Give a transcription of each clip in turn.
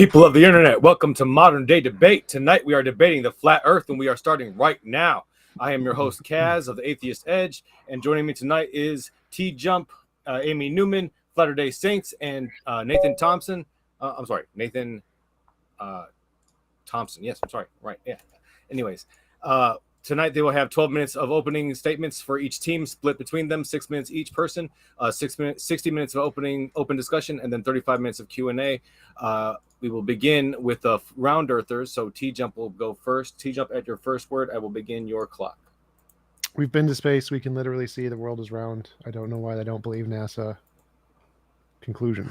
People of the internet, welcome to Modern Day Debate. Tonight we are debating the flat earth and we are starting right now. I am your host Kaz of the Atheist Edge, and joining me tonight is TJump, Amy Newman, Flaterday Saints, and Nathan Thomson. Nathan Thomson. Yes, I'm sorry. Right. Yeah. Anyways, tonight they will have 12 minutes of opening statements for each team, split between them, 6 minutes each person, 60 minutes of open discussion, and then 35 minutes of Q&A. We will begin with the round earthers. So TJump will go first. TJump, at your first word, I will begin your clock. We've been to space. We can literally see the world is round. I don't know why they don't believe NASA. Conclusion.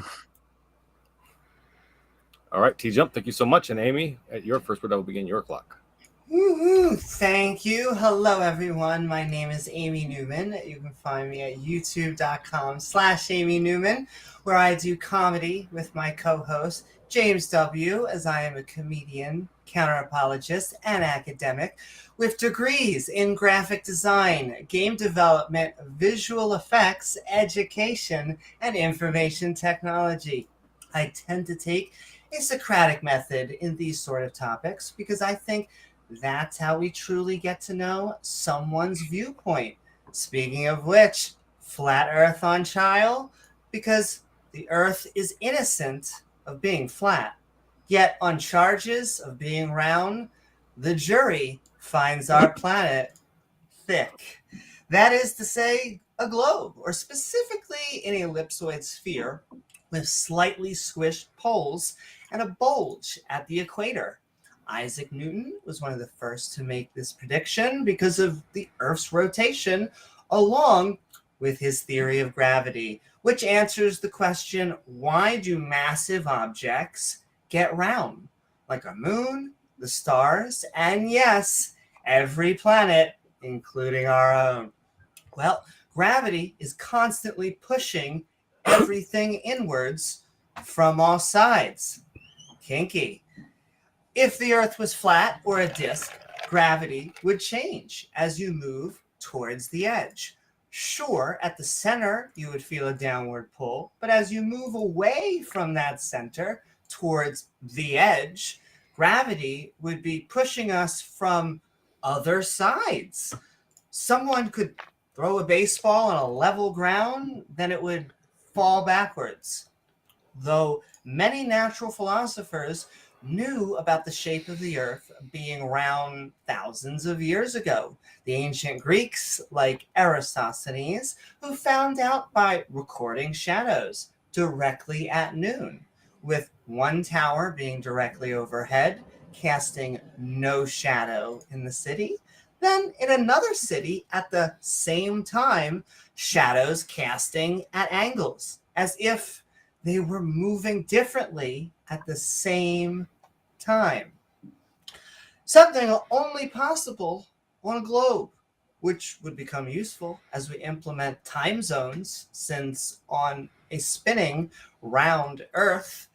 All right, TJump, thank you so much. And Amy, at your first word, I will begin your clock. Woo-hoo, thank you. Hello, everyone. My name is Amy Newman. You can find me at youtube.com/Amy Newman, where I do comedy with my co-host, James W., as I am a comedian, counter-apologist, and academic with degrees in graphic design, game development, visual effects, education, and information technology. I tend to take a Socratic method in these sort of topics because I think that's how we truly get to know someone's viewpoint. Speaking of which, flat earth on trial, because the earth is innocent of being flat. Yet on charges of being round, the jury finds our planet thick. That is to say, a globe, or specifically an ellipsoid sphere with slightly squished poles and a bulge at the equator. Isaac Newton was one of the first to make this prediction because of the Earth's rotation, along with his theory of gravity, which answers the question, why do massive objects get round? Like a moon, the stars, and yes, every planet, including our own. Well, gravity is constantly pushing everything inwards from all sides. Kinky. If the Earth was flat or a disk, gravity would change as you move towards the edge. Sure, at the center, you would feel a downward pull, but as you move away from that center towards the edge, gravity would be pushing us from other sides. Someone could throw a baseball on a level ground, then it would fall backwards. Though many natural philosophers knew about the shape of the earth being round thousands of years ago. The ancient Greeks, like Eratosthenes, who found out by recording shadows directly at noon, with one tower being directly overhead, casting no shadow in the city. Then in another city at the same time, shadows casting at angles, as if they were moving differently at the same time. Something only possible on a globe, which would become useful as we implement time zones, since on a spinning round Earth,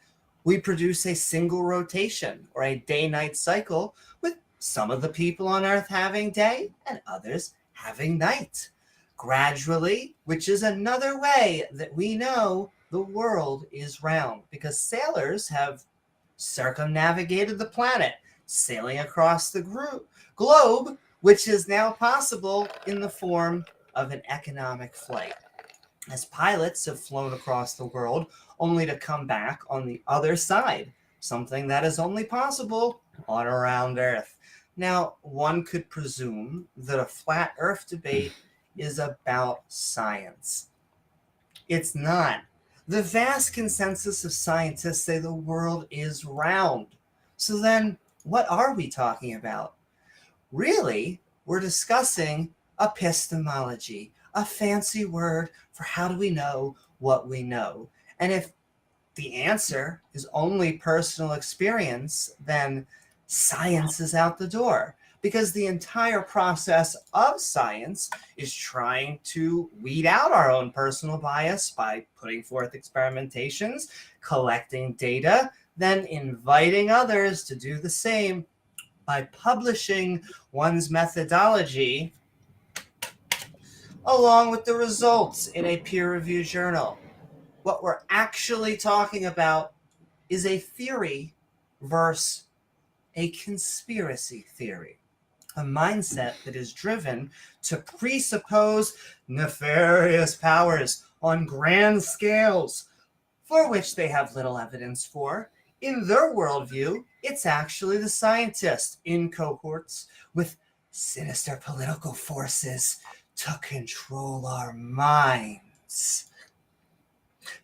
we produce a single rotation or a day-night cycle, with some of the people on Earth having day and others having night. Gradually, which is another way that we know the world is round, because sailors have circumnavigated the planet, sailing across the globe, which is now possible in the form of an economic flight, as pilots have flown across the world only to come back on the other side, something that is only possible on a round Earth. Now, one could presume that a flat Earth debate is about science. It's not. The vast consensus of scientists say the world is round. So then, what are we talking about? Really, we're discussing epistemology, a fancy word for how do we know what we know. And if the answer is only personal experience, then science is out the door. Because the entire process of science is trying to weed out our own personal bias by putting forth experimentations, collecting data, then inviting others to do the same by publishing one's methodology along with the results in a peer-reviewed journal. What we're actually talking about is a theory versus a conspiracy theory, a mindset that is driven to presuppose nefarious powers on grand scales for which they have little evidence for. In their worldview, it's actually the scientists in cohorts with sinister political forces to control our minds.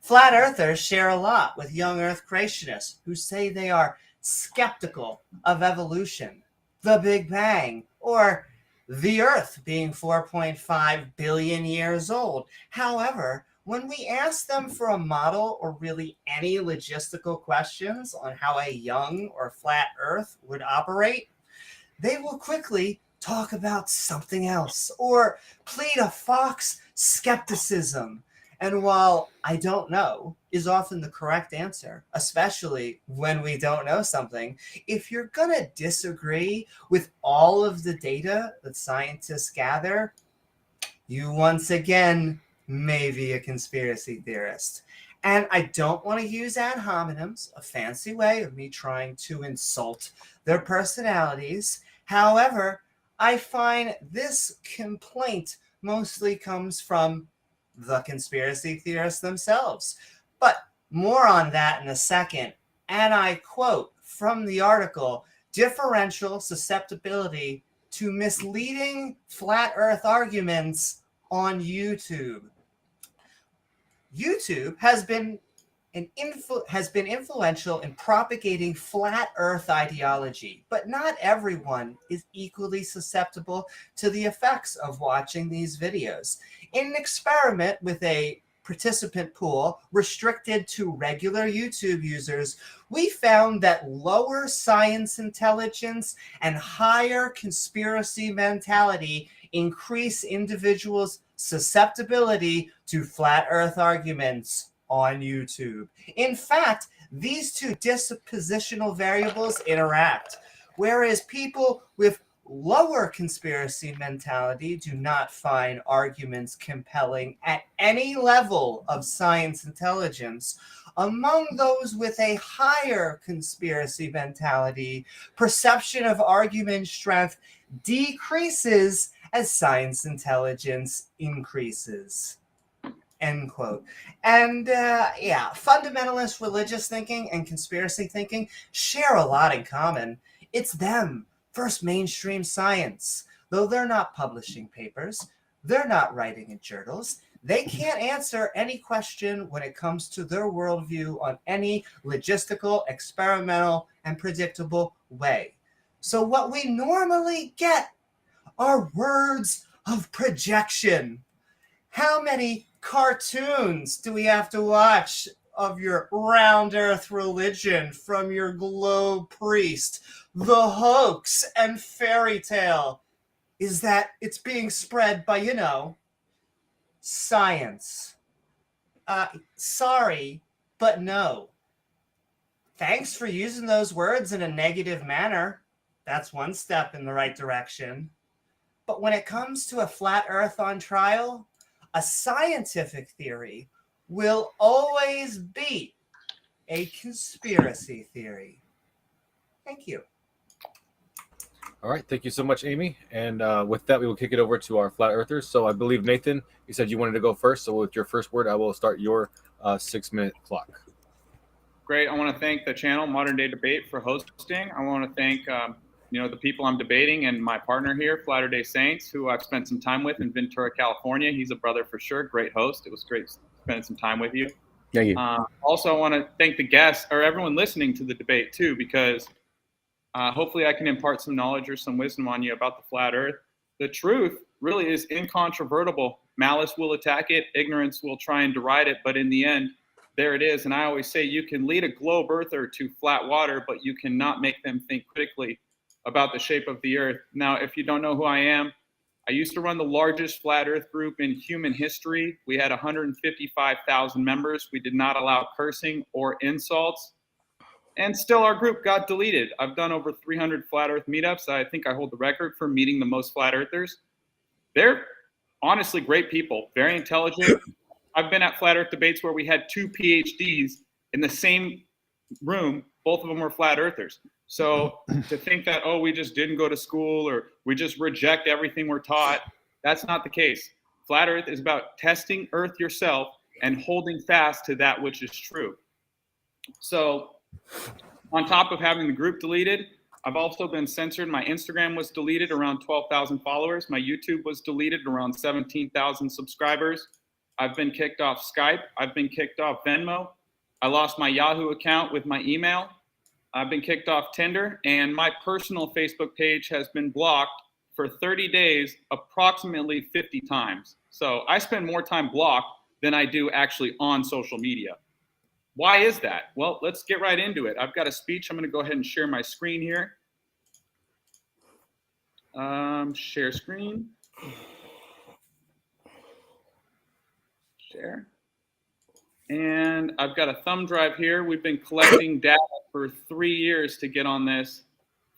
Flat earthers share a lot with young earth creationists who say they are skeptical of evolution, the Big Bang, or the Earth being 4.5 billion years old. However, when we ask them for a model or really any logistical questions on how a young or flat Earth would operate, they will quickly talk about something else or plead a fox skepticism. And while I don't know is often the correct answer, especially when we don't know something, if you're going to disagree with all of the data that scientists gather, you once again may be a conspiracy theorist. And I don't want to use ad hominems, a fancy way of me trying to insult their personalities. However, I find this complaint mostly comes from the conspiracy theorists themselves. But more on that in a second. And I quote from the article, differential susceptibility to misleading flat earth arguments on YouTube. YouTube has been influential in propagating flat earth ideology, but not everyone is equally susceptible to the effects of watching these videos. In an experiment with a participant pool restricted to regular YouTube users, we found that lower science intelligence and higher conspiracy mentality increase individuals' susceptibility to flat earth arguments on YouTube. In fact, these two dispositional variables interact, whereas people with lower conspiracy mentality do not find arguments compelling at any level of science intelligence. Among those with a higher conspiracy mentality, perception of argument strength decreases as science intelligence increases. End quote. And fundamentalist religious thinking and conspiracy thinking share a lot in common. It's them versus mainstream science. Though they're not publishing papers, they're not writing in journals, they can't answer any question when it comes to their worldview on any logistical, experimental, and predictable way. So what we normally get are words of projection. How many cartoons do we have to watch of your round earth religion from your globe priest? The hoax and fairy tale is that it's being spread by, science. Sorry, but no. Thanks for using those words in a negative manner. That's one step in the right direction. But when it comes to a flat earth on trial, a scientific theory will always be a conspiracy theory. Thank you. All right, thank you so much, Amy. And with that, we will kick it over to our flat earthers. So I believe, Nathan, you said you wanted to go first. So with your first word, I will start your 6-minute clock. Great. I want to thank the channel Modern Day Debate for hosting. I want to thank the people I'm debating and my partner here, Flaterday Saints, who I've spent some time with in Ventura, California. He's a brother for sure. Great host. It was great spending some time with you. Thank you. Also, I want to thank the guests or everyone listening to the debate too, because hopefully I can impart some knowledge or some wisdom on you about the flat earth. The truth really is incontrovertible. Malice will attack it. Ignorance will try and deride it. But in the end, there it is. And I always say you can lead a globe earther to flat water, but you cannot make them think critically about the shape of the earth. Now, if you don't know who I am, I used to run the largest flat earth group in human history. We had 155,000 members. We did not allow cursing or insults. And still our group got deleted. I've done over 300 flat earth meetups. I think I hold the record for meeting the most flat earthers. They're honestly great people, very intelligent. I've been at flat earth debates where we had 2 PhDs in the same room, both of them were flat earthers. So to think that, oh, we just didn't go to school or we just reject everything we're taught, that's not the case. Flat earth is about testing earth yourself and holding fast to that which is true. So on top of having the group deleted, I've also been censored. My Instagram was deleted, around 12,000 followers. My YouTube was deleted, around 17,000 subscribers. I've been kicked off Skype. I've been kicked off Venmo. I lost my Yahoo account with my email. I've been kicked off Tinder, and my personal Facebook page has been blocked for 30 days, approximately 50 times. So I spend more time blocked than I do actually on social media. Why is that? Well, let's get right into it. I've got a speech. I'm going to go ahead and share my screen here. Share screen. Share. And I've got a thumb drive here. We've been collecting data for 3 years to get on this,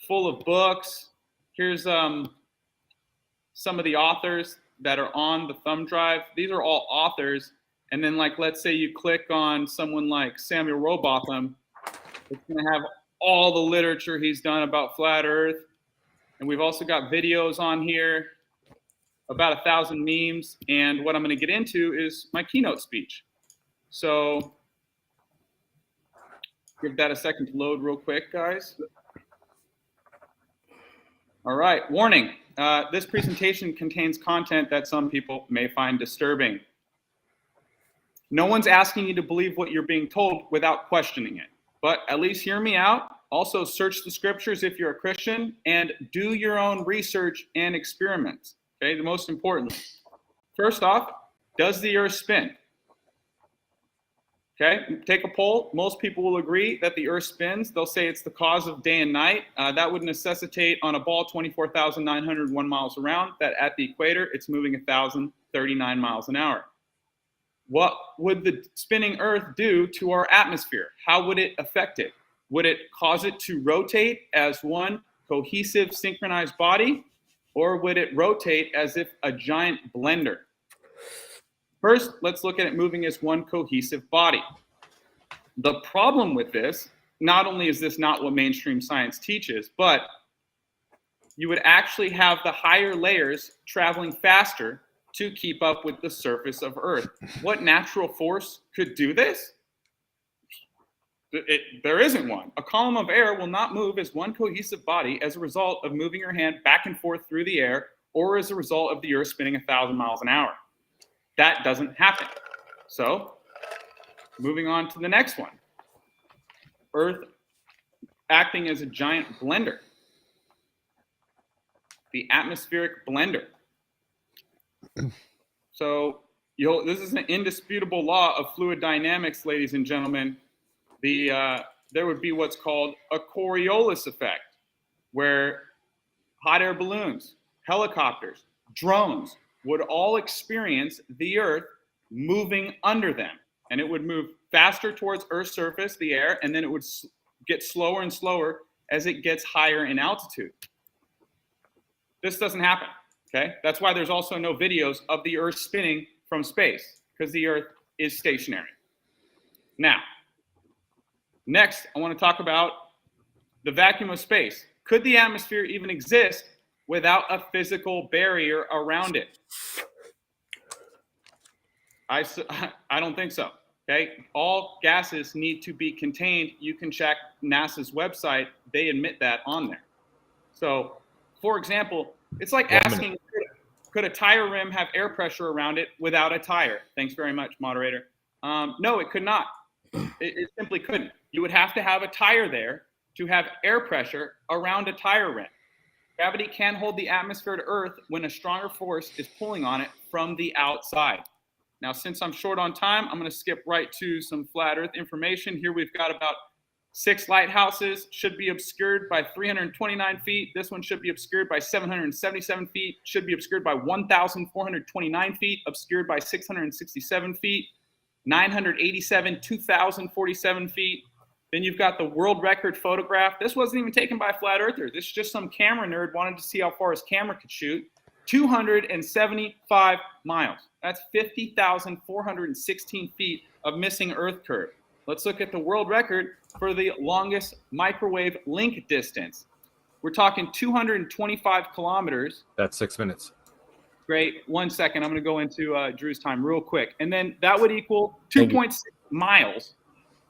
full of books. Here's some of the authors that are on the thumb drive. These are all authors. And then, like, let's say you click on someone like Samuel Rowbotham, it's going to have all the literature he's done about flat Earth. And we've also got videos on here, about 1,000 memes. And what I'm going to get into is my keynote speech. So give that a second to load real quick, guys. All right, warning. This presentation contains content that some people may find disturbing. No one's asking you to believe what you're being told without questioning it. But at least hear me out. Also search the scriptures if you're a Christian and do your own research and experiments. Okay, the most important. First off, does the earth spin? Okay, take a poll. Most people will agree that the earth spins. They'll say it's the cause of day and night. That would necessitate on a ball 24,901 miles around, that at the equator, it's moving 1,039 miles an hour. What would the spinning earth do to our atmosphere? How would it affect it? Would it cause it to rotate as one cohesive, synchronized body? Or would it rotate as if a giant blender? First, let's look at it moving as one cohesive body. The problem with this, not only is this not what mainstream science teaches, but you would actually have the higher layers traveling faster to keep up with the surface of Earth. What natural force could do this? There isn't one. A column of air will not move as one cohesive body as a result of moving your hand back and forth through the air or as a result of the Earth spinning 1,000 miles an hour. That doesn't happen. So, moving on to the next one. Earth acting as a giant blender. The atmospheric blender. So, this is an indisputable law of fluid dynamics, ladies and gentlemen. There would be what's called a Coriolis effect, where hot air balloons, helicopters, drones would all experience the Earth moving under them. And it would move faster towards Earth's surface, the air, and then it would get slower and slower as it gets higher in altitude. This doesn't happen, okay? That's why there's also no videos of the Earth spinning from space, because the Earth is stationary. Now, next, I want to talk about the vacuum of space. Could the atmosphere even exist without a physical barrier around it? I don't think so. Okay, all gases need to be contained. You can check NASA's website; they admit that on there. So, for example, it's like asking, could a tire rim have air pressure around it without a tire? Thanks very much, moderator. No, it could not. It simply couldn't. You would have to have a tire there to have air pressure around a tire rim. Gravity can hold the atmosphere to Earth when a stronger force is pulling on it from the outside. Now, since I'm short on time, I'm going to skip right to some flat Earth information. Here we've got about 6 lighthouses, should be obscured by 329 feet. This one should be obscured by 777 feet, should be obscured by 1,429 feet, obscured by 667 feet, 987, 2,047 feet. Then you've got the world record photograph. This wasn't even taken by a flat earther. This is just some camera nerd wanted to see how far his camera could shoot. 275 miles. That's 50,416 feet of missing Earth curve. Let's look at the world record. for the longest microwave link distance. We're talking 225 kilometers. That's 6 minutes. Great. 1 second. I'm going to go into Drew's time real quick. And then that would equal 2.6 miles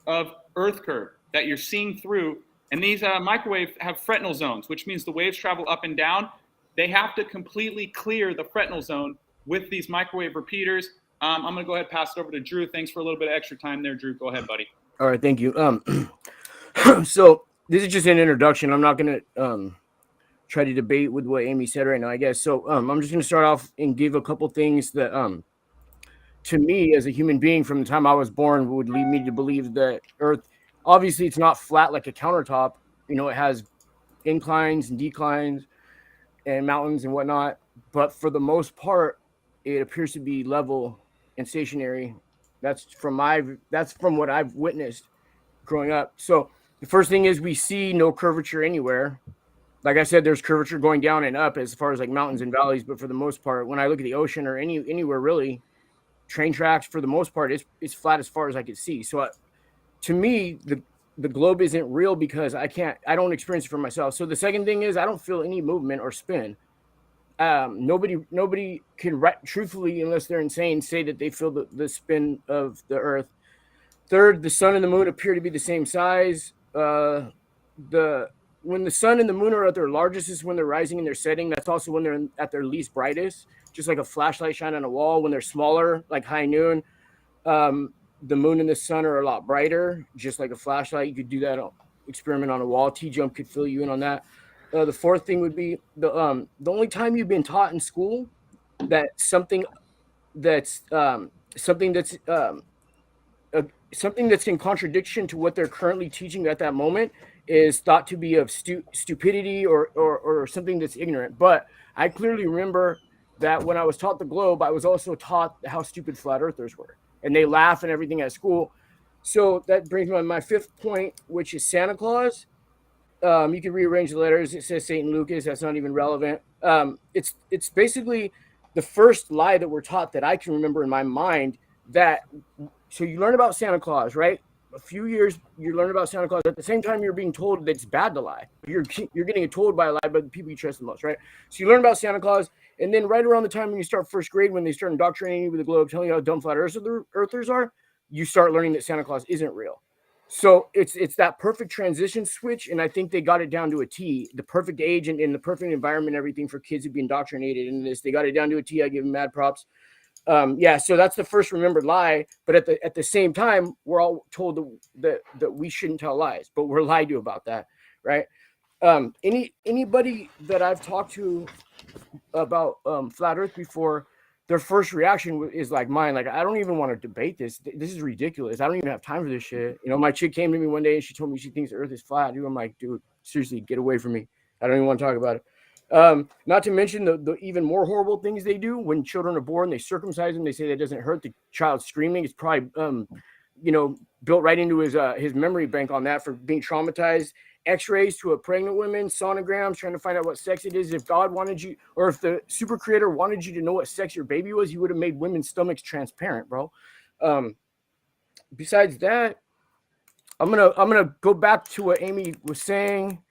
of Earth curve that you're seeing through. And these microwave have Fresnel zones, which means the waves travel up and down. They have to completely clear the Fresnel zone with these microwave repeaters. I'm going to go ahead and pass it over to Drew. Thanks for a little bit of extra time there, Drew. Go ahead, buddy. All right, thank you. So this is just an introduction. I'm not going to try to debate with what Amy said right now, I guess. So I'm just going to start off and give a couple things that, to me, as a human being, from the time I was born, would lead me to believe that Earth, obviously, it's not flat like a countertop. You know, it has inclines and declines and mountains and whatnot. But for the most part, it appears to be level and stationary. That's from what I've witnessed growing up. So the first thing is we see no curvature anywhere. Like I said, there's curvature going down and up as far as like mountains and valleys. But for the most part, when I look at the ocean or anywhere really, train tracks for the most part is flat as far as I could see. So to me, the globe isn't real because I don't experience it for myself. So the second thing is I don't feel any movement or spin. Nobody can truthfully, unless they're insane, say that they feel the spin of the Earth. Third, the sun and the moon appear to be the same size. When the sun and the moon are at their largest is when they're rising and they're setting. That's also when they're at their least brightest, just like a flashlight shine on a wall. When they're smaller, like high noon, the moon and the sun are a lot brighter, just like a flashlight. You could do that experiment on a wall. TJump could fill you in on that. The fourth thing would be the only time you've been taught in school that something that's in contradiction to what they're currently teaching at that moment is thought to be of stupidity or something that's ignorant. But I clearly remember that when I was taught the globe, I was also taught how stupid flat earthers were, and they laugh and everything at school. So that brings me to my fifth point, which is Santa Claus. You can rearrange the letters. It says St. Lucas. That's not even relevant. It's basically the first lie that we're taught that I can remember in my mind. So you learn about Santa Claus, right? A few years you learn about Santa Claus. At the same time, you're being told that it's bad to lie. You're getting told by a lie by the people you trust the most, right? So you learn about Santa Claus, and then right around the time when you start first grade, when they start indoctrinating you with the globe, telling you how dumb flat earthers are, you start learning that Santa Claus isn't real. So it's that perfect transition switch, and I think they got it down to a T. The perfect age and the perfect environment, everything for kids to be indoctrinated in this. They got it down to a T. I give them mad props. So that's the first remembered lie. But at the same time, we're all told that we shouldn't tell lies, but we're lied to about that, right? Anybody that I've talked to about flat Earth before, their first reaction is like mine. Like, I don't even want to debate this. This is ridiculous. I don't even have time for this shit. You know, my chick came to me one day and she told me she thinks the Earth is flat. Dude, I'm like, dude, seriously, get away from me. I don't even want to talk about it. Not to mention the even more horrible things they do when children are born. They circumcise them. They say that doesn't hurt the child screaming. It's probably, built right into his memory bank on that for being traumatized. X-rays to a pregnant woman, sonograms, trying to find out what sex it is. If God wanted you, or if the super creator wanted you to know what sex your baby was, he would have made women's stomachs transparent, bro. Besides that, I'm gonna go back to what Amy was saying,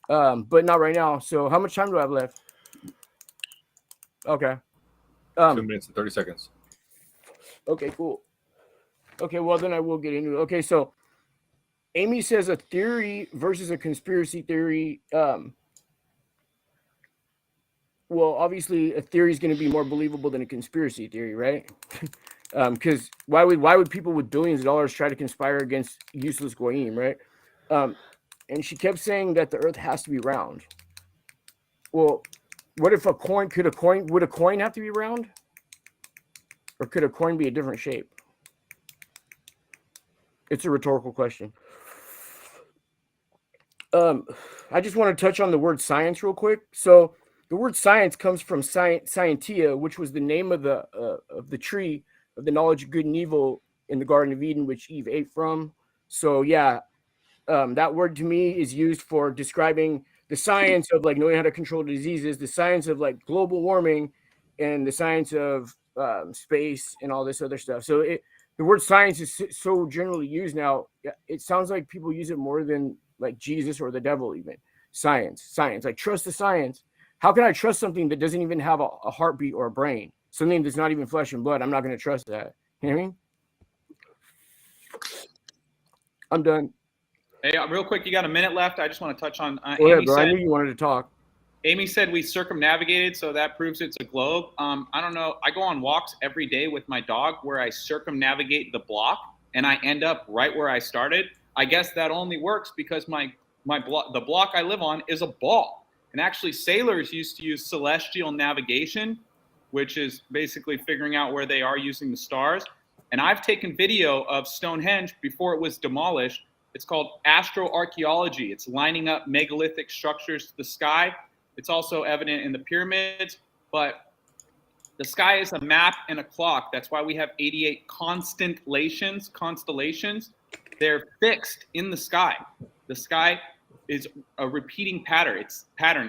but not right now. So how much time do I have left? Okay. 2 minutes and 30 seconds. Okay, cool. Okay, well then I will get into it. Okay, so Amy says a theory versus a conspiracy theory. Well, obviously, a theory is going to be more believable than a conspiracy theory, right? Because why would people with billions of dollars try to conspire against useless goyim, right? And she kept saying that the Earth has to be round. Well, what if would a coin have to be round, or could a coin be a different shape? It's a rhetorical question. I just want to touch on the word science real quick. So the word science comes from scientia, which was the name of the tree of the knowledge of good and evil in the Garden of Eden, which Eve ate from. So yeah, that word to me is used for describing the science of like knowing how to control diseases, the science of like global warming, and the science of space and all this other stuff. So the word science is so generally used now. It sounds like people use it more than like Jesus or the devil even. Science. Like trust the science. How can I trust something that doesn't even have a heartbeat or a brain? Something that's not even flesh and blood. I'm not going to trust that. You know what I mean? I'm done. Hey, real quick, you got a minute left. I just want to touch on. Go ahead, Amy bro. I said, knew you wanted to talk. Amy said we circumnavigated, so that proves it's a globe. I don't know. I go on walks every day with my dog where I circumnavigate the block, and I end up right where I started. I guess that only works because the block I live on is a ball. And actually, sailors used to use celestial navigation, which is basically figuring out where they are using the stars. And I've taken video of Stonehenge before it was demolished. It's called astroarchaeology. It's lining up megalithic structures to the sky. It's also evident in the pyramids, but the sky is a map and a clock. That's why we have 88 constellations. They're fixed in the sky. The sky is a repeating pattern.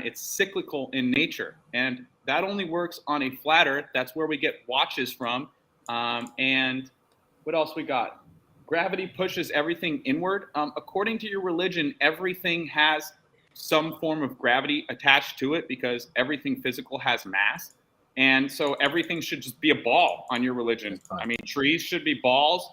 It's cyclical in nature, and that only works on a flat Earth. That's where we get watches from. And what else we got? Gravity pushes everything inward. According to your religion, everything has some form of gravity attached to it because everything physical has mass. And so everything should just be a ball on your religion. I mean, trees should be balls.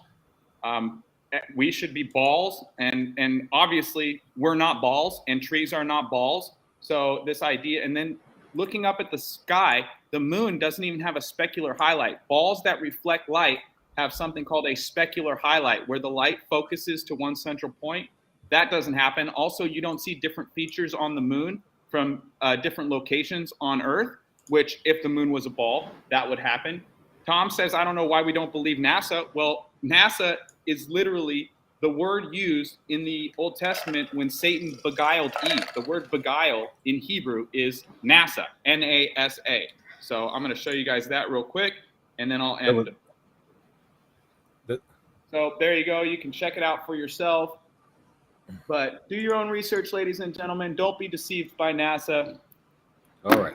We should be balls. And obviously we're not balls and trees are not balls. So this idea, and then looking up at the sky, the moon doesn't even have a specular highlight. Balls that reflect light have something called a specular highlight where the light focuses to one central point. That doesn't happen. Also, you don't see different features on the moon from different locations on Earth, which if the moon was a ball, that would happen. Tom says, I don't know why we don't believe NASA. Well, NASA is literally the word used in the Old Testament when Satan beguiled Eve. The word beguile in Hebrew is NASA, N-A-S-A. So I'm going to show you guys that real quick, and then I'll end. So there you go. You can check it out for yourself. But do your own research, ladies and gentlemen. Don't be deceived by NASA. All right.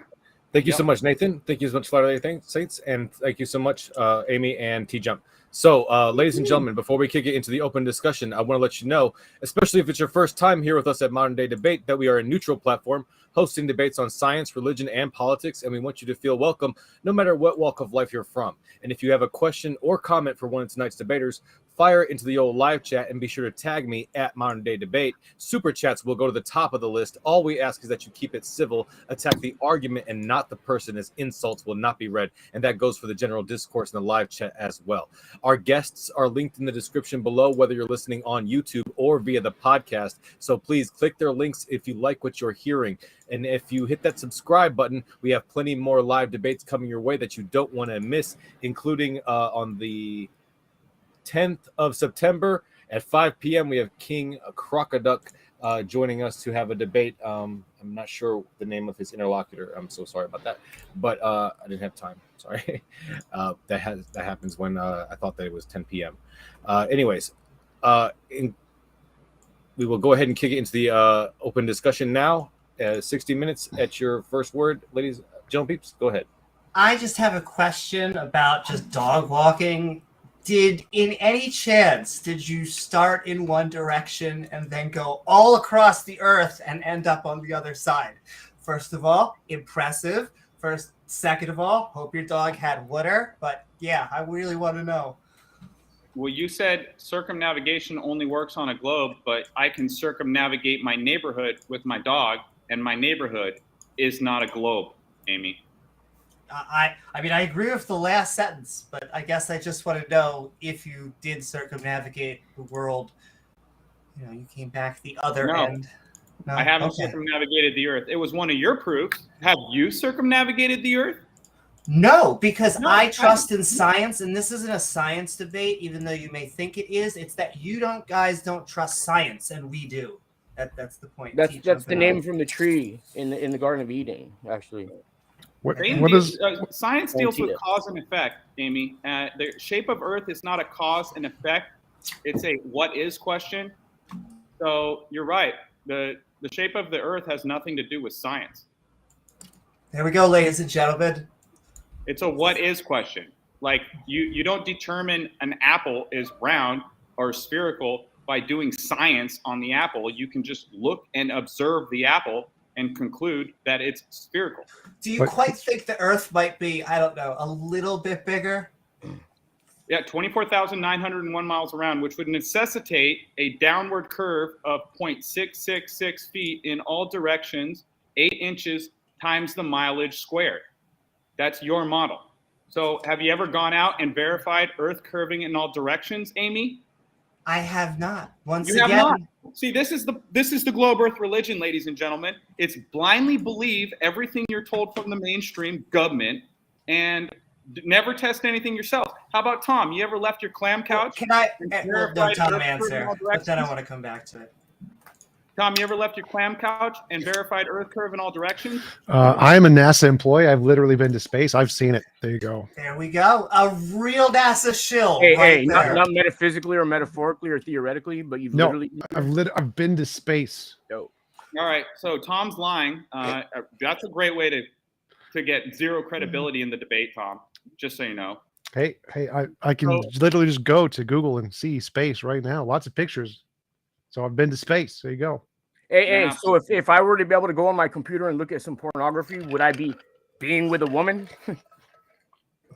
Thank you so much, Nathan. Thank you so much, Flaterday Saints. And thank you so much, Amy and TJump. So, ladies and gentlemen, before we kick it into the open discussion, I want to let you know, especially if it's your first time here with us at Modern Day Debate, that we are a neutral platform hosting debates on science, religion, and politics, and we want you to feel welcome no matter what walk of life you're from. And if you have a question or comment for one of tonight's debaters, fire into the old live chat and be sure to tag me at Modern Day Debate. Super chats will go to the top of the list. All we ask is that you keep it civil, attack the argument and not the person, as insults will not be read. And that goes for the general discourse in the live chat as well. Our guests are linked in the description below, whether you're listening on YouTube or via the podcast. So please click their links if you like what you're hearing. And if you hit that subscribe button, we have plenty more live debates coming your way that you don't want to miss, including on the 10th of September at 5 p.m. We have King Crocoduck joining us to have a debate. I'm not sure the name of his interlocutor. I'm so sorry about that, but I didn't have time. Sorry. That happens when I thought that it was 10 p.m. Anyways, we will go ahead and kick it into the open discussion now. 60 minutes at your first word, ladies, gentlemen, peeps. Go ahead. I just have a question about just dog walking. In any chance, did you start in one direction and then go all across the earth and end up on the other side? First of all, impressive. Second of all, hope your dog had water. But yeah, I really want to know. Well, you said circumnavigation only works on a globe, but I can circumnavigate my neighborhood with my dog, and my neighborhood is not a globe, Amy. I mean, I agree with the last sentence, but I guess I just want to know if you did circumnavigate the world. You know, you came back the other end. No? I haven't circumnavigated the earth. It was one of your proofs. Have you circumnavigated the earth? No, because I trust in science, and this isn't a science debate, even though you may think it is. It's that you guys don't trust science, and we do. That's the point. That's the name from the tree in the Garden of Eden, actually. Science deals with cause and effect, Amy. The shape of Earth is not a cause and effect. It's a what is question. So you're right. The shape of the Earth has nothing to do with science. There we go, ladies and gentlemen. It's a what is question. Like you don't determine an apple is round or spherical by doing science on the apple. You can just look and observe the apple and conclude that it's spherical. Do you quite think the Earth might be, I don't know, a little bit bigger? Yeah, 24,901 miles around, which would necessitate a downward curve of 0.666 feet in all directions, 8 inches times the mileage squared. That's your model. So have you ever gone out and verified Earth curving in all directions, Amy? I have not. Once You have again, not. See, this is the globe Earth religion, ladies and gentlemen. It's blindly believe everything you're told from the mainstream government and never test anything yourself. How about Tom? You ever left your clam couch? can I? and Well, no, verified Tom Earth curving in answer, all but then I directions? want to come back to it. Tom, you ever left your clam couch and verified Earth curve in all directions? I'm a NASA employee. I've literally been to space. I've seen it. There you go. There we go. A real NASA shill. Hey, right hey, there. not metaphysically or metaphorically or theoretically, but you've No, literally. I've been to space. Dope. All right, so Tom's lying. That's a great way to get zero credibility in the debate, Tom. Just so you know. Hey, I can literally just go to Google and see space right now. Lots of pictures. So I've been to space. There you go. Hey, Yeah. so if I were to be able to go on my computer and look at some pornography, would I be being with a woman?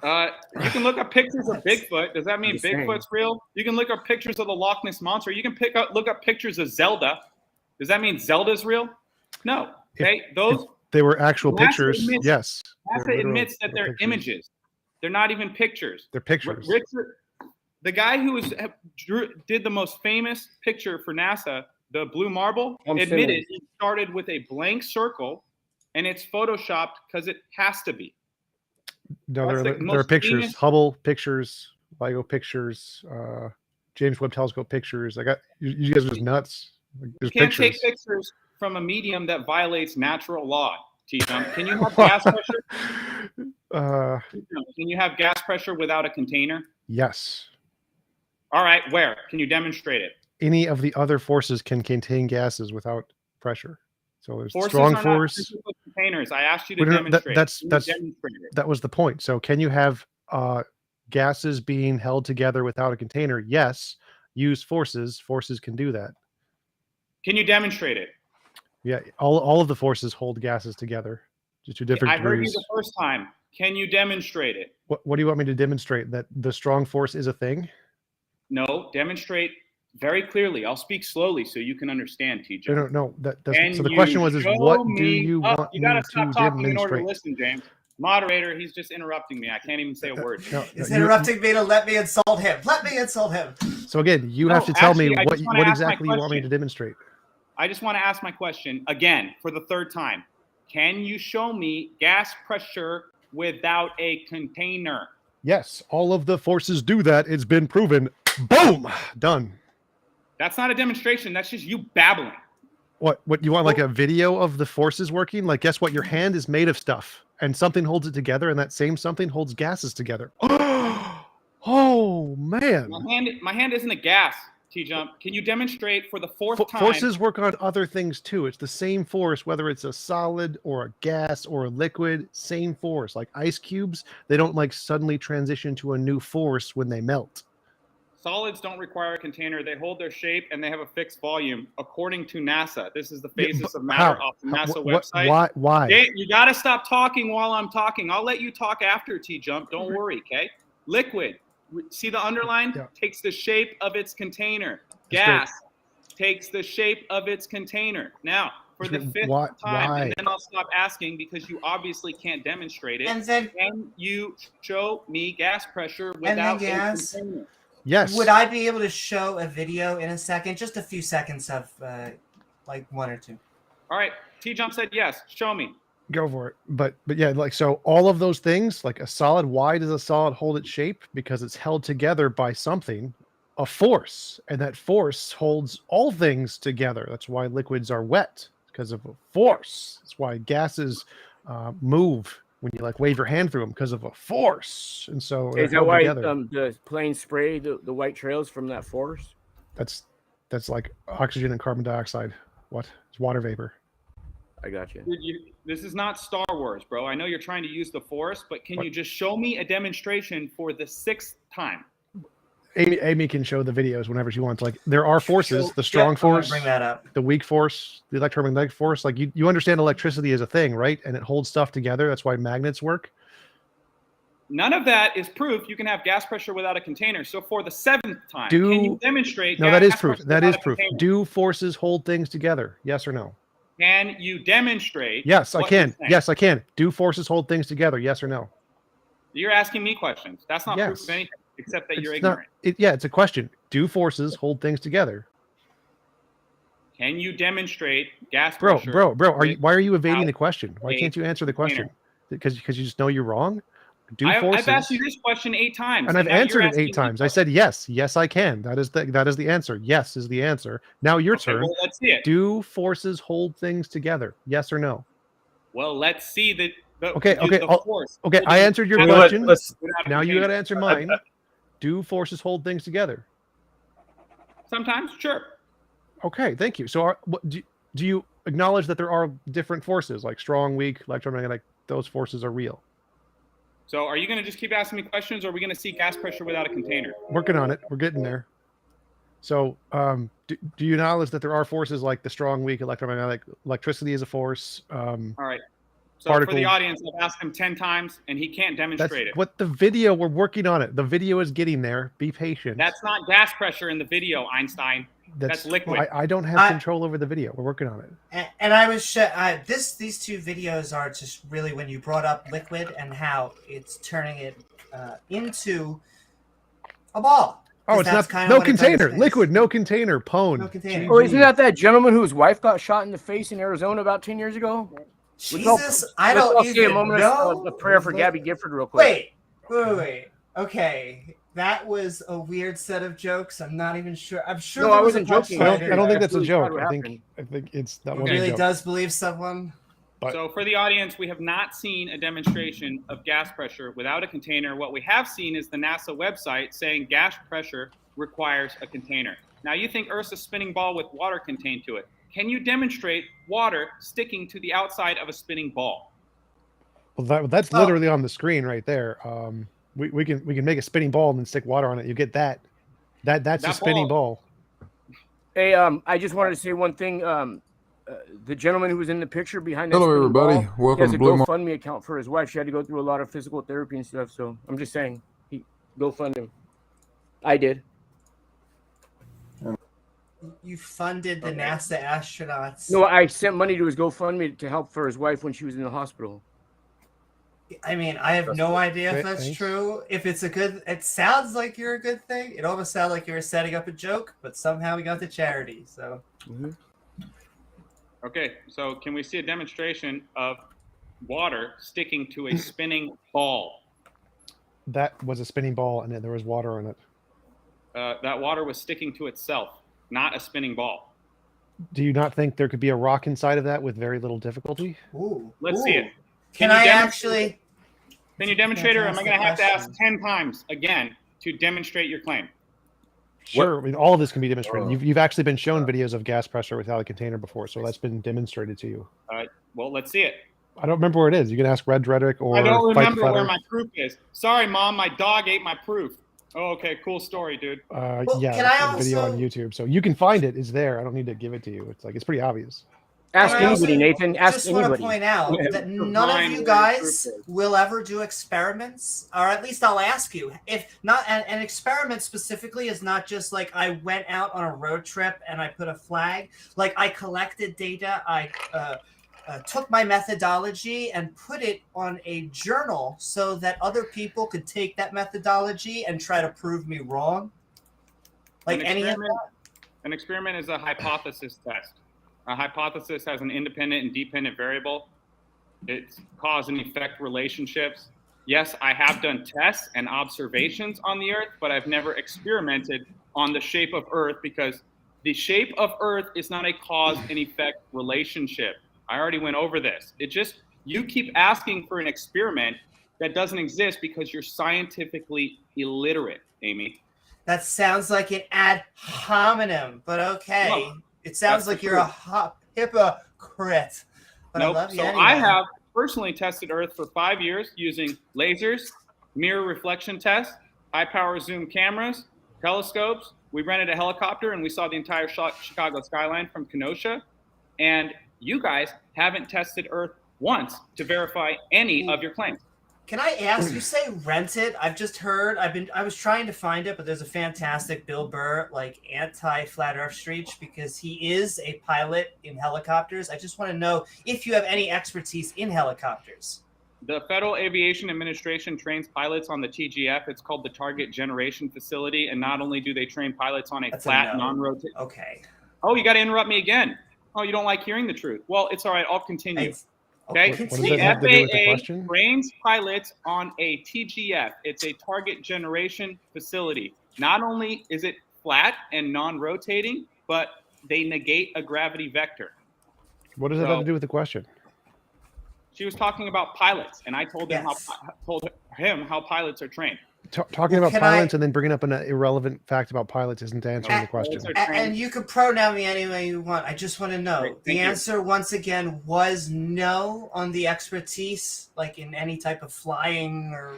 You can look up pictures of Bigfoot. Does that mean Just saying. Bigfoot's real? You can look up pictures of the Loch Ness Monster. You can look up pictures of Zelda. Does that mean Zelda's real? No. Okay, those They were actual NASA pictures. admits- Yes. They're NASA literal admits that they're pictures. images. They're not even pictures. They're pictures. Richard, the guy who did the most famous picture for NASA, the blue marble, Thomson. admitted he started with a blank circle, and it's photoshopped because it has to be. No, That's there the are most pictures. famous- Hubble pictures, LIGO pictures, James Webb Telescope pictures. You guys are just nuts. Like, You there's can't pictures. take pictures from a medium that violates natural law. TJump. Can you have gas pressure? Can you have gas pressure without a container? Yes. All right, where? Can you demonstrate it? Any of the other forces can contain gases without pressure. So there's Forces strong are not force. physical containers. I asked you to Well, no, demonstrate. that's- Can you that's- demonstrate it? That was the point. So can you have gases being held together without a container? Yes. Use forces. Forces can do that. Can you demonstrate it? Yeah. All of the forces hold gases together, just to different I heard you degrees. the first time. Can you demonstrate it? What do you want me to demonstrate? That the strong force is a thing? No, demonstrate very clearly. I'll speak slowly so you can understand, TJ. No. That's, Can so the you question was, show what do me- you Oh, want you me gotta to stop talking in order to demonstrate? listen, James. Moderator, he's just interrupting me. I can't even say a word. No, He's you- interrupting me to let me insult him. Let me insult him. So again, you No, have to tell actually, me I what just wanna what ask my exactly you want me question. to demonstrate. I just want to ask my question again for the third time. Can you show me gas pressure without a container? Yes, all of the forces do that. It's been proven. Boom, done. That's not a demonstration. That's just you babbling. What you want, like a video of the forces working? Like, guess what? Your hand is made of stuff, and something holds it together, and that same something holds gases together. Oh man! My hand isn't a gas, TJump. Can you demonstrate for the fourth time? Forces work on other things too. It's the same force, whether it's a solid or a gas or a liquid. Same force. Like ice cubes, they don't like suddenly transition to a new force when they melt. Solids don't require a container. They hold their shape and they have a fixed volume, according to NASA. This is the Yeah, phases but of matter off the How- NASA what- website. Why? Jay, you got to stop talking while I'm talking. I'll let you talk after, TJump. Don't worry, okay? Liquid. See the underline? Yeah. Takes the shape of its container. That's Gas takes the shape of its container. Now, for the fifth Why- time, why? and then I'll stop asking because you obviously can't demonstrate it. And then Can you show me gas pressure then without a gas. container? Yes. would I be able to show a video in a second? Just a few seconds of like one or two. All right, T-Jump said yes. Show me. Go for it. But yeah, like, so all of those things, like a solid, why does a solid hold its shape? Because it's held together by something, a force, and that force holds all things together. That's why liquids are wet, because of a force. That's why gases move when you like wave your hand through them, because of a force. And so they're Is that held why together. the planes spray the white trails from that forest? That's like oxygen and carbon dioxide. What? It's water vapor. I got you. Dude, this is not Star Wars, bro. I know you're trying to use the Force, but can you just show me a demonstration for the 6th time? Amy can show the videos whenever she wants. Like there are forces, the strong force, bring that up. the weak force, the electromagnetic force. Like you understand electricity is a thing, right? And it holds stuff together. That's why magnets work. None of that is proof you can have gas pressure without a container. So for the 7th time, can you demonstrate? No, that is proof. pressure That without is a proof. container? Do forces hold things together? Yes or no? Can you demonstrate? Yes, I what you're can. saying? Yes, I can. Do forces hold things together? Yes or no? You're asking me questions. That's not proof Yes. of anything except that you're It's not- ignorant. yeah, it's a question. Do forces hold things together? Can you demonstrate gas Bro, pressure? why are you evading without the question? Why a can't you answer the question? container? Because you just know you're wrong? Do forces. I've asked you this question 8 times. And I've now you're answered it asking 8 me times. I questions. said yes. Yes, I can. That is the answer. Yes is the answer. Now your Okay, turn. well, let's see it. Do forces hold things together? Yes or no? Well, let's see the Okay, force. Okay, I holding answered your gas question. Let's without a Now you container. got to answer mine. Do forces hold things together? Sometimes, sure. Okay, thank you. So do you acknowledge that there are different forces like strong, weak, electromagnetic? Those forces are real. So are you going to just keep asking me questions, or are we going to see gas pressure without a container? Working on it. We're getting there. So do you acknowledge that there are forces like the strong, weak, electromagnetic? Electricity is a force. All right. So Particle. for the audience, I've asked him 10 times, and he can't That's demonstrate it. what the video, we're working on it. The video is getting there. Be patient. That's not gas pressure in the video, Einstein. That's liquid. I don't have control over the video. We're working on it. And I was these 2 videos are just really when you brought up liquid and how it's turning it into a ball. Oh, it's that's not kinda no what it does container. is. Liquid, no container. Pwn. No container. Oh, isn't that gentleman whose wife got shot in the face in Arizona about 10 years ago? Jesus, I Let's don't all say a even moment know. of prayer for Gabby Gifford real quick. Wait. Okay, that was a weird set of jokes. I'm not even sure. I'm sure. No, there I was a wasn't joking. punchline. I don't think that's a Absolutely joke. what I happened. think it's that He wasn't a really joke. does believe someone. But- So for the audience, we have not seen a demonstration of gas pressure without a container. What we have seen is the NASA website saying gas pressure requires a container. Now you think Earth's a spinning ball with water contained to it. Can you demonstrate water sticking to the outside of a spinning ball? Well, that's literally on the screen right there. We can make a spinning ball and then stick water on it. You get that. That's a spinning ball. Hey, I just wanted to say one thing. The gentleman who was in the picture behind that Hello, spinning everybody. ball, Welcome he has to a Blue Mar- GoFundMe account for his wife. She had to go through a lot of physical therapy and stuff. So I'm just saying, go fund him. I did. You funded the NASA astronauts. No, I sent money to his GoFundMe to help for his wife when she was in the hospital. I mean, I have no idea if that's Thanks. true. If it's a good, it sounds like you're a good thing. It almost sounded like you were setting up a joke, but somehow we got to charity. So Okay, so can we see a demonstration of water sticking to a spinning ball? That was a spinning ball, and then there was water on it. That water was sticking to itself, not a spinning ball. Do you not think there could be a rock inside of that with very little difficulty? ooh, Let's see it. Can you I demonstrate- actually? Can you demonstrate, or am I going to have to ask Fantastic 10 times again to demonstrate your claim? Sure. I mean, all of this can be demonstrated. You've actually been shown videos of gas pressure without a container before, so that's been demonstrated to you. Well, let's see it. I don't remember where it is. You can ask Red Rhetoric or I don't Fight remember where Flatter. my proof is. Sorry, Mom, my dog ate my proof. Oh, okay, cool story, dude. Well, Yeah, can I it's a video on also- YouTube, so you can find it. It's there. I don't need to give it to you. It's pretty obvious. Ask And I also anybody, Nathan. Ask just want to anybody. point out Yeah. that none of you guys will ever do experiments, or at least I'll ask you. If not, an experiment specifically is not just like I went out on a road trip and I put a flag. Like I collected data, I took my methodology and put it on a journal so that other people could take that methodology and try to prove me wrong. Like An experiment is a hypothesis test. A hypothesis has an independent and dependent variable. It's cause and effect relationships. Yes, I have done tests and observations on the Earth, but I've never experimented on the shape of Earth because the shape of Earth is not a cause and effect relationship. I already went over this. You keep asking for an experiment that doesn't exist because you're scientifically illiterate, Amy. That sounds like an ad hominem, but okay. No, it sounds that's like the you're a hypocrite. But I Nope. love you So anyway. I have personally tested Earth for 5 years using lasers, mirror reflection tests, high power zoom cameras, telescopes. We rented a helicopter and we saw the entire Chicago skyline from Kenosha. And you guys haven't tested Earth once to verify any of your claims. Can I ask, you say rent it? I've just heard, I was trying to find it, but there's a fantastic Bill Burr, like anti-flat earth streak, because he is a pilot in helicopters. I just want to know if you have any expertise in helicopters. The Federal Aviation Administration trains pilots on the TGF. It's called the Target Generation Facility. And not only do they train pilots on a That's flat, no. non-rotating. Okay. Oh, you got to interrupt me again. Oh, you don't like hearing the truth. Well, it's all right. I'll continue. Okay. What does Continue. that have to do with the FAA question? trains pilots on a TGF. It's a Target Generation Facility. Not only is it flat and non-rotating, but they negate a gravity vector. What does that have to do with the question? She was talking about pilots, and I told him Yes. how pilots are trained. Talking Well, about can pilots I- and then bringing up an irrelevant fact about pilots isn't answering the question. And you can pronoun me any way you want. I just want to know. Great, The thank you. answer, once again, was no on the expertise, like in any type of flying or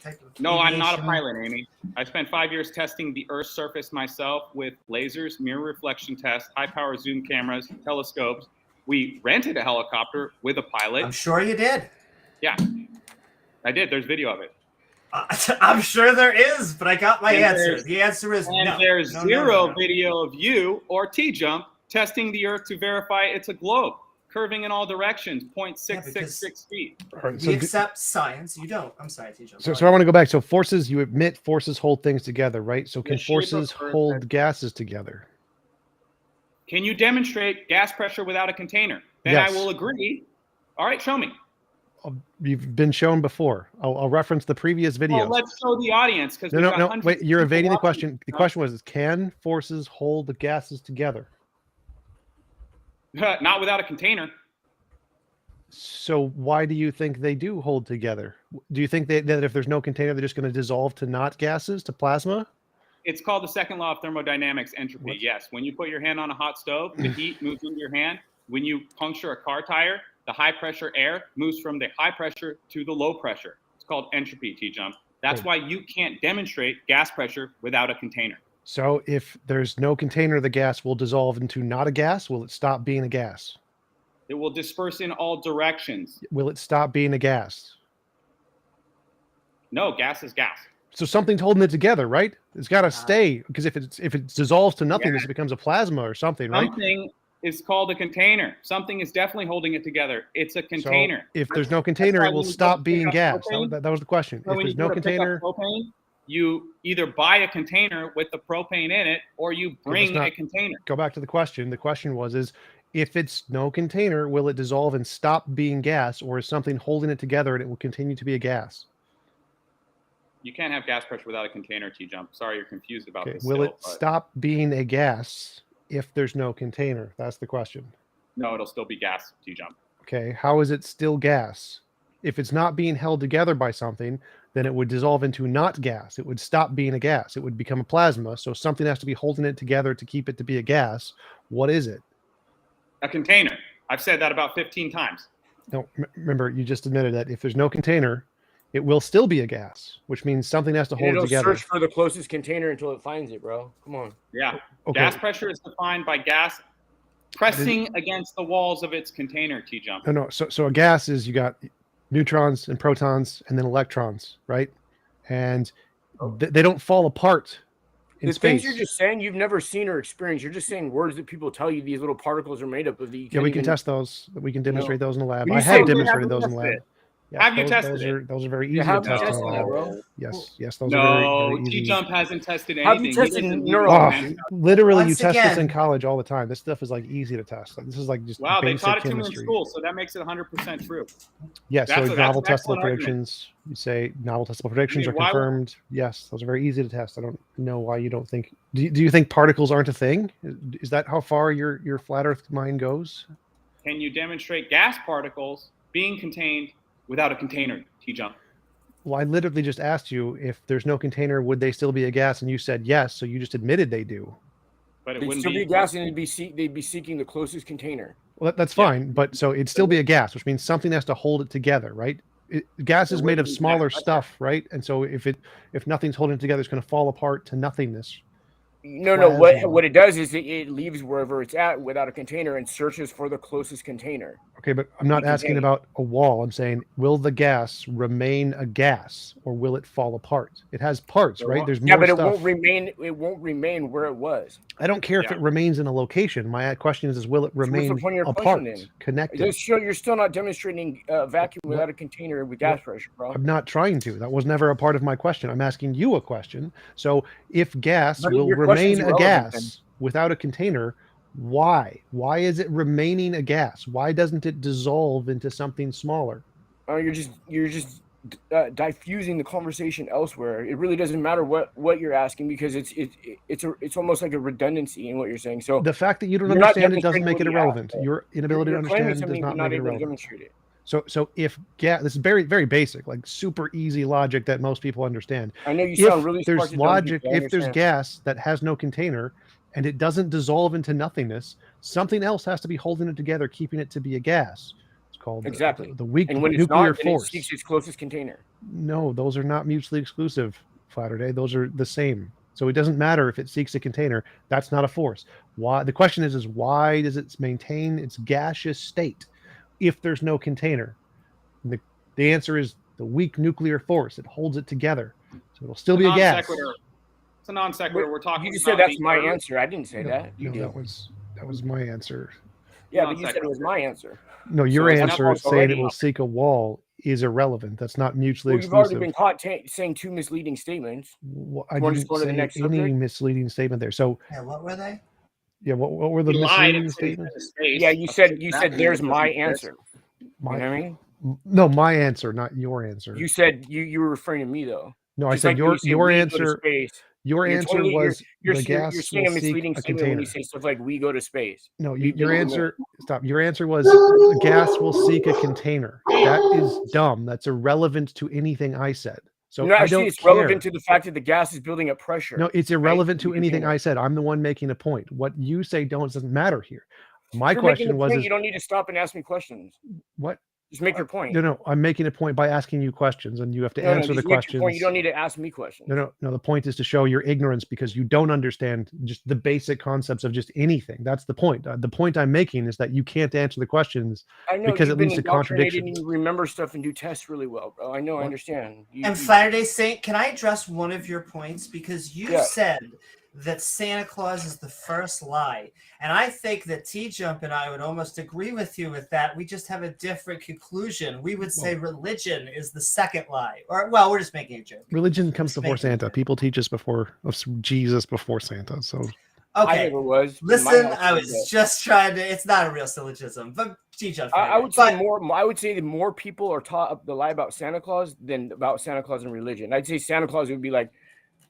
type of No, I'm not a aviation. pilot, Amy. I spent 5 years testing the Earth's surface myself with lasers, mirror reflection tests, high-power zoom cameras, telescopes. We rented a helicopter with a pilot. I'm sure you did. Yeah, I did. There's video of it. I'm sure there is, but I got my And answer. there's- The answer is And no. there's No, no, zero no, no. video of you or TJump testing the Earth to verify it's a globe, curving in all directions, 0.666 feet. All right, We so, accept science. You don't. I'm sorry, TJ. so I want to go back. So forces, you admit forces hold things together, right? So can The shape of forces Earth hold has- gases together? Can you demonstrate gas pressure without a container? Then Yes. I will agree. All right, show me. You've been shown before. I'll reference the previous videos. Well, let's show the audience because No. Wait, you're evading the question. The question was, can forces hold the gases together? Not without a container. So why do you think they do hold together? Do you think that if there's no container, they're just going to dissolve to not gases, to plasma? It's called the second law of thermodynamics, entropy. What? Yes, when you put your hand on a hot stove, the heat moves into your hand. When you puncture a car tire, the high pressure air moves from the high pressure to the low pressure. It's called entropy, TJump. That's Okay. why you can't demonstrate gas pressure without a container. So if there's no container, the gas will dissolve into not a gas. Will it stop being a gas? It will disperse in all directions. Will it stop being a gas? No, gas is gas. So something's holding it together, right? It's got to stay, because if it dissolves to nothingness, it becomes a plasma or something, right? Something is called a container. Something is definitely holding it together. It's a So container. if there's no container, why it will when you stop go to being pick up gas. propane- That was the question. So If when there's you no go to pick up container, propane, you either buy a container with the propane in it, or you bring not- a container. go back to the question. The question was, if it's no container, will it dissolve and stop being gas, or is something holding it together and it will continue to be a gas? You can't have gas pressure without a container, T-Jump. Sorry, you're confused about Okay. this. Will still, it but stop being a gas if there's no container? That's the question. No, it'll still be gas, T-Jump. Okay. How is it still gas? If it's not being held together by something, then it would dissolve into not gas. It would stop being a gas. It would become a plasma. So something has to be holding it together to keep it to be a gas. What is it? A container. I've said that about 15 times. No, remember, you just admitted that if there's no container, it will still be a gas, which means something has to hold it It'll together. search for the closest container until it finds it, bro. Come on. Yeah. Okay. Gas pressure is defined by gas pressing against the walls of its container, T-Jump. No. So a gas is, you got neutrons and protons and then electrons, right? And they don't fall apart in The space. things you're just saying you've never seen or experienced. You're just saying words that people tell you these little particles are made up of. That you Yeah, can't we can even- test those. We can demonstrate those in the lab. When you I say have we demonstrated haven't those in the lab. tested it. Yes, Have you those, tested those it? are those are very easy Yeah, to have you test in tested the that, lab. bro? Yes, those are very, No, very easy. T-Jump hasn't tested Have you anything. He tested doesn't neural- use Oh, it. literally, you Once test this in again- college all the time. This stuff is like easy to test. Like, this is like just Wow, they basic taught it to me in chemistry. school, so that makes it 100% true. Yes, That's so an novel testable excellent argument. predictions. You say novel testable predictions I mean, are why would- confirmed. Yes, those are very easy to test. I don't know why you don't think. Do you think particles aren't a thing? Is that how far your flat Earth mind goes? Can you demonstrate gas particles being contained without a container, T-Jump? Well, I literally just asked you, if there's no container, would they still be a gas? And you said yes. So you just admitted they do. But it They'd wouldn't still be be gas and they'd be seeking the closest container. Well, that's fine, but so it'd still be a gas, which means something has to hold it together, right? Gas is made of smaller stuff, right? And so if nothing's holding it together, it's going to fall apart to nothingness. No. What it does is it leaves wherever it's at without a container and searches for the closest container. Okay, but I'm not asking about a wall. I'm saying, will the gas remain a gas or will it fall apart? It has parts, right? There's more but stuff. It won't remain where it was. I don't care if it remains in a location. My question is will it remain apart, connected? You're still not demonstrating a vacuum without a container with gas pressure, bro. I'm not trying to. That was never a part of my question. I'm asking you a question. So if gas will remain a gas without a container, why? Why is it remaining a gas? Why doesn't it dissolve into something smaller? You're just diffusing the conversation elsewhere. It really doesn't matter what you're asking because it's almost like a redundancy in what you're saying. So the fact that you don't understand it doesn't make it irrelevant. Your inability to understand does not make it irrelevant. So if gas, this is very, very basic, like super easy logic that most people understand. I know you sound really smart. There's logic. If there's gas that has no container and it doesn't dissolve into nothingness, something else has to be holding it together, keeping it to be a gas. It's called the weak nuclear force. It seeks its closest container. No, those are not mutually exclusive, Flaterday. Those are the same. So it doesn't matter if it seeks a container. That's not a force. Why? The question is why does it maintain its gaseous state if there's no container? The answer is the weak nuclear force. It holds it together. So it'll still be a gas. It's a non sequitur. We're talking. You said that's my answer. I didn't say that. You did. That was my answer. Yeah, but you said it was my answer. No, your answer saying it will seek a wall is irrelevant. That's not mutually exclusive. You've already been caught saying two misleading statements. I didn't say any misleading statement there. So what were they? Yeah, what were the misleading statements? Yeah, you said there's my answer. You know what I mean? No, my answer, not your answer. You said you were referring to me though. No, I said your answer. Your answer was the gas will seek a container. When you say stuff like "we go to space." No, your answer. Stop. Your answer was the gas will seek a container. That is dumb. That's irrelevant to anything I said. So I don't it's relevant to the fact that the gas is building up pressure. No, it's irrelevant to anything I said. I'm the one making a point. What you say doesn't matter here. My question was: you don't need to stop and ask me questions. What? Just make your point. No, I'm making a point by asking you questions, and you have to answer the questions. You don't need to ask me questions. No. The point is to show your ignorance because you don't understand just the basic concepts of just anything. That's the point. The point I'm making is that you can't answer the questions because it leads to contradictions. You remember stuff and do tests really well, bro. I know, I understand. And Flaterday Saint, can I address one of your points? Because you said that Santa Claus is the first lie. And I think that TJump and I would almost agree with you with that. We just have a different conclusion. We would say religion is the second lie. Or, well, we're just making a joke. Religion comes before Santa. People teach us Jesus before Santa. So okay. Listen, I was just trying to, it's not a real syllogism, but TJump. I would say that more people are taught the lie about Santa Claus than about Santa Claus and religion. I'd say Santa Claus would be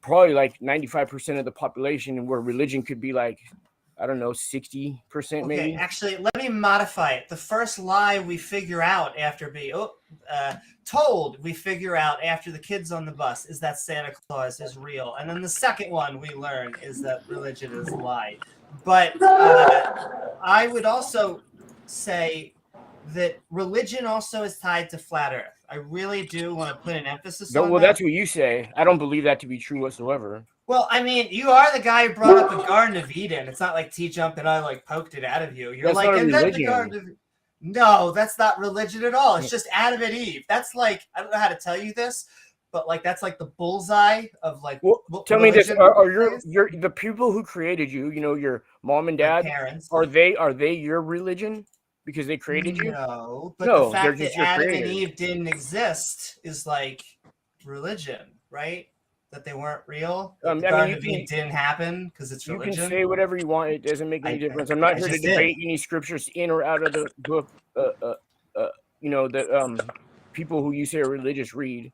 probably 95% of the population, and where religion could be 60% maybe. Okay, actually, let me modify it. The first lie we figure out after we figure out after the kids on the bus is that Santa Claus is real. And then the second one we learn is that religion is a lie. But I would also say that religion also is tied to flat Earth. I really do want to put an emphasis on that. Well, that's what you say. I don't believe that to be true whatsoever. Well, I mean, you are the guy who brought up the Garden of Eden. It's not like TJump and I poked it out of you. You're and then the Garden of... No, that's not religion at all. It's just Adam and Eve. That's I don't know how to tell you this, but that's the bullseye of tell me this: are your the people who created you? Your mom and dad. Parents. Are they your religion? Because they created you? No, but the fact that Adam and Eve didn't exist is religion, right? That they weren't real. The Garden of Eve didn't happen because it's religion. You can say whatever you want. It doesn't make any difference. I'm not here to debate any scriptures in or out of the book. People who you say are religious read.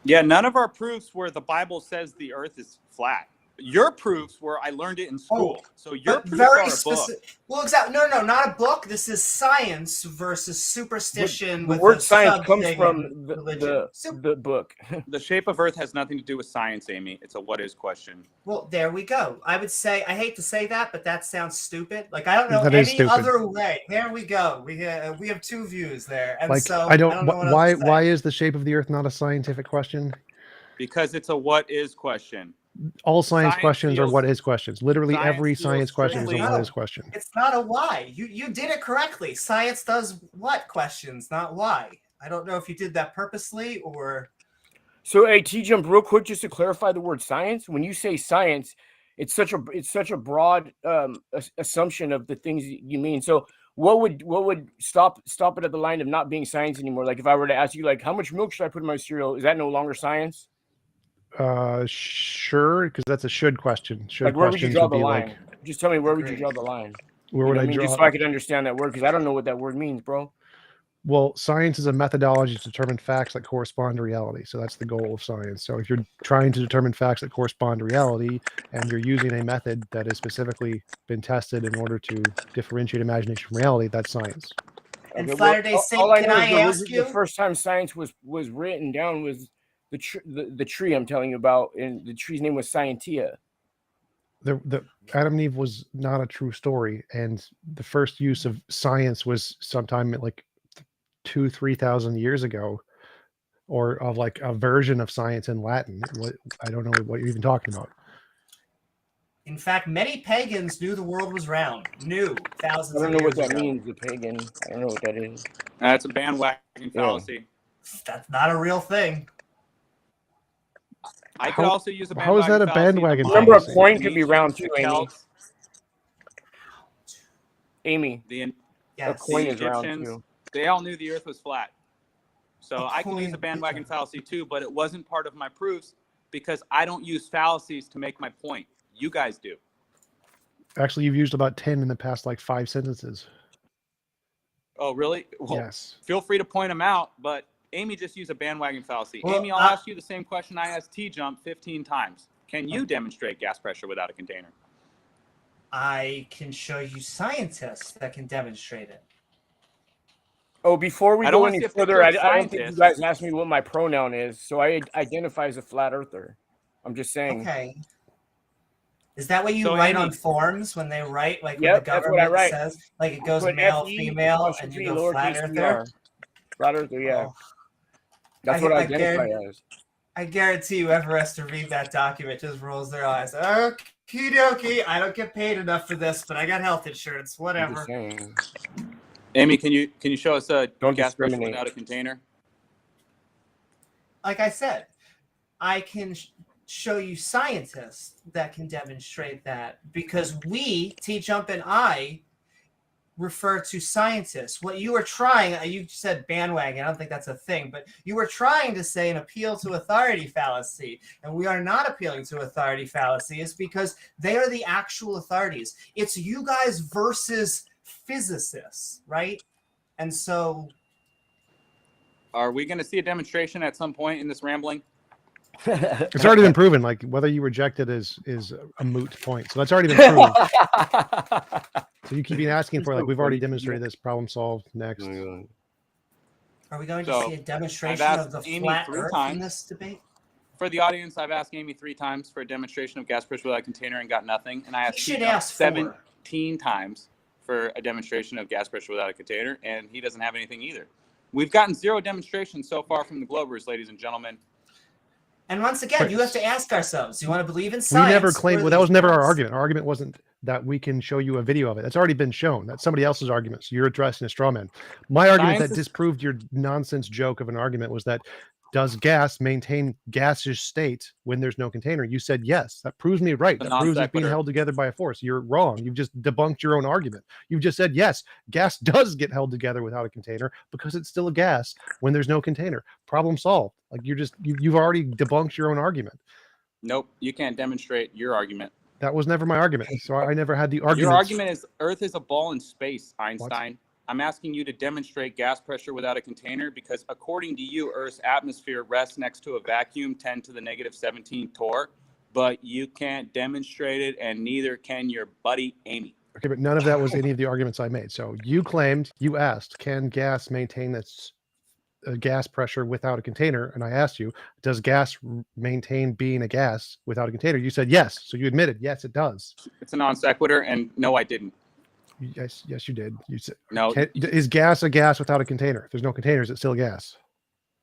Yeah, none of our proofs where the Bible says the Earth is flat. Your proofs were I learned it in school. So your But proofs very are a book. specific. Well, exactly. No, not a book. This is science versus superstition The with word a science sub comes thing from in the religion. the book. The shape of Earth has nothing to do with science, Amy. It's a what is question. Well, there we go. I would say, I hate to say that, but that sounds stupid. Like, I don't know That is any stupid. other way. There we go. We have two views there. And Like, so I don't know what why else to say. why is the shape of the Earth not a scientific question? Because it's a what is question. All science Science questions are feels- what is questions. Literally science every feels science question is a strictly- what is question. It's not a why. You did it correctly. Science does what questions, not why. I don't know if you did that purposely or... So, hey, TJump, real quick, just to clarify the word science. When you say science, it's such a broad assumption of the things you mean. So, what would stop it at the line of not being science anymore? Like, if I were to ask you, like, how much milk should I put in my cereal? Is that no longer science? Sure, because that's a should question. Should Like, where would you questions draw would the be line? like, Just tell me, where would you Agreed. draw the line? where You would know I what mean? draw? Just so I could understand that word, because I don't know what that word means, bro. Well, science is a methodology to determine facts that correspond to reality. So that's the goal of science. So if you're trying to determine facts that correspond to reality and you're using a method that has specifically been tested in order to differentiate imagination from reality, that's science. And Okay, Flaterday, all I can know I is ask you? the first time science was written down was the tree I'm telling you about, and the tree's name was Scientia. The Adam and Eve was not a true story, and the first use of science was sometime like 2,000-3,000 years ago, or of like a version of science in Latin. I don't know what you're even talking about. In fact, many pagans knew the world was round. Knew I thousands don't of know what years that ago. means, the pagan. I don't know what that is. That's a bandwagon fallacy. That's not a real thing. I could also use a how is that a bandwagon bandwagon fallacy. Remember, a fallacy? coin could be round too, The Amy. Celts, Amy, the a Yes. coin is round Egyptians, too. they all knew the Earth was flat. So A I can use coin- a bandwagon fallacy too, but it wasn't part of my proofs because I don't use fallacies to make my point. You guys do. Actually, you've used about 10 in the past like 5 sentences. Oh, really? Well, Yes. feel free to point them out, but Amy just used a bandwagon fallacy. Well, Amy, I'll ask you the same question I asked TJump 15 times. Can you demonstrate gas pressure without a container? I can show you scientists that can demonstrate it. Oh, before we I don't go wanna any see a further, picture I of don't think you scientists. guys asked me what my pronoun is, so I identify as a flat earther. I'm just saying. Okay. Is that what you So, write Amy- on forms when they write, like when Yep, the that's what I government write. says, like it goes Put male, FE, female, and apostrophe, you go flat lowercase earther? ER. Flat earther, yeah. Oh, That's I- what I I identify guarantee- as. I guarantee whoever has to read that document just rolls their eyes. Okie dokie, I don't get paid enough for this, but I got health insurance, I'm whatever. just saying. Amy, can you show us a Don't gas pressure discriminate. without a container? Like I said, I can show you scientists that can demonstrate that because we, TJump and I, refer to scientists. What you were trying, you said bandwagon, I don't think that's a thing, but you were trying to say an appeal to authority fallacy, and we are not appealing to authority fallacies because they are the actual authorities. It's you guys versus physicists, right? And so... Are we going to see a demonstration at some point in this rambling? It's already been proven. Like whether you reject it is a moot point. So that's already been proven. So you keep asking for like we've already demonstrated this. Problem solved. Next. Are we going to So, see a demonstration I've of the asked Amy flat 3 Earth times. in this debate? For the audience, I've asked Amy 3 times for a demonstration of gas pressure without a container and got nothing. And I asked should TJump ask 17 times for a demonstration of gas pressure without a container, and he doesn't have anything either. We've gotten 0 demonstrations so far from the Globers, ladies and gentlemen. And once again, But- you have to ask ourselves: do you want to believe in We science? never claimed. or Well, that these was never our guys? argument. Our argument wasn't that we can show you a video of it. That's already been shown. That's somebody else's argument. So you're addressing a straw man. My argument Science that is- disproved your nonsense joke of an argument was that does gas maintain gaseous state when there's no container? You said yes. That proves me right. A That non proves it's being sequitur. held together by a force. You're wrong. You've just debunked your own argument. You've just said yes, gas does get held together without a container because it's still a gas when there's no container. Problem solved. Like you've already debunked your own argument. Nope, you can't demonstrate your argument. That was never my argument. So I never had the argument. Your argument is Earth is a ball in space, Einstein. I'm asking you to demonstrate gas pressure without a container because according to you, Earth's atmosphere rests next to a vacuum 10 to the negative 17 torr. but you can't demonstrate it, and neither can your buddy Amy. Okay, but none of that was any of the arguments I made. So you asked, can gas maintain its gas pressure without a container? And I asked you, does gas maintain being a gas without a container? You said yes. So you admitted, yes, it does. It's a non sequitur, and no, I didn't. Yes, you did. You said No. Is gas a gas without a container? If there's no containers, it's still gas.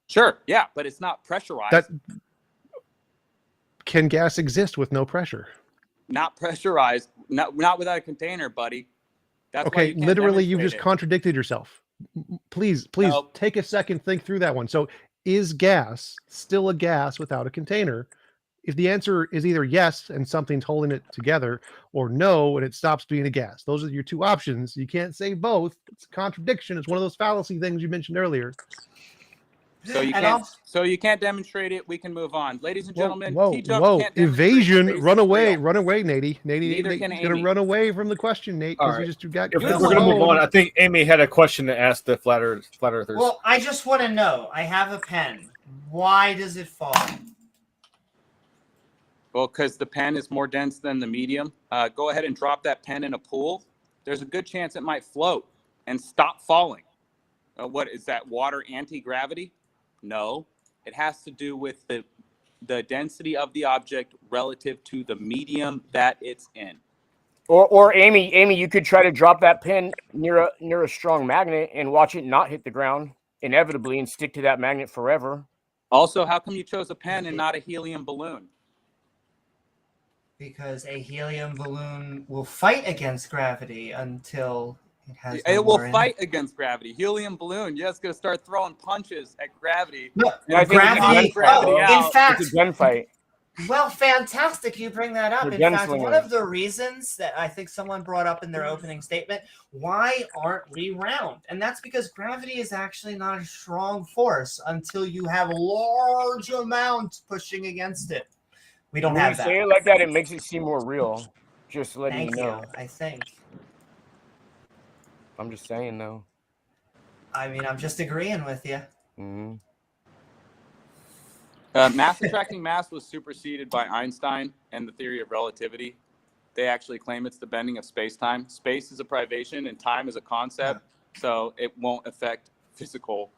Sure, yeah, but it's not pressurized. That can gas exist with no pressure? Not pressurized, not without a container, buddy. That's why Okay, you can't literally, you demonstrate just it. contradicted yourself. Please No. take a second, think through that one. So, is gas still a gas without a container? If the answer is either yes and something's holding it together, or no and it stops being a gas, those are your two options. You can't say both. It's a contradiction. It's one of those fallacy things you mentioned earlier. So you And can't. also- So you can't demonstrate it. We can move on, ladies and gentlemen. Whoa, T-Jump whoa. can't demonstrate Evasion, space run is away, real. run away, Nady. Neither can Nate's gonna Amy. run away from the question, Nate, All because right. you got. If You're we're gonna move alone. on, I think Amy had a question to ask the flat earthers. Well, I just want to know. I have a pen. Why does it fall? Well, because the pen is more dense than the medium. Go ahead and drop that pen in a pool. There's a good chance it might float and stop falling. What is that? Water anti-gravity? No, it has to do with the density of the object relative to the medium that it's in. Or Amy, you could try to drop that pin near a strong magnet and watch it not hit the ground inevitably and stick to that magnet forever. Also, how come you chose a pen and not a helium balloon? Because a helium balloon will fight against gravity until it has. It no will more in fight against gravity. Helium balloon, yeah, it's going to start throwing punches at gravity. No, And I think gravity. it's a gunfight. out. In fact, It's a gunfight. well, fantastic. You bring that up. They're In fact, one gunslingers. of the reasons that I think someone brought up in their opening statement, why aren't we round? And that's because gravity is actually not a strong force until you have large amounts pushing against it. We don't When have you that. say it like that, it makes it seem more real. Just letting Thank you know. you. I think. I'm just saying though. I mean, I'm just agreeing with you. Mm-hmm. Mass attracting mass was superseded by Einstein and the theory of relativity. They actually claim it's the bending of space-time. Space is a privation and time is a concept, so it won't affect physical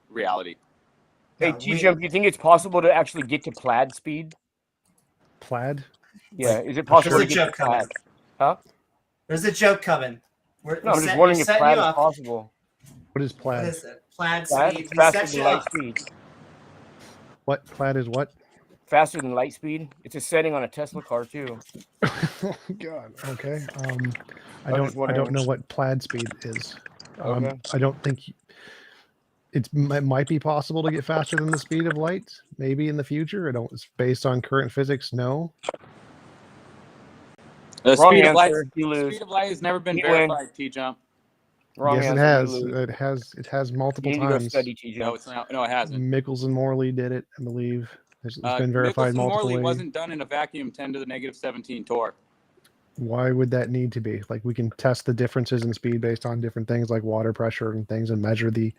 reality. Hey, No, TJump, you think it's possible to actually get to plaid speed? Plaid. Yeah, is it possible There's to a get joke to plaid? coming. There's a joke coming. No, I'm just wondering if plaid is possible. What is What plaid? is it? Plaid Plaid speed. is We faster set than you light up. speed. What plaid is what? Faster than light speed. It's a setting on a Tesla car too. Oh God. Okay. I I was don't wondering. know what plaid speed is. Okay. I don't think it might be possible to get faster than the speed of light. Maybe in the future. I don't. It's based on current physics. No. The Wrong speed of light. answer. You lose. Speed of light has never been You win. verified. T-Jump. Wrong Yes, it answer. has. It has You multiple need to go times. study No, TJump. it's not. No, it hasn't. Mickels and Morley did it, I believe. It's been verified Michelson multiple Morley ways. wasn't done in a vacuum 10 to the negative 17 torr. Why would that need to be? Like, we can test the differences in speed based on different things like water pressure and things, and measure the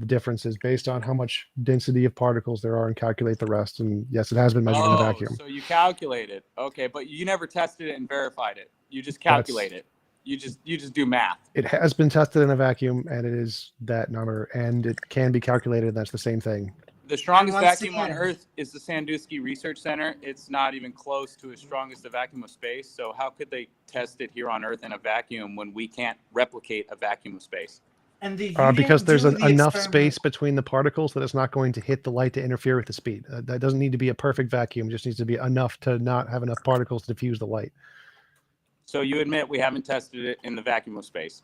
differences based on how much density of particles there are and calculate the rest. And yes, it has been measured in a vacuum. So you calculated. Okay, but you never tested it and verified it. You just calculate it. You just do math. It has been tested in a vacuum, and it is that number, and it can be calculated. And that's the same thing. The strongest Once vacuum on again- Earth is the Sandusky Research Center. It's not even close to as strong as the vacuum of space. So how could they test it here on Earth in a vacuum when we can't replicate a vacuum of space? And the, Because there's enough space between the particles that it's not going to hit the light to interfere with the speed. That doesn't need to be a perfect vacuum. It just needs to be enough to not have enough particles to diffuse the light. So you admit we haven't tested it in the vacuum of space.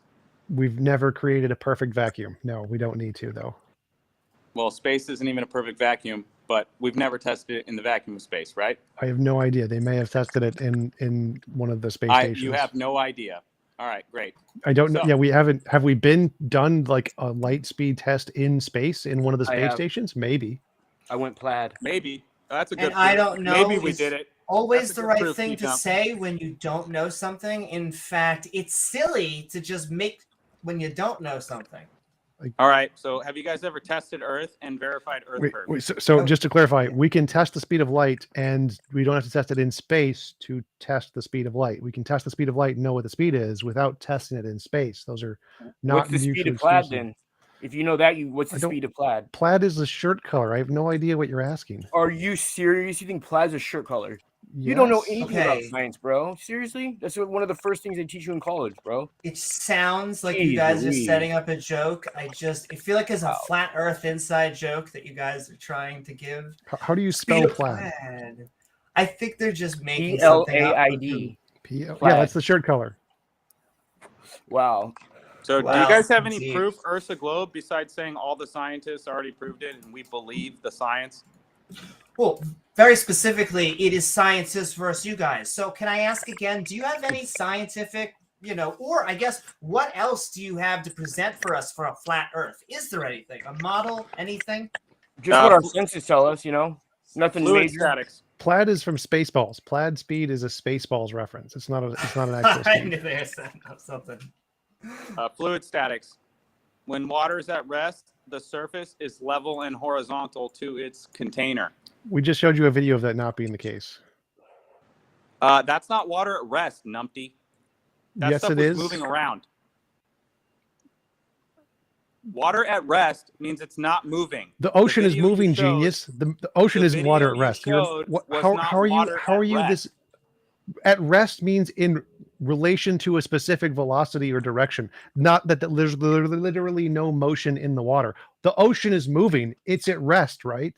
We've never created a perfect vacuum. No, we don't need to, though. Well, space isn't even a perfect vacuum, but we've never tested it in the vacuum of space, right? I have no idea. They may have tested it in one of the space stations. You have no idea. All right, great. I don't know. So- Yeah, we haven't. Have we been done like a light speed test in space in one of the I space have. stations? Maybe. I went plaid. Maybe. That's a good And I proof. don't know Maybe we is- did it. Always That's a the good right proof, thing to T-Jump. say when you don't know something. In fact, it's silly to just make when you don't know something. All right. So have you guys ever tested Earth and verified Earth curve? Wait, so just to clarify, we can test the speed of light, and we don't have to test it in space to test the speed of light. We can test the speed of light and know what the speed is without testing it in space. Those are not What's the speed mutually of plaid exclusive. then? If you know that, what's I the don't- speed of plaid? Plaid is the shirt color. I have no idea what you're asking. Are you serious? You think plaid's a shirt color? You don't know Yes. anything about Okay. science, bro. Seriously? That's one of the first things they teach you in college, bro. It sounds like Jeez you guys are Louise. setting up a joke. I feel like it's a flat Earth inside joke that you guys are trying to give. How do you Speed spell of plaid? plaid. I think they're just making something up. PLAID. Yeah, Plaid. that's the shirt color. Wow. So do Wow, you guys have any deep. proof Earth's a globe besides saying all the scientists already proved it and we believe the science? Well, very specifically, it is scientists versus you guys. So can I ask again, do you have any scientific, or I guess, what else do you have to present for us for a flat Earth? Is there anything? A model? Anything? Just what our senses tell us, Nothing Fluid major. statics. Plaid is from Spaceballs. Plaid speed is a Spaceballs reference. It's not an actual I speed. knew they were setting up something. Fluid statics. When water is at rest, the surface is level and horizontal to its container. We just showed you a video of that not being the case. That's not water at rest, numpty. That Yes, stuff it was is. moving around. Water at rest means it's not moving. The ocean is video you moving, showed- genius. The ocean the isn't water video at you rest. You're- showed what- was how, not how are you? water How are at you rest. this? At rest means in relation to a specific velocity or direction. Not that there's literally no motion in the water. The ocean is moving. It's at rest, right?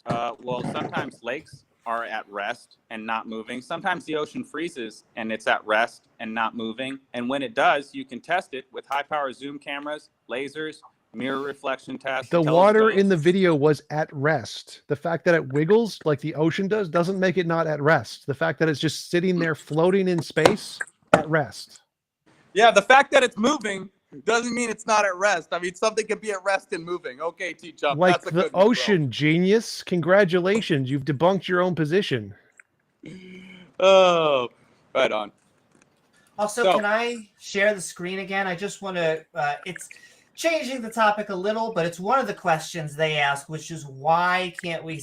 Well, sometimes lakes are at rest and not moving. Sometimes the ocean freezes and it's at rest and not moving. And when it does, you can test it with high-power zoom cameras, lasers, mirror reflection tests. The water in the telescopes. video was at rest. The fact that it wiggles like the ocean does doesn't make it not at rest. The fact that it's just sitting there floating in space at rest. Yeah, the fact that it's moving doesn't mean it's not at rest. I mean, something can be at rest and moving. Okay, TJump. Like that's a the good one, bro. ocean, genius. Congratulations. You've debunked your own position. Oh, right on. Also, So- can I share the screen again? I just want to, it's changing the topic a little, but it's one of the questions they ask, which is why can't we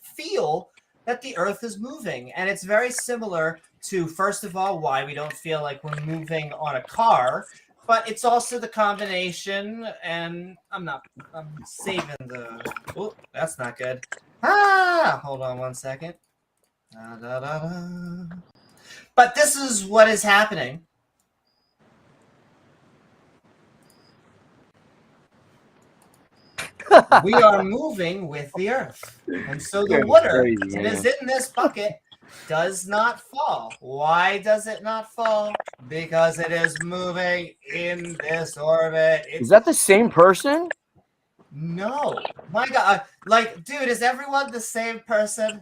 feel that the Earth is moving? And it's very similar to, first of all, why we don't feel like we're moving on a car, but it's also the combination, and I'm saving the, oh, that's not good. Hold on one second. But this is what is happening. We are moving with the Earth. And so the That's water crazy, that man. is in this bucket does not fall. Why does it not fall? Because it is moving in this orbit. Is that the same person? No. My God. Like, dude, is everyone the same person?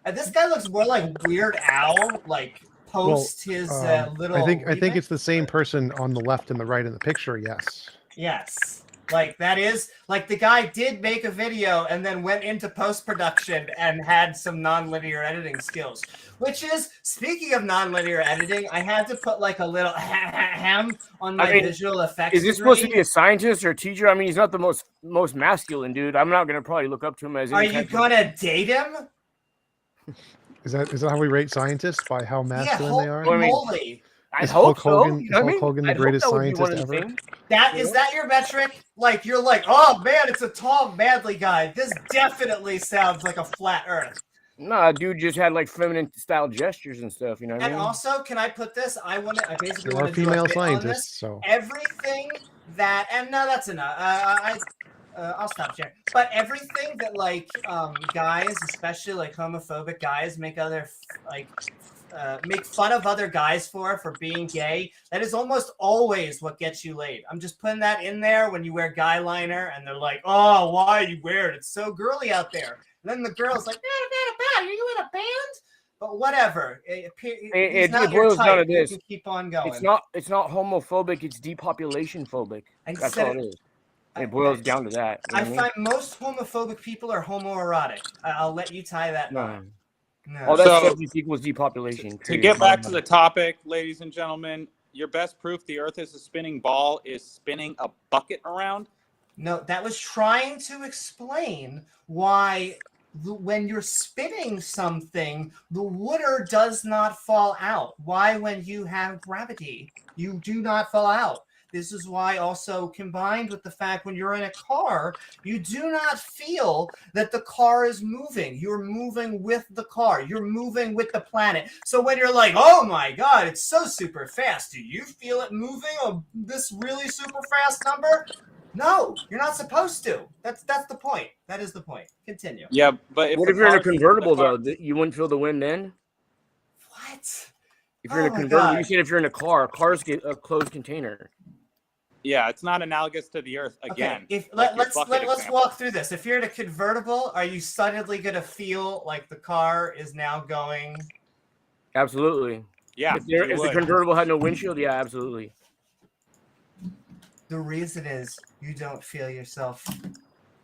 This guy looks more like Weird Al, like, post his little... I think remix. it's the same person on the left and the right in the picture. Yes. Yes. Like, that is, like, the guy did make a video and then went into post-production and had some nonlinear editing skills. Which is, speaking of nonlinear editing, I had to put, like, a little ham on my visual effects Is this supposed to be a scientist or a teacher? I mean, he's not the most masculine dude. I'm not going to probably look up to him as... Are you going to date him? Is that how we rate scientists, by how masculine they are? Holy. I Is hope Hulk Hogan, so. is Hulk Hogan the greatest scientist ever? Is that your metric? Like, you're like, oh man, it's a tall, manly guy. This definitely sounds like a flat Earth. Nah, dude just had like feminine style gestures and stuff. You know what I And mean? also, can I put this? I basically There are want to do a female bit on this. scientists, so Everything that, and no, that's enough. I'll stop sharing. But everything that like guys, especially like homophobic guys, make fun of other guys for being gay, that is almost always what gets you laid. I'm just putting that in there when you wear guy liner and they're like, oh, why you wear it? It's so girly out there. And then the girl's like, are you in a band? But whatever. It boils down to this. You can keep on going. It's not homophobic. It's depopulation phobic. That's all it is. It boils down to that. You know I what I mean? find most homophobic people are homoerotic. I'll let you tie that. No. No. All that So- stuff just equals depopulation. To get back to the topic, ladies and gentlemen, your best proof the Earth is a spinning ball is spinning a bucket around? No, that was trying to explain why when you're spinning something, the water does not fall out. Why, when you have gravity, you do not fall out. This is why, also combined with the fact when you're in a car, you do not feel that the car is moving. You're moving with the car. You're moving with the planet. So when you're like, oh my God, it's so super fast, do you feel it moving on this really super fast number? No, you're not supposed to. That's the point. That is the point. Continue. Yeah, but What if you're in a convertible though? You wouldn't feel the wind then? What? If you're in a Oh my convertible, God. you said if you're in a car, cars get a closed container. Yeah, it's not analogous to the Earth again. Okay. like your Let's bucket example. walk through this. If you're in a convertible, are you suddenly gonna feel like the car is now going? Absolutely. Yeah, If you the would. convertible had no windshield, yeah, absolutely. The reason is you don't feel yourself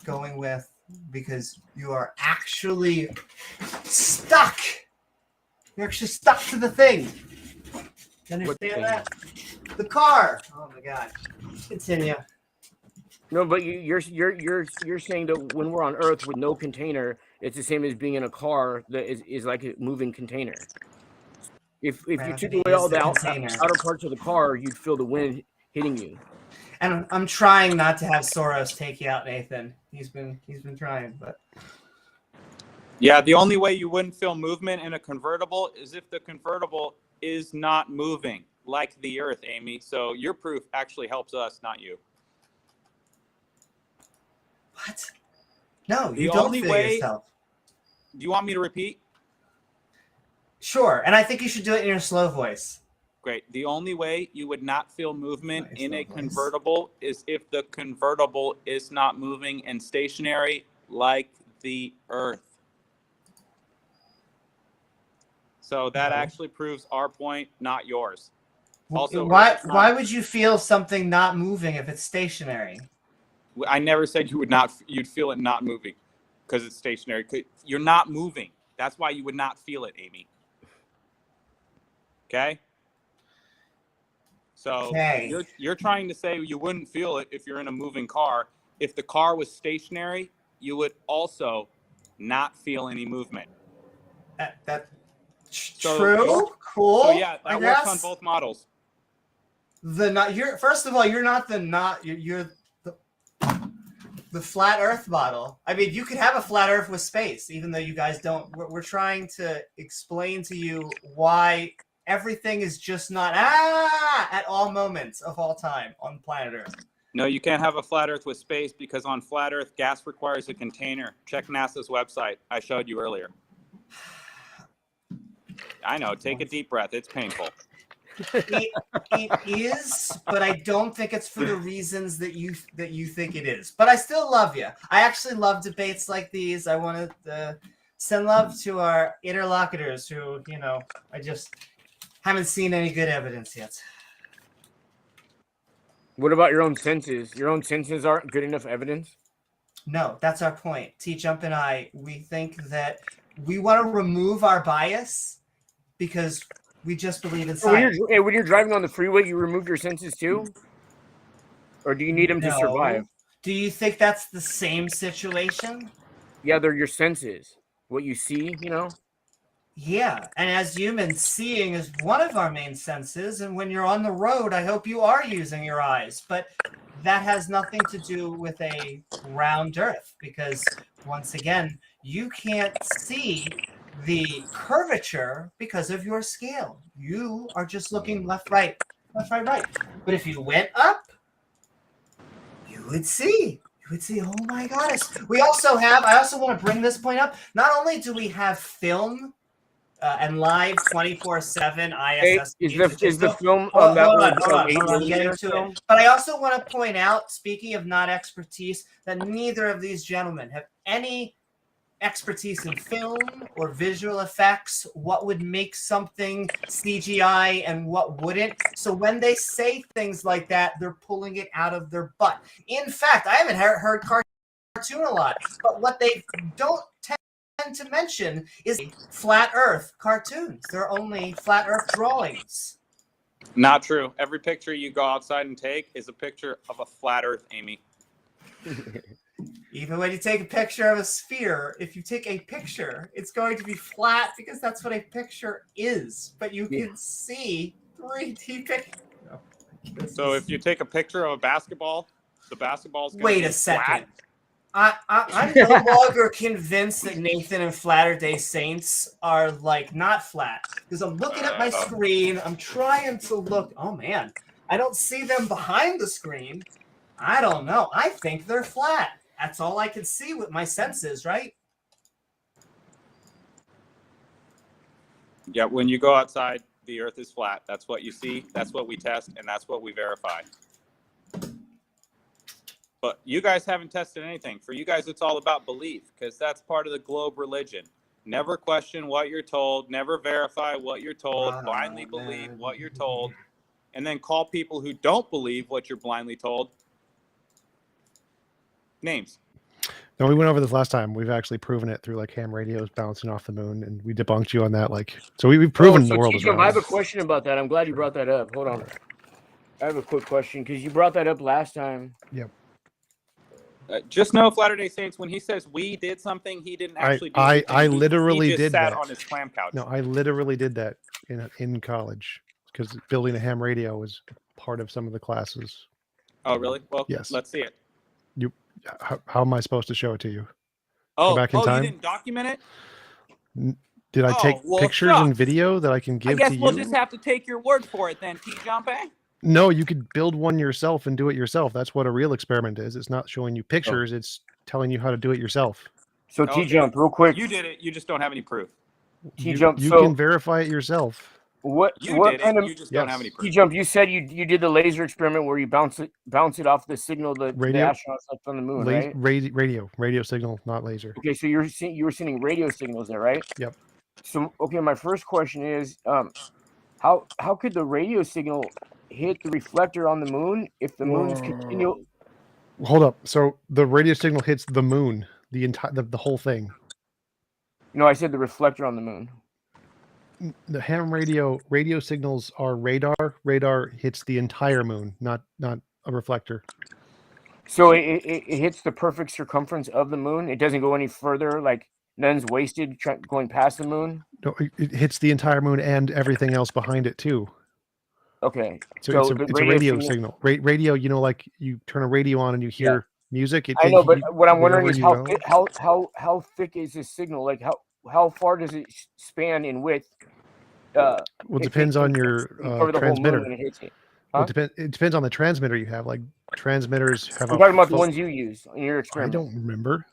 going with because you are actually stuck. You're actually stuck to the thing. You understand that? The car. Oh my God. Continue. No, but you're saying that when we're on Earth with no container, it's the same as being in a car that is like a moving container. If you took away all the outer parts of the car, you'd feel the wind hitting you. And I'm trying not to have Soros take you out, Nathan. He's been trying, but Yeah, the only way you wouldn't feel movement in a convertible is if the convertible is not moving, like the Earth, Amy. So your proof actually helps us, not you. what? No, The you don't only feel way- yourself. Do you want me to repeat? Sure, and I think you should do it in your slow voice. Great. The only way you would not feel movement Nice in a little voice. convertible is if the convertible is not moving and stationary like the Earth. So that No. actually proves our point, not yours. Also, why would you feel something not moving if it's stationary? I never said you'd feel it not moving because it's stationary. You're not moving. That's why you would not feel it, Amy. Okay? So Okay. you're trying to say you wouldn't feel it if you're in a moving car. If the car was stationary, you would also not feel any movement. That So- true. Cool. So yeah, I that works guess. on both models. You're first of all, you're not you're the flat Earth model. I mean, you could have a flat Earth with space, even though you guys don't. We're trying to explain to you why everything is just not at all moments of all time on planet Earth. No, you can't have a flat Earth with space because on flat Earth, gas requires a container. Check NASA's website. I showed you earlier. I know. Take a deep breath. It's painful. It is, but I don't think it's for the reasons that you think it is. But I still love you. I actually love debates like these. I want to send love to our interlocutors who, I just haven't seen any good evidence yet. What about your own senses? Your own senses aren't good enough evidence? No, that's our point. TJump and I, we think that we want to remove our bias because we just believe in science. When you're driving on the freeway, you remove your senses too? Or do you need them to No. survive? Do you think that's the same situation? Yeah, they're your senses. What you see, Yeah, and as humans, seeing is one of our main senses, and when you're on the road, I hope you are using your eyes, but that has nothing to do with a round Earth, because once again, you can't see the curvature because of your scale. You are just looking left, right. But if you went up, you would see. You would see, oh my goodness. I also want to bring this point up. Not only do we have film and live 24/7 ISS. Is the film Hold on, I'm getting to it. But I also want to point out, speaking of not expertise, that neither of these gentlemen have any expertise in film or visual effects, what would make something CGI and what wouldn't. So when they say things like that, they're pulling it out of their butt. In fact, I haven't heard cartoon a lot, but what they don't tend to mention is flat Earth cartoons. They're only flat Earth drawings. Not true. Every picture you go outside and take is a picture of a flat Earth, Amy. Even when you take a picture of a sphere, if you take a picture, it's going to be flat because that's what a picture is. But you can see 3D picture. Oh, So if you take a picture of a basketball, the basketball's going to wait be a second. flat. I'm no longer convinced that Nathan and Flaterday Saints are like not flat because I'm looking at my screen. I'm trying to look. Oh man, I don't see them behind the screen. I don't know. I think they're flat. That's all I can see with my senses, right? Yeah, when you go outside, the Earth is flat. That's what you see. That's what we test, and that's what we verify. But you guys haven't tested anything. For you guys, it's all about belief because that's part of the globe religion. Never question what you're told. Never verify what you're told. Blindly believe what you're told. And then call people who don't believe what you're blindly told names. No, we went over this last time. We've actually proven it through like ham radios bouncing off the moon, and we debunked you on that. Like, so we've proven the world is wrong. I have a question about that. I'm glad you brought that up. Hold on. I have a quick question because you brought that up last time. Yep. Just know, Flaterday Saints, when he says we did something, he didn't actually do anything. I literally he just did sat that on his clam couch. No, I literally did that in college because building a ham radio was part of some of the classes. Oh, really? Well, yes. Let's see it. How am I supposed to show it to you? Oh, back in time? You didn't document it? Did I take pictures and video that I can give to you? I guess we'll just have to take your word for it then, TJump. No, you could build one yourself and do it yourself. That's what a real experiment is. It's not showing you pictures. It's telling you how to do it yourself. So TJump, real quick. You did it. You just don't have any proof. TJump, you can verify it yourself. What you what did kind it, of you just don't have any proof. TJump, you said you did the laser experiment where you bounce it off the signal that the astronauts left on the moon, right? Radio signal, not laser. Okay, so you were sending radio signals there, right? Yep. So okay, my first question is, how could the radio signal hit the reflector on the moon if the moon's continual? Hold up. So the radio signal hits the moon, the whole thing. No, I said the reflector on the moon. The ham radio signals are radar. Radar hits the entire moon, not a reflector. So it hits the perfect circumference of the moon. It doesn't go any further. Like none's wasted going past the moon. No, it hits the entire moon and everything else behind it too. Okay, so it's a radio signal. Radio, like you turn a radio on and you hear music. I know, but what I'm wondering is how thick is this signal? Like how far does it span in width? Well, it depends on your transmitter. Huh? It depends on the transmitter you have. Like transmitters have. I'm talking about the ones you use in your experiment. I don't remember.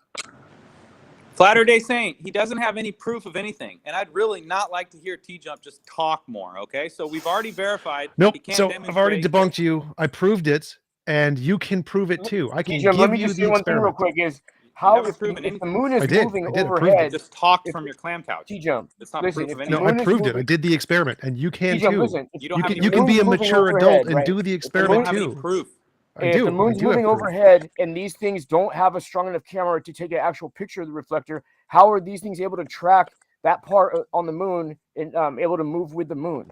Flaterday Saint, he doesn't have any proof of anything, and I'd really not like to hear TJump just talk more. Okay, so we've already verified. Nope. So I've already debunked you. I proved it, and you can prove it too. I can give let me you just the say one thing real experiment. quick is how if the moon is moving overhead, just talk from your clam couch. TJump, it's not listen, proof of anything. No, I proved it. I did the experiment, and you can too. Listen, you can be a mature adult and do the experiment too. Proof. If the moon's moving overhead and these things don't have a strong enough camera to take an actual picture of the reflector, how are these things able to track that part on the moon and able to move with the moon?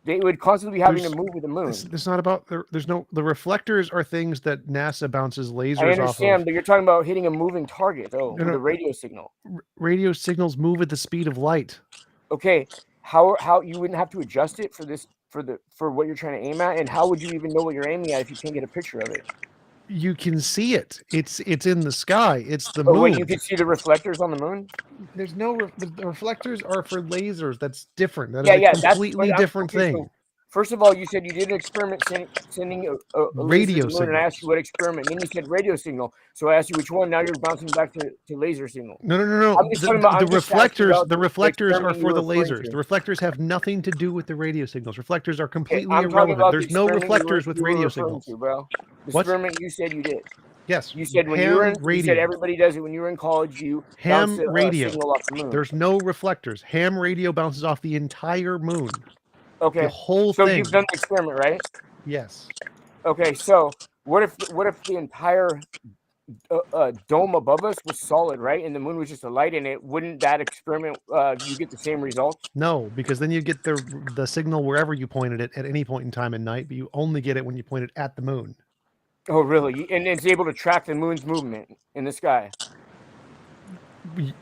They would constantly be having to move with the moon. It's not about the reflectors are things that NASA bounces lasers off of. I understand, but you're talking about hitting a moving target, with a radio signal. Radio signals move at the speed of light. Okay, how you wouldn't have to adjust it for what you're trying to aim at, and how would you even know what you're aiming at if you can't get a picture of it? You can see it. It's in the sky. It's the moon. Wait, you can see the reflectors on the moon? There's no the reflectors are for lasers. That's different. That is a completely different thing. So first of all, you said you did an experiment sending a radio signal, and I asked you what experiment. And then you said radio signal. So I asked you which one. Now you're bouncing back to laser signal. No. The reflectors are for the lasers. The reflectors have nothing to do with the radio signals. Reflectors are completely irrelevant. There's no reflectors with radio signals. The experiment you said you did. Yes. You said when you were you said everybody does it when you were in college. You ham radio. Signal off the moon. There's no reflectors. Ham radio bounces off the entire moon. Okay. The whole thing. So you've done the experiment, right? Yes. Okay. So what if the entire dome above us was solid, right? And the moon was just a light in it. Wouldn't that experiment you get the same results? No, because then you get the signal wherever you pointed it at any point in time in night, but you only get it when you point it at the moon. Oh, really? And it's able to track the moon's movement in the sky.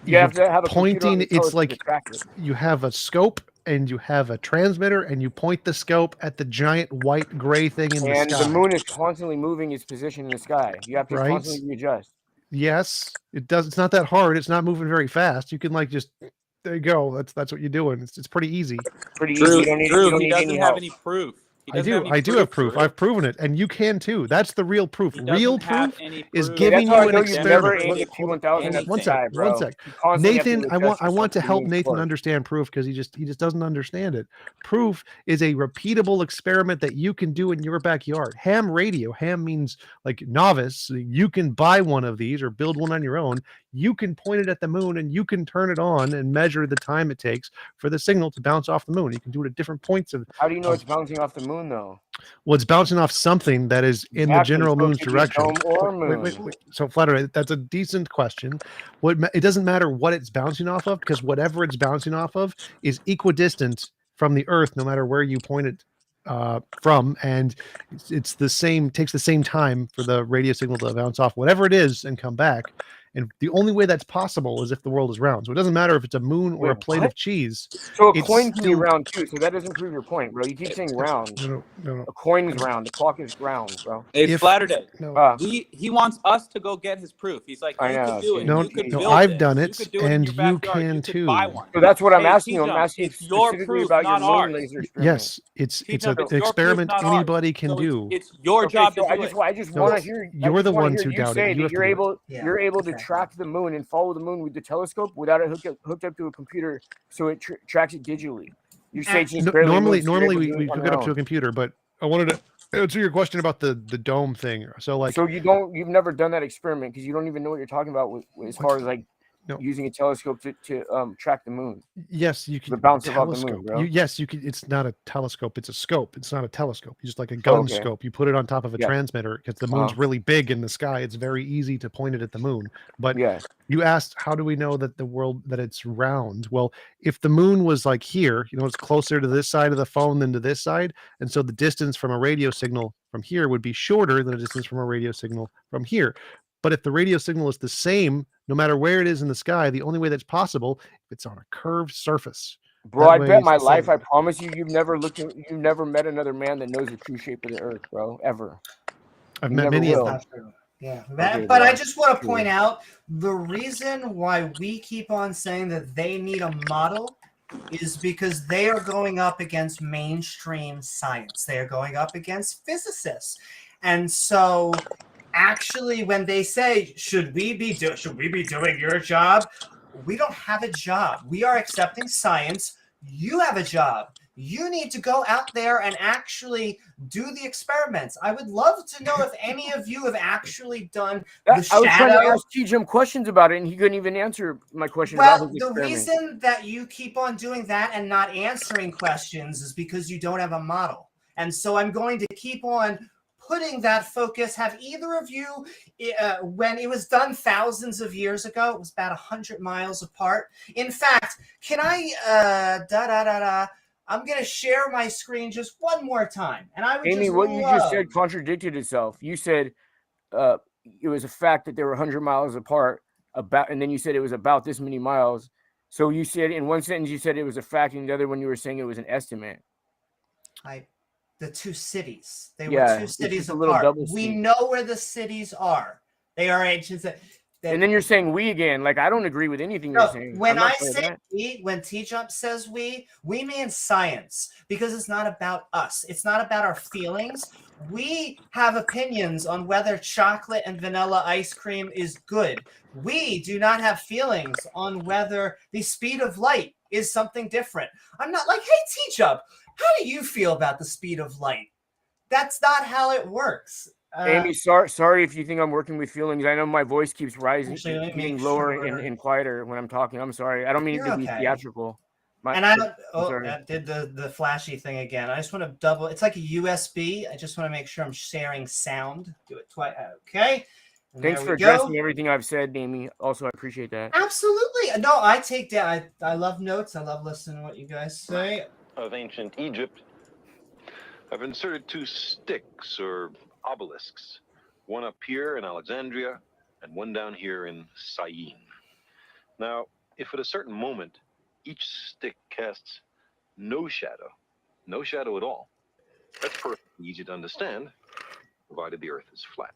You have to have a computer on pointing. the It's telescope like to track it. you have a scope and you have a transmitter, and you point the scope at the giant white gray thing in the And sky. the moon is constantly moving its position in the sky. You have to Right. constantly readjust. Yes, it does. It's not that hard. It's not moving very fast. You can like just there you go. That's what you're doing. It's pretty easy. Pretty Drew, easy. You don't need, Drew, you don't he need doesn't any have help. any proof. He I doesn't do. have any I do have for proof. it. I've proven it, and you can too. That's the real proof. He Real doesn't have proof any is proof. giving That's how I you an know you've never experiment. aimed a P1000 at the One sky, sec. bro. One sec. You constantly have to Nathan, I adjust want to yourself help move Nathan forward. understand proof because he just doesn't understand it. Proof is a repeatable experiment that you can do in your backyard. Ham radio. Ham means like novice. You can buy one of these or build one on your own. You can point it at the moon and you can turn it on and measure the time it takes for the signal to bounce off the moon. You can do it at different points of. How do you know it's bouncing off the moon, though? Well, it's bouncing off something that is in the Exactly, general so it moon's could be direction. dome or Wait. moon. So Flaterday, that's a decent question. It doesn't matter what it's bouncing off of because whatever it's bouncing off of is equidistant from the Earth, no matter where you point it from, and it's the same. Takes the same time for the radio signal to bounce off whatever it is and come back. And the only way that's possible is if the world is round. So it doesn't matter if it's a moon or a Wait, plate what? of cheese. So a It's coin can be still- round too, so that doesn't prove your point, bro. You keep saying round. No. A coin is round. The clock is round, bro. Hey, If- Flaterday. No. He wants us to go get his proof. He's like, I you know, could do it. dude. No, You could no, build I've this. done You it, could do it in and your you backyard. can You could too. buy one. So that's what I'm Hey, asking you. I'm TJump, asking it's your specifically proof, about your not moon ours. laser experiment. Yes, it's TJump, an it's your proof, experiment not ours. anybody can So do. It's your Okay, job so to I do just it. No, want to hear. you're the ones who you doubt it. say You that have to you're do it. able. Yeah, You're able to okay. track the moon and follow the moon with the telescope without it hooked up to a computer, so it tracks it digitally. You say it's just barely Normally moves, so you're able to do we it on hook it your up to a own. computer, but I wanted to answer your question about the dome thing. So like, So you've never done that experiment because you don't even know what you're talking about as far as like No. using a telescope to track the moon. yes, you can The bounce off the moon, telescope. bro. Yes, you can. It's not a telescope. It's a scope. It's not a telescope. You just like a gun okay. scope. You put it on top of a Yeah. transmitter because the moon's Uh-huh. really big in the sky. It's very easy to point it at the moon. But Yeah. you asked, how do we know that that it's round? Well, if the moon was like here, it's closer to this side of the phone than to this side, and so the distance from a radio signal from here would be shorter than the distance from a radio signal from here. But if the radio signal is the same, no matter where it is in the sky, the only way that's possible, if it's on a curved surface. Bro, That I way bet it's my the life, same. I promise you, you've never met another man that knows the true shape of the earth, bro, ever. I've You met never many of will. them. Not true. Yeah, Okay, but I well, just want to true. point out the reason why we keep on saying that they need a model is because they are going up against mainstream science. They are going up against physicists, and so actually, when they say, "Should we be doing your job?" We don't have a job. We are accepting science. You have a job. You need to go out there and actually do the experiments. I would love to know if any of you have actually done the I was trying to shadow. ask TJump questions about it, and he couldn't even answer my question Well, about his the experiment. reason that you keep on doing that and not answering questions is because you don't have a model. And so I'm going to keep on putting that focus. Have either of you, when it was done thousands of years ago, it was about 100 miles apart. In fact, can I, I'm going to share my screen just one more time. And I would Amy, just what you love- just said contradicted itself. You said it was a fact that they were 100 miles apart, and then you said it was about this many miles. So you said in one sentence you said it was a fact, and the other one you were saying it was an estimate. The two cities. They Yeah, were two it's cities just a little apart. double We speak. know where the cities are. They are ancient. And then you're saying we again. Like, I don't agree with anything No, you're saying. when I'm not I saying say that. we, when TJump says we mean science, because it's not about us. It's not about our feelings. We have opinions on whether chocolate and vanilla ice cream is good. We do not have feelings on whether the speed of light is something different. I'm not like, hey, TJump, how do you feel about the speed of light? That's not how it works. Amy, sorry if you think I'm working with feelings. I know my voice keeps rising, Actually, let me getting make lower sure. and quieter when I'm talking. I'm sorry. I don't mean it You're to be okay. theatrical. And I don't. Oh, sorry. that did the flashy thing again. I just want to double. It's like a USB. I just want to make sure I'm sharing sound. Do it twice. Okay. Thanks There for we go. addressing everything I've said, Amy. Also, I appreciate that. Absolutely. No, I take down. I love notes. I love listening to what you guys say. Of ancient Egypt, I've inserted 2 sticks or obelisks, one up here in Alexandria and one down here in Syene. Now, if at a certain moment each stick casts no shadow at all, that's perfectly easy to understand, provided the Earth is flat.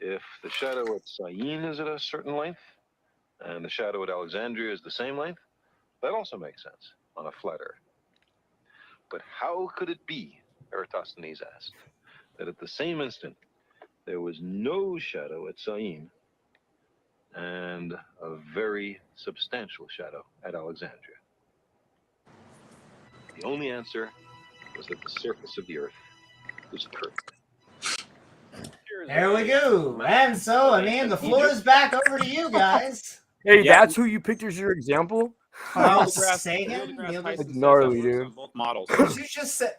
If the shadow at Syene is at a certain length, and the shadow at Alexandria is the same length, that also makes sense on a flat Earth. But how could it be, Eratosthenes asked, that at the same instant there was no shadow at Syene and a very substantial shadow at Alexandria? The only answer was that the surface of the Earth was curved. There we go. And so, I mean, the floor is back over to you guys. Hey, Yeah. that's who you picked as your example? Carl Neil deGrasse Sagan. Neil Tyson deGrasse- says gnarly, that works dude. on both models. Did you just say?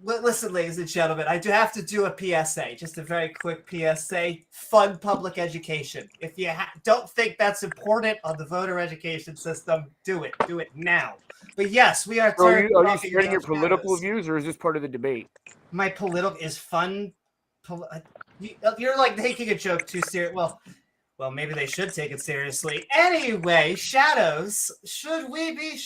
Listen, ladies and gentlemen, I do have to do a PSA. Just a very quick PSA. Fund public education. If you don't think that's important on the voter education system, do it. Do it now. But yes, we are. So are you talking spreading your about political shadows. views, or is this part of the debate? My political is fun. You're like taking a joke too serious. Well, maybe they should take it seriously. Anyway, shadows. Should we be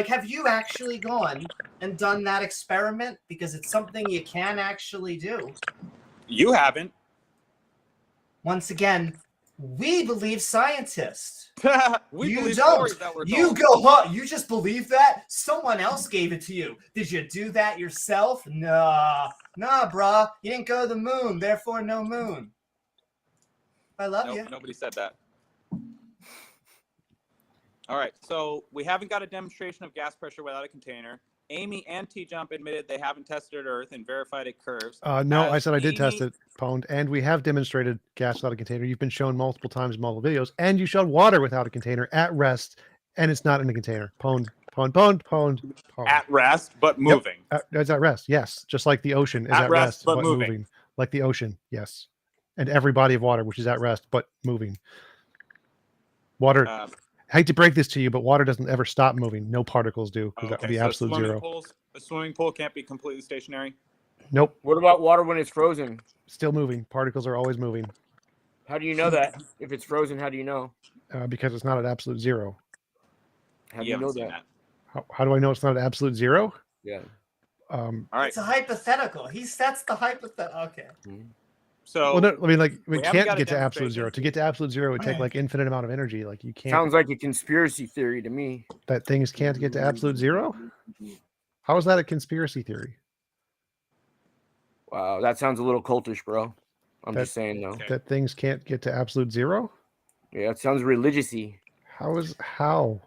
have you actually gone and done that experiment? Because it's something you can actually do. You haven't. Once again, we believe scientists. We You believe don't. stories that we're You told. go, huh? You just believe that? Someone else gave it to you. Did you do that yourself? Nah, brah. You didn't go to the moon, therefore no moon. I love Nope, you. nobody said that. All right, so we haven't got a demonstration of gas pressure without a container. Amy and TJump admitted they haven't tested Earth and verified it curves. No, I Has said I did test Amy- it, Pwned, and we have demonstrated gas without a container. You've been shown multiple times in multiple videos, and you showed water without a container at rest, and it's not in a container. Pwned. At rest, but moving. It's at rest, yes. Just like the ocean is At at rest, rest, but moving. Like the ocean, yes. And every body of water, which is at rest, but moving. Water, I hate to break this to you, but water doesn't ever stop moving. No particles do, because that would be so absolute zero. A swimming pool can't be completely stationary. Nope, What about water when it's frozen? still moving. Particles are always moving How do you know that? If it's frozen, how do you know? because it's not at absolute zero. How do you know haven't seen that? How do I know it's not at absolute zero? Yeah. All right. It's a hypothetical. He sets the hypothetical. Okay. So Well, no, I mean, like, we haven't can't got a get to absolute zero. demonstration. To get to absolute zero, it would take like infinite amount of energy. Like, you can't. Sounds like a conspiracy theory to me. That things can't get to absolute zero. How is that a conspiracy theory? Wow, that sounds a little cultish, bro. I'm That- just saying though. Okay. That things can't get to absolute zero? Yeah, it sounds religious-y. How?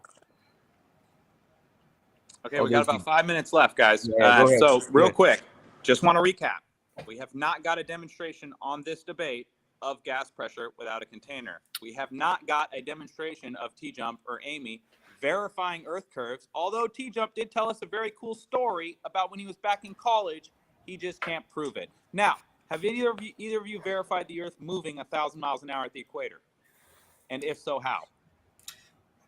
Okay, we got about 5 minutes left, guys. Yeah, go ahead. So, real Yeah. quick, just want to recap. We have not got a demonstration on this debate of gas pressure without a container. We have not got a demonstration of TJump or Amy verifying Earth curves, although TJump did tell us a very cool story about when he was back in college. He just can't prove it. Now, have either of you verified the Earth moving 1,000 miles an hour at the equator? And if so, how?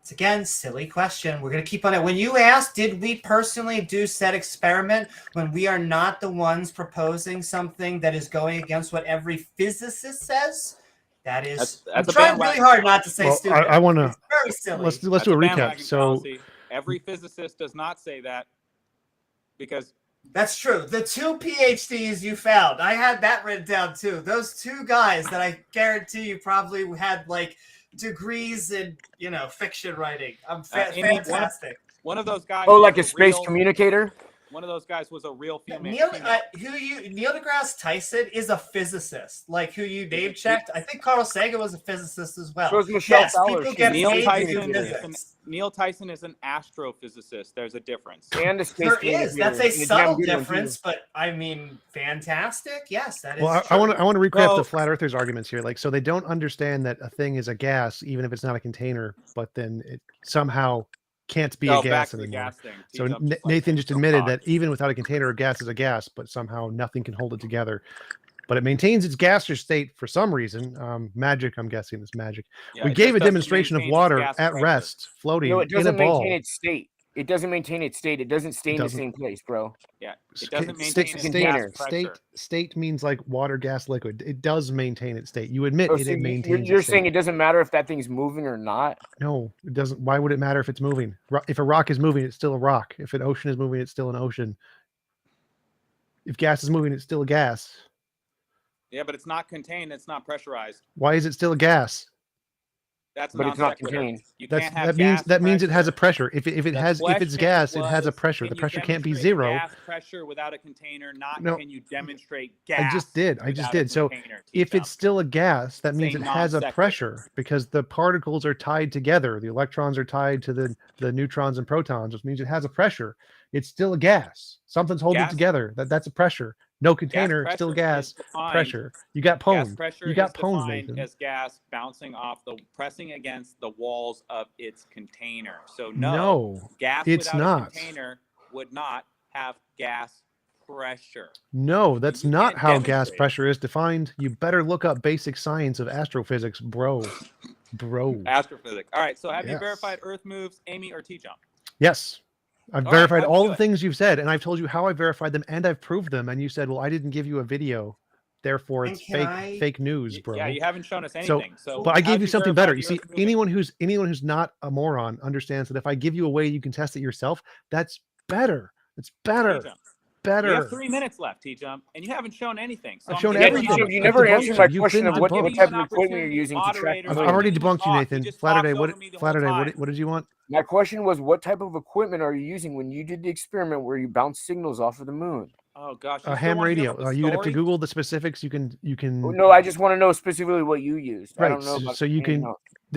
It's again, silly question. We're going to keep on it. When you asked, did we personally do said experiment when we are not the ones proposing something that is going against what every physicist says? That is, That's I'm a trying really bandwagon hard not to say Well, stupid. I want to. It's very silly. Let's do That's a recap. bandwagon So, policy. Every physicist does not say that because That's true. The 2 PhDs you found, I had that written down too. Those 2 guys that I guarantee you probably had like degrees in, fiction writing. Amy, Fantastic. one of those guys. Oh, like a was space real- communicator? One of those guys was a real female. Neil deGrasse Tyson is a physicist, like who you name checked. I think Carl Sagan was a physicist as well. So is Michelle Yes, Fowler. people She's get Neil paid Tyson to do is physics. Neil Tyson is an astrophysicist. There's a difference. And a space There is. That's a communicator. And damn subtle good one, too. difference, but I mean, fantastic. Yes, that is. well, I true. want to recap So- the flat earthers' arguments here. Like, so they don't understand that a thing is a gas, even if it's not a container, but then it somehow can't be a Back gas to the anymore. gas thing. So T-Jump just like Nathan just don't admitted talk. that even without a container, a gas is a gas, but somehow nothing can hold it together. but it maintains its gaseous state for some reason. Magic, I'm guessing it's magic. Yeah, We it gave just a doesn't demonstration of maintain its water gas at pressure. rest, floating No, it in a doesn't ball. maintain its state. It doesn't maintain its state. It doesn't stay in the doesn't. same place, bro. Yeah, it State- doesn't maintain its container. gas pressure. State means like water, gas, liquid. It does maintain its state. You admit Oh, it so maintains. you're its saying state. it doesn't matter if that thing's moving or not? No, it doesn't. Why would it matter if it's moving? If a rock is moving, it's still a rock. If an ocean is moving, it's still an ocean. If gas is moving, it's still a gas. Yeah, but it's not contained. It's not pressurized. Why is it still a gas? That's But non it's not sequitur. contained. You That's, can't have that means it has a pressure. pressure. If The it's gas, it has a was, pressure. can The you pressure can't be demonstrate zero. Gas pressure without a container, not No. can you demonstrate I gas. just did. So if it's still a gas, that means Say it has a non-sequitur. pressure because the particles are tied together. The electrons are tied to the neutrons and protons, which means it has a pressure. It's still a gas. Something's holding it Gas- together. That's a pressure. No container, still gas. Pressure. You got Gas pwned. pressure You got is pwned, defined Nathan. as gas bouncing off pressing against the walls of its container. So no, gas it's without not. a container would not have gas pressure. No, that's You not can't how gas demonstrate it. pressure is defined. You better look up basic science of astrophysics, bro. Astrophysics. All right. So have you Yes. verified Earth moves, Amy, or TJump? Yes. I've All right, verified how'd you all do the it? things you've said, and I've told you how I verified them, and I've proved them. And you said, "Well, I didn't give you a video, therefore And it's can fake news, Y- bro." Yeah, you haven't shown us So- anything. So, But I gave how'd you something verify better. the You see, Earth moving? anyone who's not a moron understands that if I give you a way you can test it yourself, that's better. It's better. TJump. Better. We have 3 minutes left, TJump, and you haven't shown anything. So I've I'm shown giving everything. you- You I've never debunked answered you. my You've question been of what debunked. type of equipment you're using to track Moderators, I've the I'm moon. already letting you debunked you, talk. Nathan. just Flaterday, talked what? over me the whole Flaterday, time. what did you want? My question was, what type of equipment are you using when you did the experiment where you bounced signals off of the moon? Oh gosh, A you still ham wanna hear radio. about the You would have to story? Google the specifics. You can. No, I just want to know specifically what you used. I Right. don't know about So you anything can.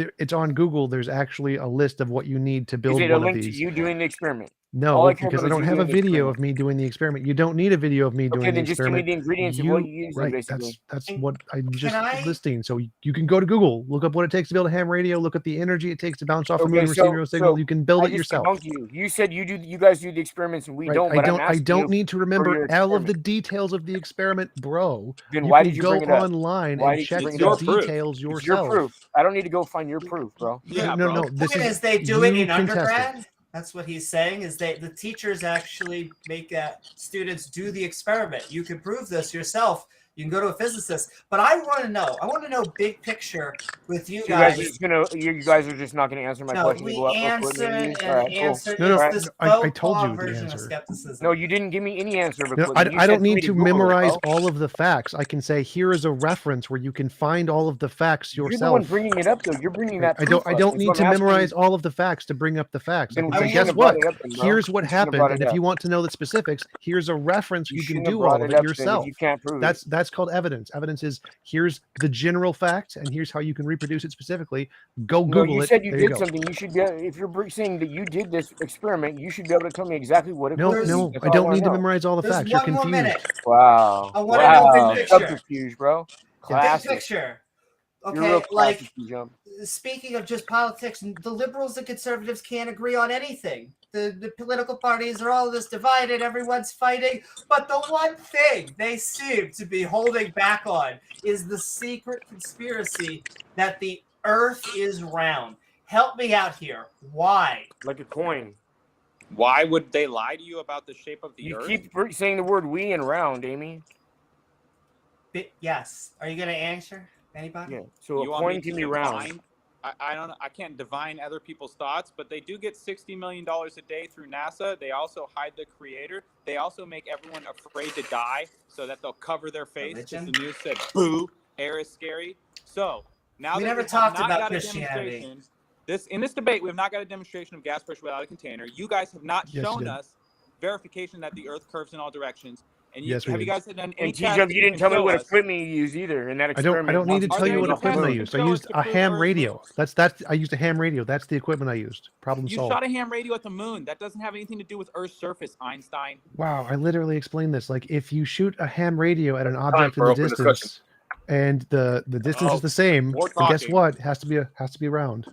else. It's on Google. There's actually a list of what you need to Is build it a one of link to these. you doing the experiment? All No, I care because about I is don't you have a doing the video experiment. of me doing the experiment. You don't need a video of me doing Okay, the then just give me experiment. the ingredients of what you use, Right, basically. that's And what I'm just I- listing. So you can go to Google, look up what it takes to build a ham radio, look up the energy it takes to bounce off the moon Okay, and receive so- radio signal. so You can build I it just yourself. debunked you. You said you guys do the experiments and we Right. don't. I But don't. I'm I asking don't you need to your remember all of experiment. the details of the experiment, bro. Then You why can did you go bring it up? online Why and did you check bring the it up? It's your proof. details It's your yourself. proof. I don't need to go find your proof, bro. Yeah, no, bro. no. This Point is is they do it you in can test it. undergrad. That's what he's saying. Is they the teachers actually make students do the experiment. You can prove this yourself. You can go to a physicist. But I want to know. I want to know big picture with you So you guys guys. are just gonna. You guys are just not gonna answer my No, question. we Go out for answered equipment you and use? All right, cool. answered. No, no, It's this I told faux you the version of answer. skepticism. No, you didn't give me any answer of No, equipment. You I said don't for me need to Google it, memorize bro. all of the facts. I can say here is a reference where you can find all of the facts You're the one yourself. bringing it up, though. You're bringing that. I don't proof up. That's need what to I'm asking memorize you. all of the facts to bring up the facts. I Then can you say, shouldn't guess have brought what? it up then, bro. Here's what You shouldn't have happened. brought And it if you up. want to know the specifics, here's a reference. You can shouldn't have do brought all of it it up then if yourself. you can't prove it. That's called evidence. Evidence is here's the general fact, and here's how you can reproduce it specifically. Go No, Google you it. said you There did go. something. You should be. If you're saying that you did this experiment, you should be able to tell me exactly what it No, was. no, That's I all don't wanna need to know. memorize all the There's facts. You're one more confused. minute. Wow. I wanna know big picture. Subterfuge, bro. Big Classic. picture. You're Okay, real like classic, TJump. speaking of just politics, the liberals and conservatives can't agree on anything. The political parties are all this divided, everyone's fighting. But the one thing they seem to be holding back on is the secret conspiracy that the earth is round. Help me out here. Why? Like a coin. Why would they lie to you about the shape of the You Earth? keep saying the word "we" and "round," Amy. Yes. Are you going to answer? Anybody? Yeah. So You a want me coin to can be round. divine? I don't. I can't divine other people's thoughts, but they do get $60 million a day through NASA. They also hide the creator. They also make everyone afraid to die so that they'll cover their face. Because the news said, "Boo, air is scary." So now We that never have talked not about got a Christianity. demonstration- in this debate, we have not got a demonstration of gas pressure without a container. You guys have not Yes, you shown did. us verification that the Earth curves in all directions. And Yes, we have you did. guys done any And tests TJump, that you didn't can tell me show what us- equipment you use either in that I experiment. don't need to Are tell you there what any equipment I tests used. that I show us used to a prove ham Earth radio. moves? That's I used a ham radio. That's the equipment I used. Problem You solved. shot a ham radio at the moon. That doesn't have anything to do with Earth's surface, Einstein. Wow, I literally explained this. Like if you shoot a ham radio at an object in for the open distance discussion. and the distance Oh, is the same, more then guess talking. what? It has to be round.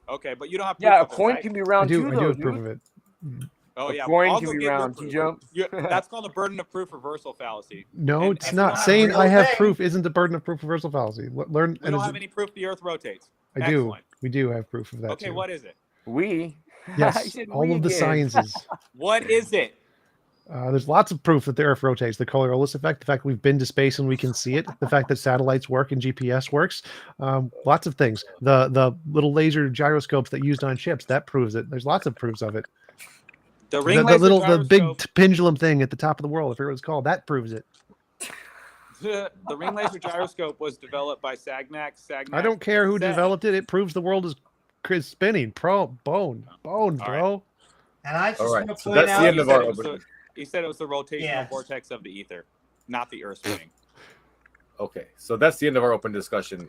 Okay, but you don't have proof Yeah, a of it, coin right? can be I round do too, I do though, have proof dude. of it. Oh A yeah, coin I'll can go be get your round. proof. TJump. That's called the burden of proof reversal fallacy. No, And it's if not. not Saying real I have thing. proof isn't the burden of proof reversal fallacy. Learn. We don't have any proof the Earth rotates. I do. Excellent. We do have proof of that Okay, too. what is it? We. I Yes, said all we of the again. sciences. What is it? There's lots of proof that the Earth rotates. The Coriolis effect, the fact we've been to space and we can see it, the fact that satellites work and GPS works, lots of things. The little laser gyroscopes that used on ships, that proves it. There's lots of proofs of it. The ring laser The big gyroscope. pendulum thing at the top of the world, I forget what it's called, that proves it. The ring laser gyroscope was developed by Sagnac. I don't care who said- developed it. It proves the world is spinning. Bone, All bro. And I just All right, want to so point that's the out end of He said our it was opening. He said it was the rotational Yes. vortex of the ether, not the Earth spinning. Okay, so that's the end of our open discussion,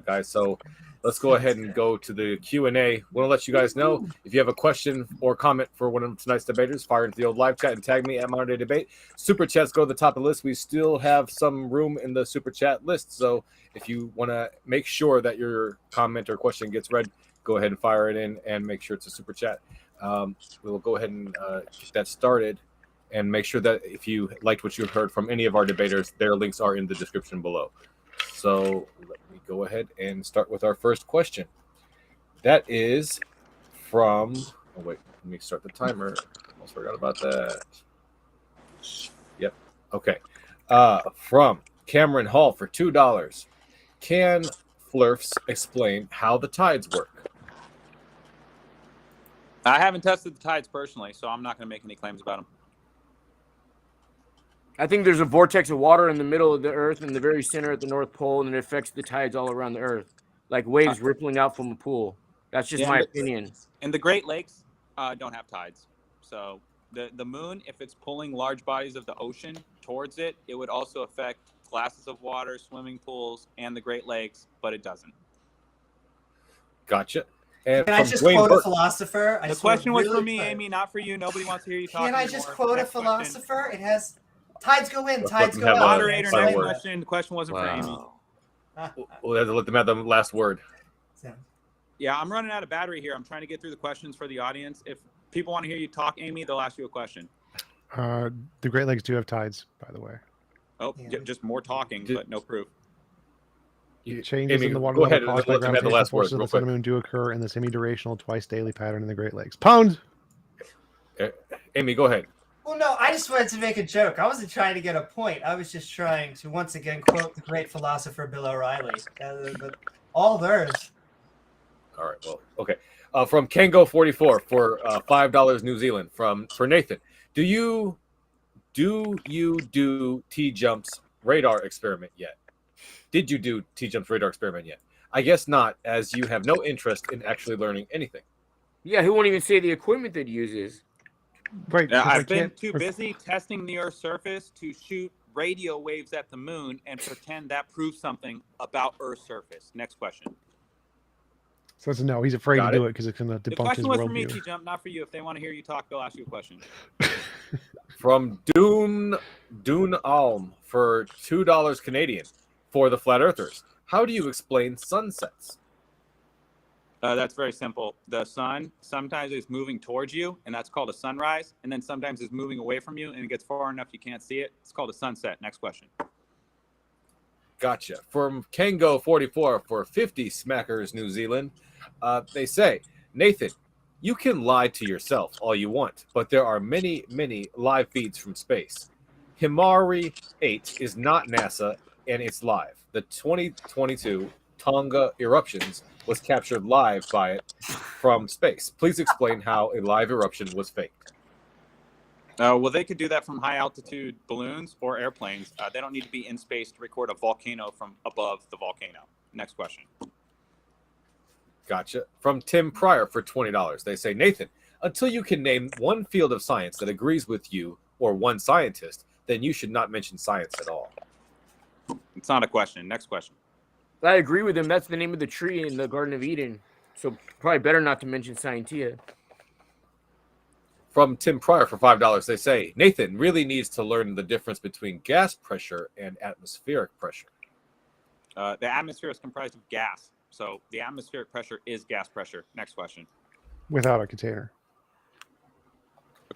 guys. So let's go ahead and go to the Q&A. Want to let you guys know, if you have a question or comment for one of tonight's debaters, fire into the old live chat and tag me at Modern Day Debate. Super chats go to the top of the list. We still have some room in the super chat list, so if you want to make sure that your comment or question gets read, go ahead and fire it in and make sure it's a super chat. We'll go ahead and get that started. And make sure that if you liked what you heard from any of our debaters, their links are in the description below. So let me go ahead and start with our first question. That is from, oh wait, let me start the timer. Almost forgot about that. Yep. Okay. From Cameron Hall for $2. Can Flurfs explain how the tides work? I haven't tested the tides personally, so I'm not going to make any claims about them. I think there's a vortex of water in the middle of the Earth in the very center at the North Pole, and it affects the tides all around the Earth, like waves rippling out from a pool. That's just my opinion. And the Great Lakes don't have tides. So the moon, if it's pulling large bodies of the ocean towards it, it would also affect glasses of water, swimming pools, and the Great Lakes, but it doesn't. Gotcha. And Can I from just Dwayne quote a Burke- philosopher? The question was for me, Amy, not for you. Nobody wants to hear you talk Can I anymore. just quote a Next question. philosopher? It has tides go in, Let's tides let go them have out. a Moderator, final next word. question. The question wasn't for Amy. We'll have to let them have the last word. Yeah, I'm running out of battery here. I'm trying to get through the questions for the audience. If people want to hear you talk, Amy, they'll ask you a question. The Great Lakes do have tides, by the way. Oh, Yeah. just more talking, but no proof. Changes Amy, in the water go level ahead and caused by let them have the gravitational last word forces of real the sun quick. and moon do occur in the semi-durational, twice daily pattern in the Great Lakes. Pound. Amy, go ahead. Well, no, I just wanted to make a joke. I wasn't trying to get a point. I was just trying to once again quote the great philosopher Bill O'Reilly. But all theirs. All right. Well, okay. From Kango44 for $5 New Zealand. For Nathan, do you do TJump's radar experiment yet? Did you do TJump's radar experiment yet? I guess not, as you have no interest in actually learning anything. Yeah, he won't even say the equipment that he uses. Right. Yeah, 'cause I I've been can't- too busy testing the Earth's surface to shoot radio waves at the moon and pretend that proves something about Earth's surface. Next question. So it's a no. He's afraid Got to do it. it because it's going to The debunk question his was for me, worldview. T-Jump, not for you. If they want to hear you talk, they'll ask you a question. From Dune Alm for $2 Canadian for the Flat Earthers. How do you explain sunsets? That's very simple. The sun sometimes is moving towards you, and that's called a sunrise. And then sometimes it's moving away from you, and it gets far enough you can't see it. It's called a sunset. Next question. Gotcha. From Kango44 for 50 Smackers New Zealand. They say, Nathan, you can lie to yourself all you want, but there are many, many live feeds from space. Himari 8 is not NASA, and it's live. The 2022 Tonga eruptions was captured live by it from space. Please explain how a live eruption was faked. Well, they could do that from high altitude balloons or airplanes. They don't need to be in space to record a volcano from above the volcano. Next question. Gotcha. From Tim Pryor for $20. They say, Nathan, until you can name one field of science that agrees with you or one scientist, then you should not mention science at all. It's not a question. Next question. I agree with him. That's the name of the tree in the Garden of Eden. So probably better not to mention Scientia. From Tim Pryor for $5, they say, Nathan really needs to learn the difference between gas pressure and atmospheric pressure. The atmosphere is comprised of gas. So the atmospheric pressure is gas pressure. Next question. Without a container.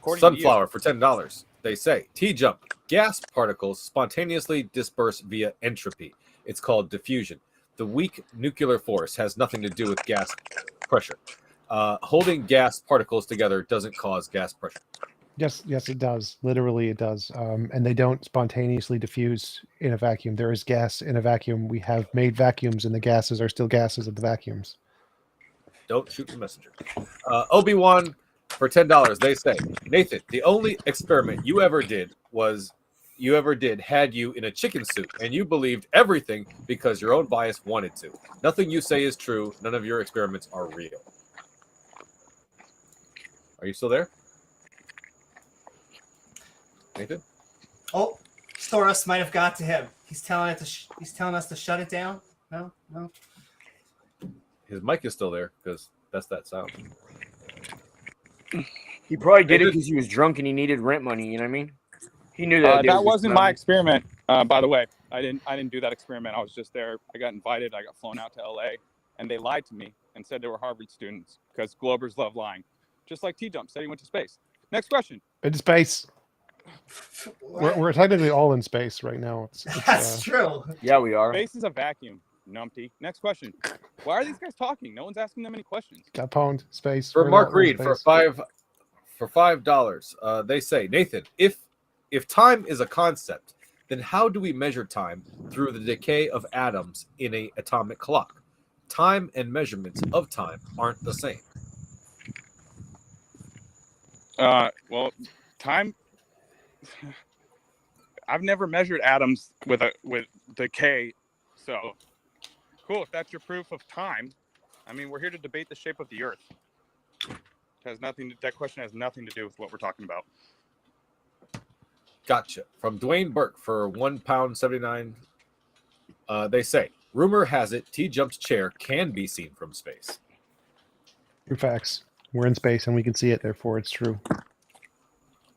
According to you. Sunflower for $10. They say TJump, gas particles spontaneously disperse via entropy. It's called diffusion. The weak nuclear force has nothing to do with gas pressure. Holding gas particles together doesn't cause gas pressure. Yes, it does. Literally, it does. And they don't spontaneously diffuse in a vacuum. There is gas in a vacuum. We have made vacuums, and the gases are still gases of the vacuums. Don't shoot the messenger. Obi-Wan for $10. They say, Nathan, the only experiment you ever did had you in a chicken suit, and you believed everything because your own bias wanted to. Nothing you say is true. None of your experiments are real. Are you still there, Nathan? Oh, Storos might have got to him. He's telling us to shut it down. No. His mic is still there because that's that sound. He probably did it because he was drunk and he needed rent money. You know what I mean? He knew that. That wasn't my experiment, by the way. I didn't do that experiment. I was just there. I got invited. I got flown out to LA, and they lied to me and said they were Harvard students because Globers love lying. Just like TJump said he went to space. Next question. In space. We're technically all in space right now. That's true. Yeah, we are. Space is a vacuum, numpty. Next question. Why are these guys talking? No one's asking them any questions. Got pwned. Space. For We're Mark not- we're in Reed for space. $5. They say, Nathan, if time is a concept, then how do we measure time through the decay of atoms in an atomic clock? Time and measurements of time aren't the same. Well, time. I've never measured atoms with decay, so cool. If that's your proof of time, I mean, we're here to debate the shape of the Earth. That question has nothing to do with what we're talking about. Gotcha. From Dwayne Burke for £1.79. They say, rumor has it T-Jump's chair can be seen from space. True facts. We're in space and we can see it, therefore it's true.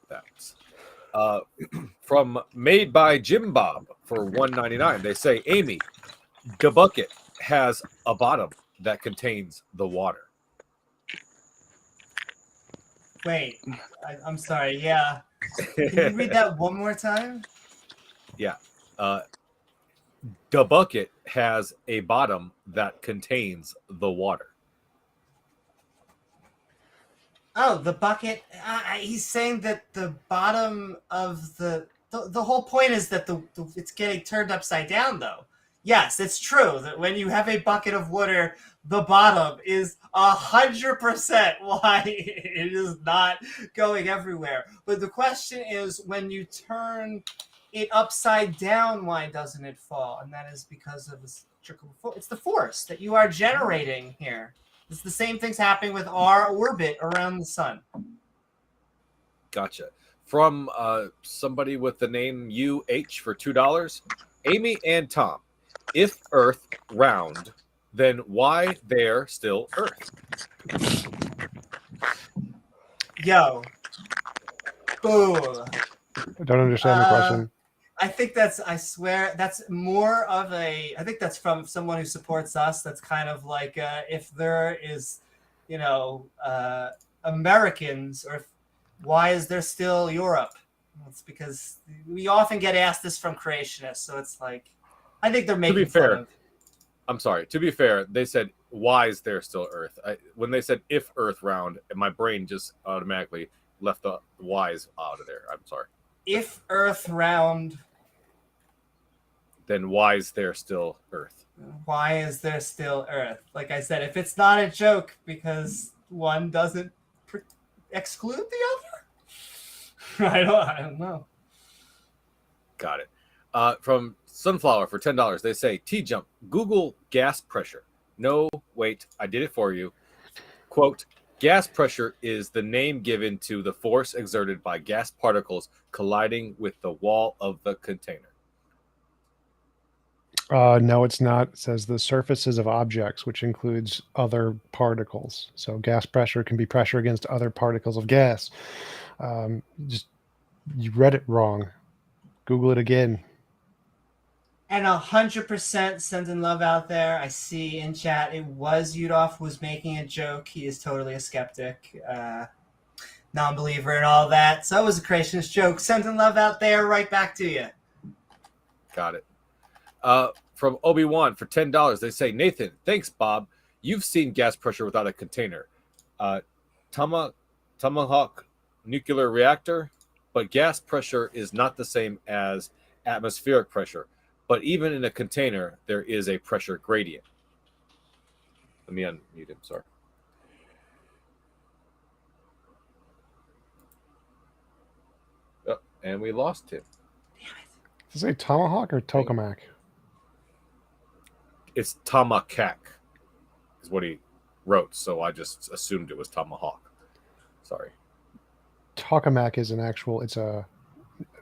Facts. From Made by Jim Bob for $1.99. They say, Amy, the bucket has a bottom that contains the water. Wait, I'm sorry. Yeah. Can you read that one more time? Yeah. The bucket has a bottom that contains the water. Oh, the bucket. He's saying that the bottom of the whole point is that it's getting turned upside down, though. Yes, it's true that when you have a bucket of water, the bottom is 100% why it is not going everywhere. But the question is, when you turn it upside down, why doesn't it fall? And that is because of this it's the force that you are generating here. It's the same things happening with our orbit around the sun. Gotcha. From somebody with the name UH for $2. Amy and Tom, if Earth round, then why there still Earth? Yo. Boom. I don't understand the question. I think I swear, that's more of I think that's from someone who supports us. That's kind of like if there is, Americans, or why is there still Europe? It's because we often get asked this from creationists. So it's like, I think they're making fun of. I'm sorry. To be fair, they said, why is there still Earth? When they said if Earth round, my brain just automatically left the whys out of there. I'm sorry. If Earth round, then why is there still Earth? Why is there still Earth? Like I said, if it's not a joke because one doesn't exclude the other, I don't know. Got it. From Sunflower for $10, they say, T-Jump, Google gas pressure. No, wait, I did it for you. Quote, gas pressure is the name given to the force exerted by gas particles colliding with the wall of the container. No, it's not. It says the surfaces of objects, which includes other particles. So gas pressure can be pressure against other particles of gas. You read it wrong. Google it again. And 100% sending love out there. I see in chat it was Yudov who was making a joke. He is totally a skeptic. non-believer and all that. So it was a creationist joke. Sending love out there, right back to you. Got it. From Obi-Wan for $10, they say, Nathan, thanks, Bob. You've seen gas pressure without a container. Tomahawk nuclear reactor, but gas pressure is not the same as atmospheric pressure. But even in a container, there is a pressure gradient. Let me unmute him, sorry. Oh, and we lost him. Does it say tomahawk or tokamak? It's Tomahawk is what he wrote, so I just assumed it was tomahawk. Sorry. Tokamak is an actual, it's a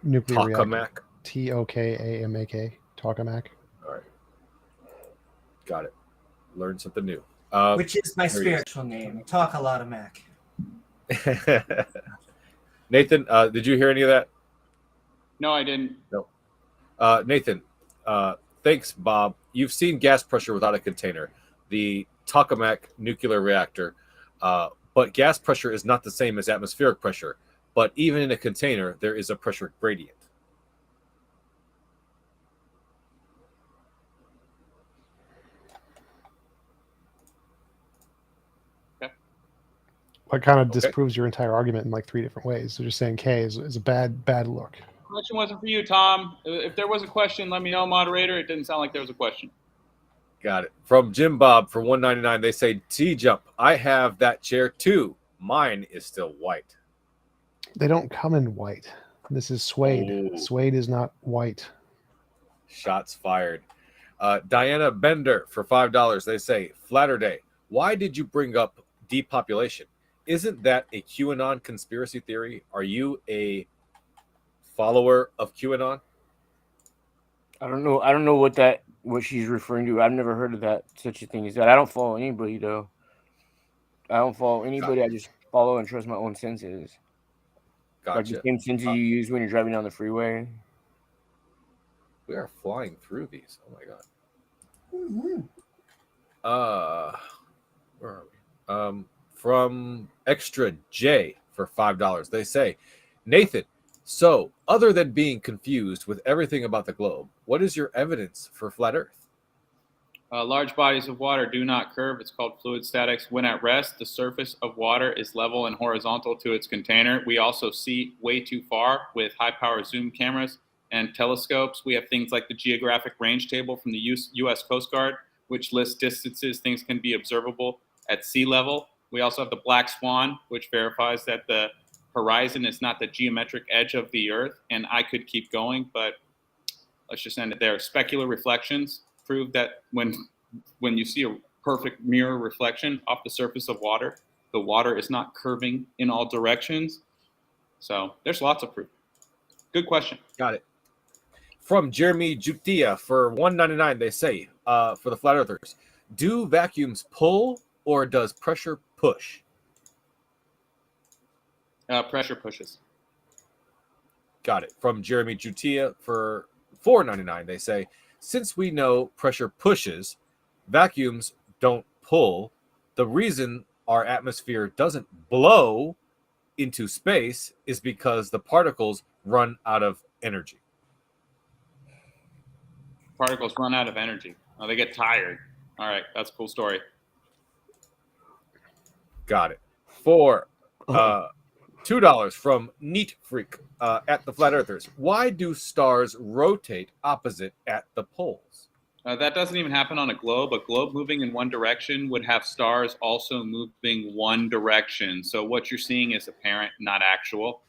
nuclear reactor. Tokamak. Tokamak. Tokamak. All right. Got it. Learned something new. Which is my spiritual name. Talk a lot of Mac. Nathan, did you hear any of that? No, I didn't. No. Nathan, thanks, Bob. You've seen gas pressure without a container, the Tokamak nuclear reactor, but gas pressure is not the same as atmospheric pressure. But even in a container, there is a pressure gradient. What kind of disproves your entire argument in like 3 different ways? So just saying K is a bad look. Question wasn't for you, Tom. If there was a question, let me know, moderator. It didn't sound like there was a question. Got it. From Jim Bob for $1.99, they say, TJump, I have that chair too. Mine is still white. They don't come in white. This is suede. Ooh. Suede is not white. Shots fired. Diana Bender for $5, they say, Flaterday, why did you bring up depopulation? Isn't that a QAnon conspiracy theory? Are you a follower of QAnon? I don't know what she's referring to. I've never heard of that, such a thing as that. I don't follow anybody though. I don't follow anybody. I just follow and trust my own senses. Gotcha. Like the same senses you use when you're driving down the freeway. We are flying through these. Oh my god. Mm-hmm. Where are we? From Extra J for $5, they say, Nathan, so other than being confused with everything about the globe, what is your evidence for flat Earth? Large bodies of water do not curve. It's called fluid statics. When at rest, the surface of water is level and horizontal to its container. We also see way too far with high-power zoom cameras and telescopes. We have things like the geographic range table from the U.S. Coast Guard, which lists distances things can be observable at sea level. We also have the Black Swan, which verifies that the horizon is not the geometric edge of the Earth. And I could keep going, but let's just end it there. Specular reflections prove that when you see a perfect mirror reflection off the surface of water, the water is not curving in all directions. So there's lots of proof. Good question. Got it. From Jeremy Jutia for $1.99, they say, for the flat earthers, do vacuums pull or does pressure push? Pressure pushes. Got it. From Jeremy Jutia for $4.99, they say, since we know pressure pushes, vacuums don't pull. The reason our atmosphere doesn't blow into space is because the particles run out of energy. Particles run out of energy. Oh, they get tired. All right, that's a cool story. Got it. For $2 from Neat Freak at the Flat Earthers. Why do stars rotate opposite at the poles? That doesn't even happen on a globe. A globe moving in one direction would have stars also moving one direction. So what you're seeing is apparent, not actual.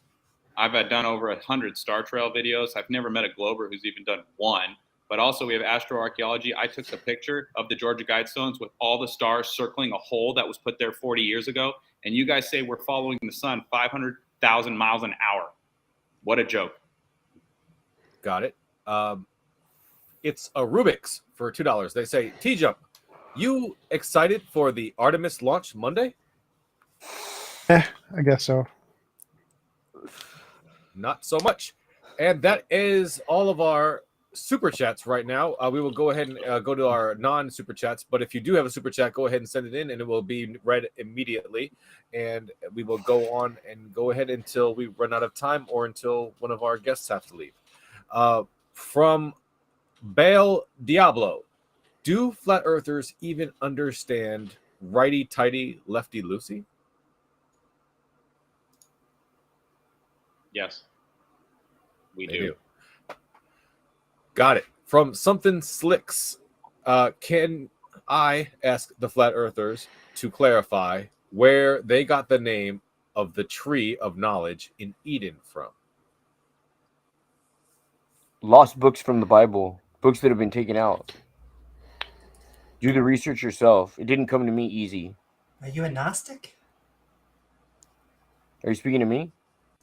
I've done over 100 star trail videos. I've never met a glober who's even done one. But also we have astroarchaeology. I took the picture of the Georgia Guidestones with all the stars circling a hole that was put there 40 years ago. And you guys say we're following the sun 500,000 miles an hour. What a joke. Got it. It's a Rubik's for $2. They say, TJump, you excited for the Artemis launch Monday? I guess so. Not so much. And that is all of our super chats right now. We will go ahead and go to our non-super chats. But if you do have a super chat, go ahead and send it in, and it will be read immediately. And we will go on and go ahead until we run out of time or until one of our guests have to leave. From Baal Diablo, do flat earthers even understand righty-tighty, lefty-loosey? Yes, we They do. Got it. From Something Slicks, can I ask the flat earthers to clarify where they got the name of the tree of knowledge in Eden from? Lost books from the Bible, books that have been taken out. Do the research yourself. It didn't come to me easy. Are you a Gnostic? Are you speaking to me?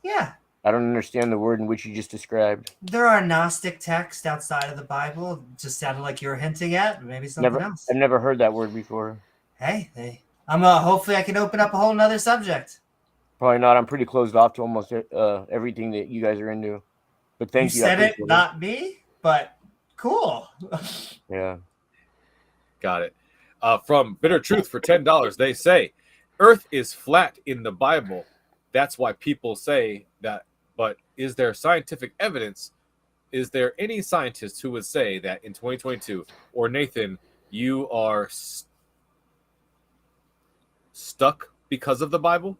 Yeah. I don't understand the word in which you just described. There are Gnostic texts outside of the Bible. Just sounded like you were hinting at maybe something else. I've never heard that word before. Hey. Hopefully I can open up a whole nother subject. Probably not. I'm pretty closed off to almost everything that you guys are into. But thank you. You said it, not me, but cool. Yeah. Got it. From Bitter Truth for $10, they say, Earth is flat in the Bible. That's why people say that. But is there scientific evidence? Is there any scientist who would say that in 2022? Or Nathan, you are stuck because of the Bible?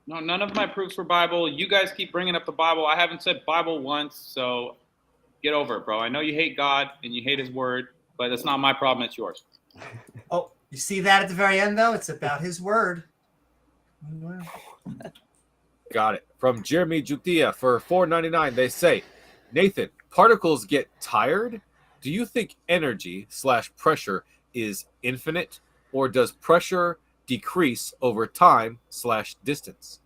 No, none of my proofs were Bible. You guys keep bringing up the Bible. I haven't said Bible once, so get over it, bro. I know you hate God and you hate his word, but it's not my problem. It's yours. Oh, you see that at the very end, though? It's about his word. Got it. From Jeremy Jutia for $4.99, they say, Nathan, particles get tired? Do you think energy/pressure is infinite, or does pressure decrease over time/distance?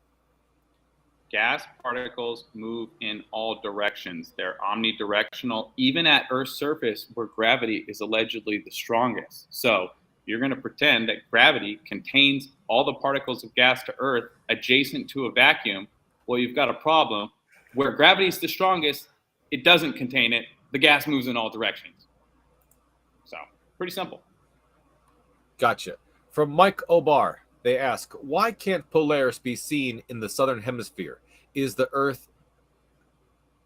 Gas particles move in all directions. They're omnidirectional, even at Earth's surface where gravity is allegedly the strongest. So you're going to pretend that gravity contains all the particles of gas to Earth adjacent to a vacuum. Well, you've got a problem. Where gravity is the strongest, it doesn't contain it. The gas moves in all directions. So pretty simple. Gotcha. From Mike Obar, they ask, why can't Polaris be seen in the southern hemisphere?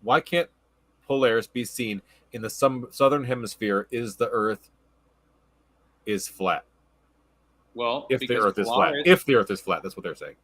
Why can't Polaris be seen in the southern hemisphere? Is the Earth is flat? Well, If the because Earth is flat. Polaris- If the Earth is flat, that's what they're saying.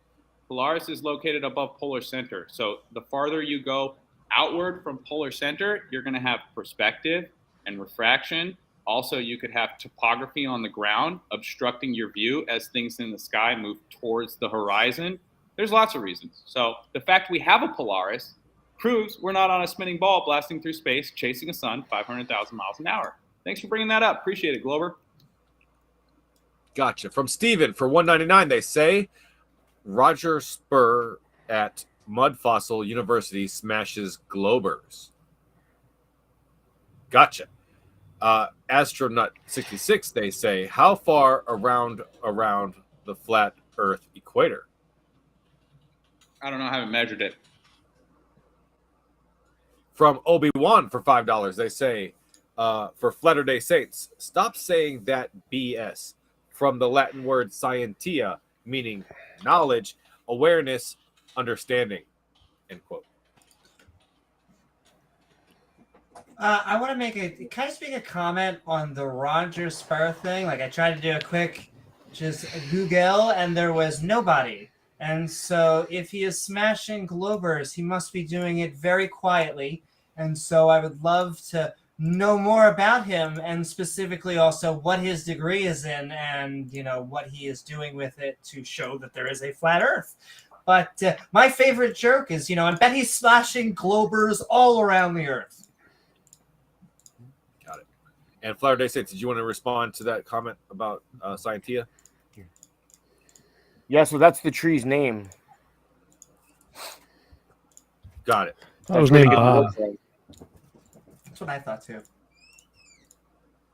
Polaris is located above polar center. So the farther you go outward from polar center, you're going to have perspective and refraction. Also, you could have topography on the ground obstructing your view as things in the sky move towards the horizon. There's lots of reasons. So the fact we have a Polaris proves we're not on a spinning ball blasting through space, chasing a sun 500,000 miles an hour. Thanks for bringing that up. Appreciate it, Glover. Gotcha. From Steven for $1.99, they say, Roger Spur at Mud Fossil University smashes Globers. Gotcha. Astronaut 66, they say, how far around the flat Earth equator? I don't know. I haven't measured it. From Obi-Wan for $5, they say, for Flaterday Saints, stop saying that BS. From the Latin word scientia, meaning knowledge, awareness, understanding, end quote. I want to make a comment on the Roger Spur thing. Like, I tried to do a quick just Google, and there was nobody. And so if he is smashing Globers, he must be doing it very quietly. And so I would love to know more about him, and specifically also what his degree is in, and what he is doing with it to show that there is a flat Earth. But my favorite joke is, I bet he's smashing Globers all around the Earth. Got it. And Flaterday Saints, did you want to respond to that comment about scientia? Yeah, so that's the tree's name. Got it. That was named That's what I thought too.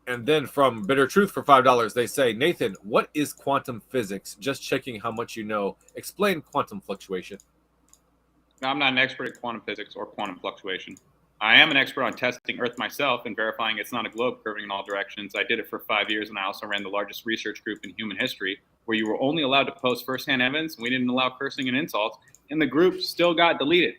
And then from Bitter Truth for $5, they say, Nathan, what is quantum physics? Just checking how much you know. Explain quantum fluctuation. I'm not an expert at quantum physics or quantum fluctuation. I am an expert on testing Earth myself and verifying it's not a globe curving in all directions. I did it for 5 years, and I also ran the largest research group in human history, where you were only allowed to post firsthand evidence, and we didn't allow cursing and insults, and the group still got deleted.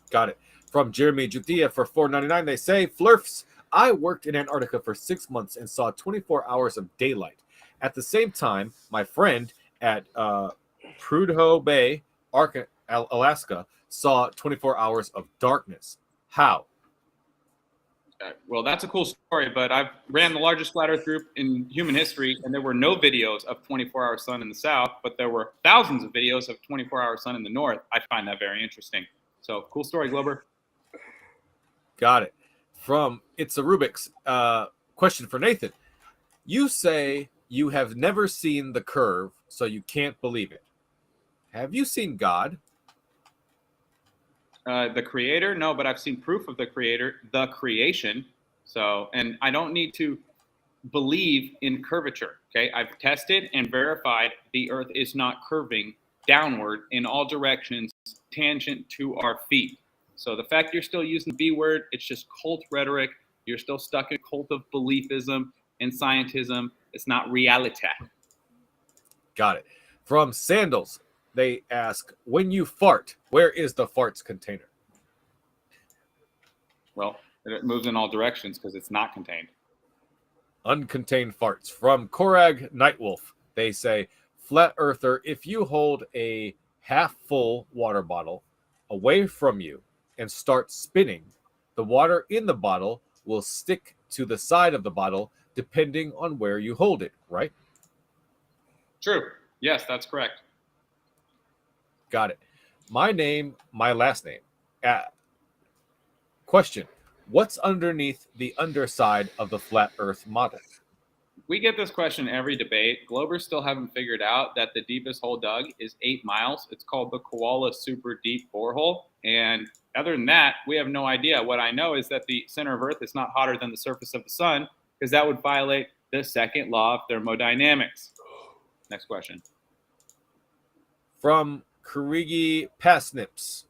Got it. From Jeremy Jutia for $4.99, they say, Flurfs, I worked in Antarctica for 6 months and saw 24 hours of daylight. At the same time, my friend at Prudhoe Bay, Alaska, saw 24 hours of darkness. How? Well, that's a cool story, but I've ran the largest flat Earth group in human history, and there were no videos of 24-hour sun in the south, but there were thousands of videos of 24-hour sun in the north. I find that very interesting. So, cool story, Glober. Got it. From It's a Rubik's question for Nathan. You say you have never seen the curve, so you can't believe it. Have you seen God? The creator? No, but I've seen proof of the creator, the creation. So, and I don't need to believe in curvature. Okay. I've tested and verified the earth is not curving downward in all directions, tangent to our feet. So the fact you're still using the B word, it's just cult rhetoric. You're still stuck in cult of beliefism and scientism. It's not reality. Got it. From Sandals, they ask, when you fart, where is the farts container? Well, it moves in all directions because it's not contained. Uncontained farts. From Korag Nightwolf, they say, flat earther, if you hold a half full water bottle away from you and start spinning, the water in the bottle will stick to the side of the bottle depending on where you hold it, right? True. Yes, that's correct. Got it. My name, my last name. Question. What's underneath the underside of the flat earth model? We get this question every debate. Globers still haven't figured out that the deepest hole dug is 8 miles. It's called the Koala Super Deep Borehole. And other than that, we have no idea. What I know is that the center of Earth is not hotter than the surface of the sun, because that would violate the second law of thermodynamics. Next question. From Karigi Pasnips.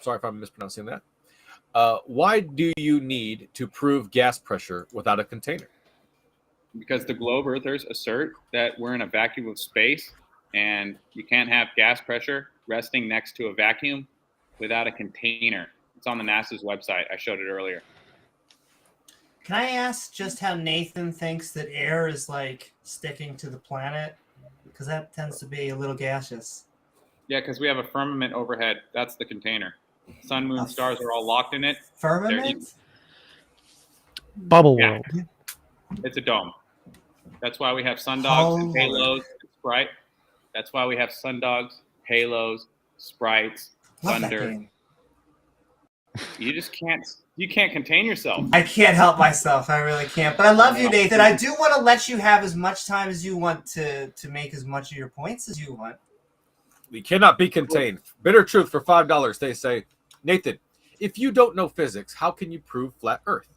Sorry if I'm mispronouncing that. Why do you need to prove gas pressure without a container? Because the globe earthers assert that we're in a vacuum of space, and you can't have gas pressure resting next to a vacuum without a container. It's on the NASA's website. I showed it earlier. Can I ask just how Nathan thinks that air is like sticking to the planet? Because that tends to be a little gaseous. Yeah, because we have a firmament overhead. That's the container. Sun, moon, stars are all locked in it. Firmament? Bubble Yeah. world. It's a dome. That's why we have sundogs and Holy. halos and Sprite. That's why we have sundogs, halos, sprites, Love that thunder. game. You can't contain yourself. I can't help myself. I really can't. But I love you, Nathan. I do want to let you have as much time as you want to make as much of your points as you want. We cannot be contained. Bitter truth for $5. They say, Nathan, if you don't know physics, how can you prove flat earth?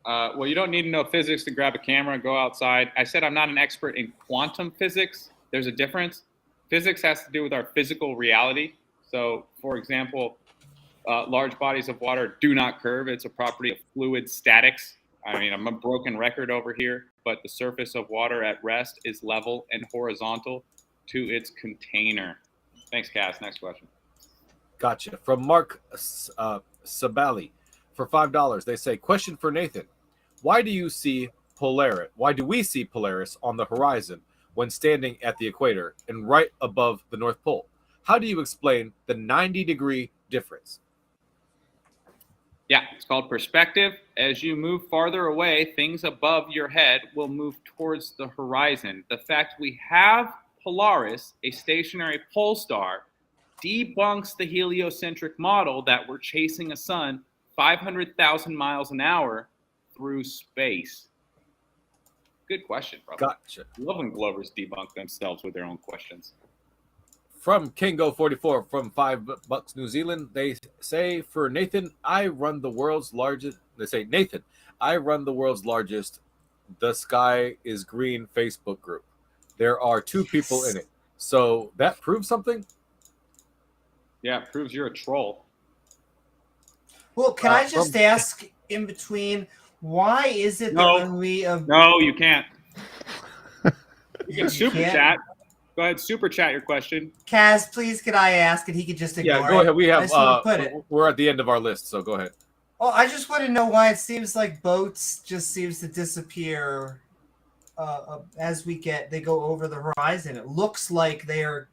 Well, you don't need to know physics to grab a camera and go outside. I said I'm not an expert in quantum physics. There's a difference. Physics has to do with our physical reality. So, for example, large bodies of water do not curve. It's a property of fluid statics. I mean, I'm a broken record over here, but the surface of water at rest is level and horizontal to its container. Thanks, Cass. Next question. Gotcha. From Mark Sabali for $5. They say, question for Nathan. Why do we see Polaris on the horizon when standing at the equator and right above the North Pole? How do you explain the 90-degree difference? Yeah, it's called perspective. As you move farther away, things above your head will move towards the horizon. The fact we have Polaris, a stationary pole star, debunks the heliocentric model that we're chasing a sun 500,000 miles an hour through space. Good question, brother. Gotcha. I love when Glovers debunk themselves with their own questions. From Kingo44 from $5 New Zealand, they say for Nathan, I run the world's largest. They say, Nathan, I run the world's largest The Sky is Green Facebook group. There are 2 people in it. So that proves something? Yeah, it proves you're a troll. Well, can I just ask in between, why is it that when we No, you can't. You can You super can't? chat. Go ahead, super chat your question. Kaz, please could I ask, and he could just ignore Yeah, go it? ahead. We I have just want to put it. we're at the end of our list, so go ahead. Well, I just want to know why it seems like boats just seems to disappear as they go over the horizon. It looks like they are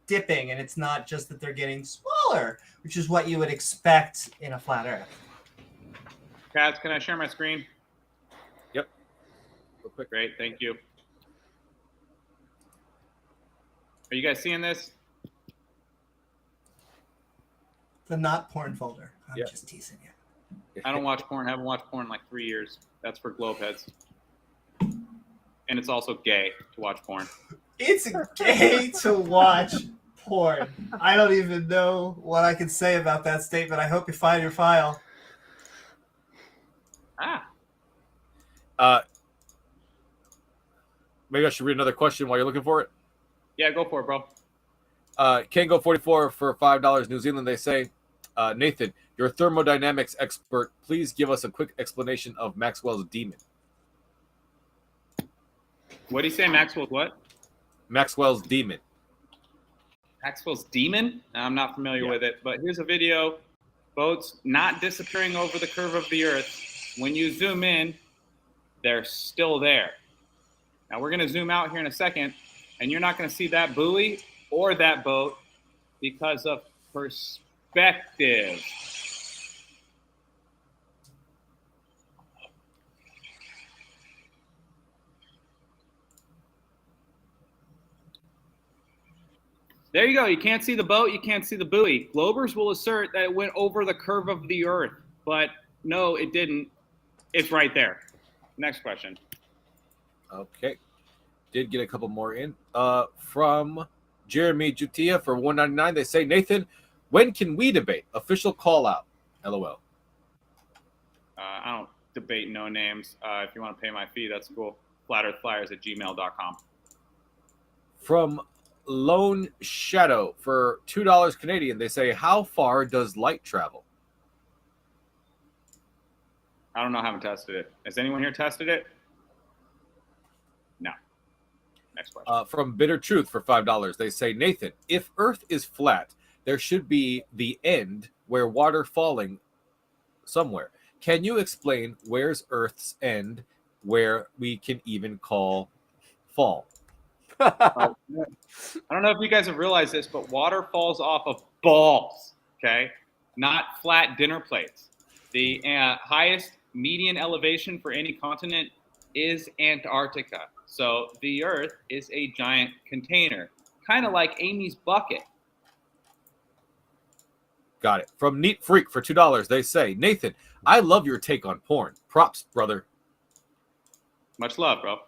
dipping, and it's not just that they're getting smaller, which is what you would expect in a flat Earth. Kaz, can I share my screen? Yep. Real quick. Great, thank you. Are you guys seeing this? The not porn folder. I'm Yep. just teasing you. I don't watch porn. I haven't watched porn in like 3 years. That's for globeheads. And it's also gay to watch porn. It's gay to watch porn. I don't even know what I can say about that statement. I hope you find your file. Maybe I should read another question while you're looking for it. Yeah, go for it, bro. Kango44 for $5 New Zealand. They say, Nathan, you're a thermodynamics expert. Please give us a quick explanation of Maxwell's demon. What do you say, Maxwell's what? Maxwell's demon. Maxwell's demon? I'm not familiar with it, but here's a video. Boats not disappearing over the curve of the Earth. When you zoom in, they're still there. Now we're going to zoom out here in a second, and you're not going to see that buoy or that boat because of perspective. There you go. You can't see the boat. You can't see the buoy. Globers will assert that it went over the curve of the Earth, but no, it didn't. It's right there. Next question. Okay. Did get a couple more in. From Jeremy Jutia for $1.99. They say, Nathan, when can we debate? Official call out. LOL. I don't debate no names. If you want to pay my fee, that's cool. flatearthflyers@gmail.com. From Lone Shadow for $2 Canadian. They say, how far does light travel? I don't know. I haven't tested it. Has anyone here tested it? No. Next question. From Bitter Truth for $5. They say, Nathan, if Earth is flat, there should be the end where water falling somewhere. Can you explain where's Earth's end where we can even call fall? I don't know if you guys have realized this, but water falls off of balls, okay? Not flat dinner plates. The highest median elevation for any continent is Antarctica. So the Earth is a giant container, kind of like Amy's bucket. Got it. From Neat Freak for $2. They say, Nathan, I love your take on porn. Props, brother. Much love, bro.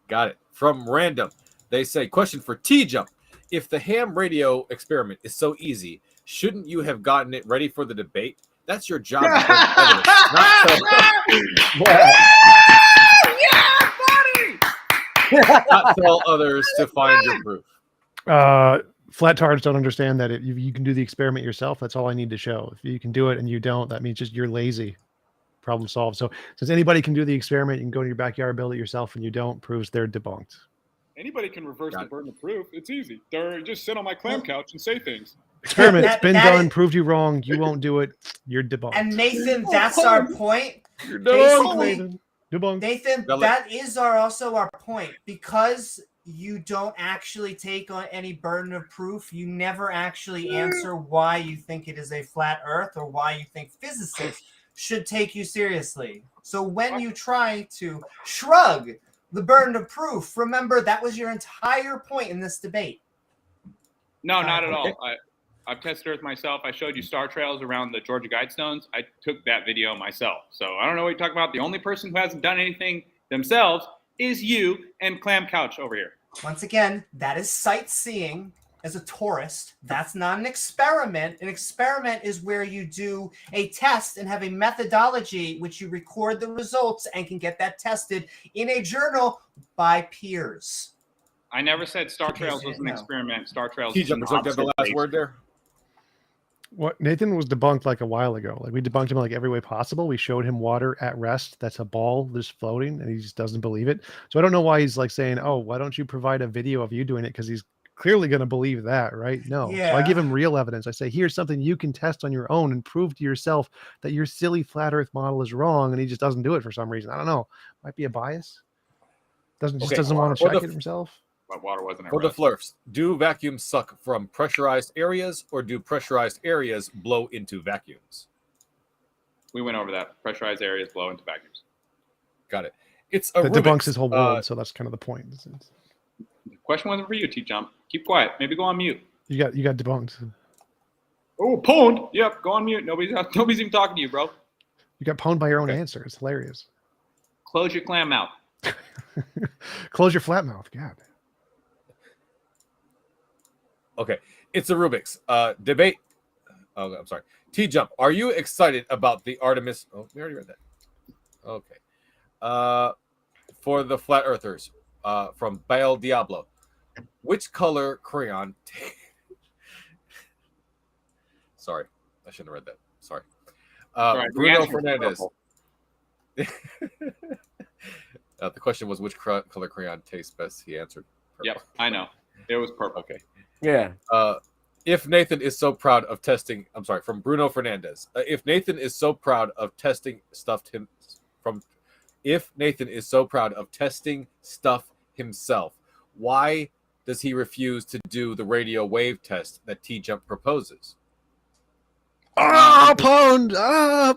Got it. From Random, they say, question for TJump. If the ham radio experiment is so easy, shouldn't you have gotten it ready for the debate? That's your job. To bring evidence, not tell others to find your proof. Flat tards don't understand that you can do the experiment yourself. That's all I need to show. If you can do it and you don't, that means just you're lazy. Problem solved. So since anybody can do the experiment, you can go to your backyard, build it yourself, and you don't, proves they're debunked. Anybody can reverse the burden of proof. It's easy. Just sit on my clam couch and say things. Experiment. It's been done. Proved you wrong. You won't do it. You're debunked. And Nathan, that's our point. You're Basically, debunked. Nathan, that is also our point. Because you don't actually take on any burden of proof, you never actually answer why you think it is a flat Earth or why you think physicists should take you seriously. So when you try to shrug the burden of proof, remember that was your entire point in this debate. No, not at all. I've tested Earth myself. I showed you star trails around the Georgia Guidestones. I took that video myself. So I don't know what you're talking about. The only person who hasn't done anything themselves is you and Clam Couch over here. Once again, that is sightseeing as a tourist. That's not an experiment. An experiment is where you do a test and have a methodology which you record the results and can get that tested in a journal by peers. I never said Star Trails was an experiment. Star Trails TJump, was that the last word there? What Nathan was debunked like a while ago. Like we debunked him like every way possible. We showed him water at rest. That's a ball just floating, and he just doesn't believe it. So I don't know why he's like saying, "Oh, why don't you provide a video of you doing it?" Because he's clearly going to believe that, right? No. So I give him real evidence. I say, "Here's something you can test on your own and prove to yourself that your silly flat Earth model is wrong." And he just doesn't do it for some reason. I don't know. Might be a bias. Doesn't want to check it himself. But water wasn't at For the rest. flurfs, do vacuums suck from pressurized areas, or do pressurized areas blow into vacuums? We went over that. Pressurized areas blow into vacuums. Got it. It's a That Rubik's. debunks his whole world. So that's kind of the point. The question wasn't for you, TJump. Keep quiet. Maybe go on mute. You got debunked. Oh, pwned. Yep, go on mute. Nobody's even talking to you, bro. You got pwned by your own answer. It's hilarious. Close your clam mouth. Close your flat mouth. God. Okay, it's a Rubik's debate. Oh, I'm sorry. TJump, are you excited about the Artemis? Oh, we already read that. Okay. For the flat earthers, from Bael Diablo, which color crayon? Sorry, I shouldn't have read that. Sorry. Sorry, the Bruno answer was Fernandez. purple. The question was which color crayon tastes best. He answered purple. Yep, I know. It was purple. Okay. Yeah. If Nathan is so proud of testing, I'm sorry, from Bruno Fernandez. If Nathan is so proud of testing stuff himself, why does he refuse to do the radio wave test that TJump proposes? Pwned.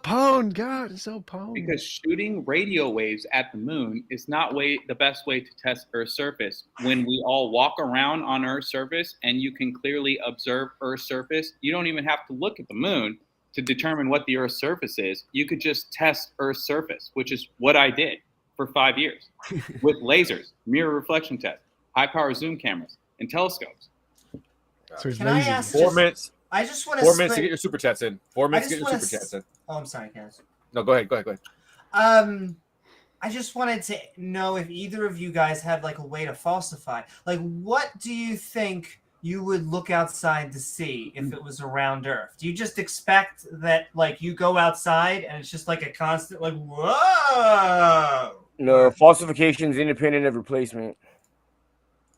Pwned. God, it's so pwned. Because shooting radio waves at the moon is not the best way to test Earth's surface. When we all walk around on Earth's surface and you can clearly observe Earth's surface, you don't even have to look at the moon to determine what the Earth's surface is. You could just test Earth's surface, which is what I did for 5 years with lasers, mirror reflection tests, high power zoom cameras, and telescopes. So he's Can I lazy. ask 4 minutes. I just want to 4 minutes to get your super chats in. 4 minutes to get just your wanna super chats in. Oh, I'm sorry, guys. No, go ahead. I just wanted to know if either of you guys had like a way to falsify. Like, what do you think you would look outside to see if it was around Earth? Do you just expect that like you go outside and it's just like a constant like whoa? No, falsification's independent of replacement.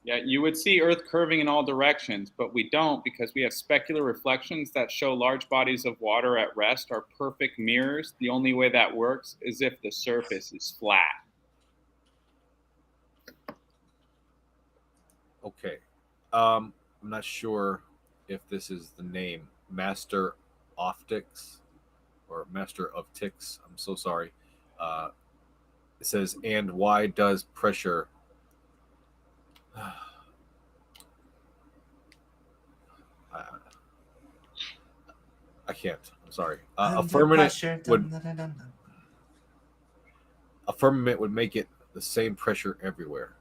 Yeah, you would see Earth curving in all directions, but we don't because we have specular reflections that show large bodies of water at rest are perfect mirrors. The only way that works is if the surface is flat. Okay. I'm not sure if this is the name. Master Optics or Master of Ticks. I'm so sorry. It says, and why does pressure... I can't. I'm sorry. A firmament would make it the same pressure everywhere.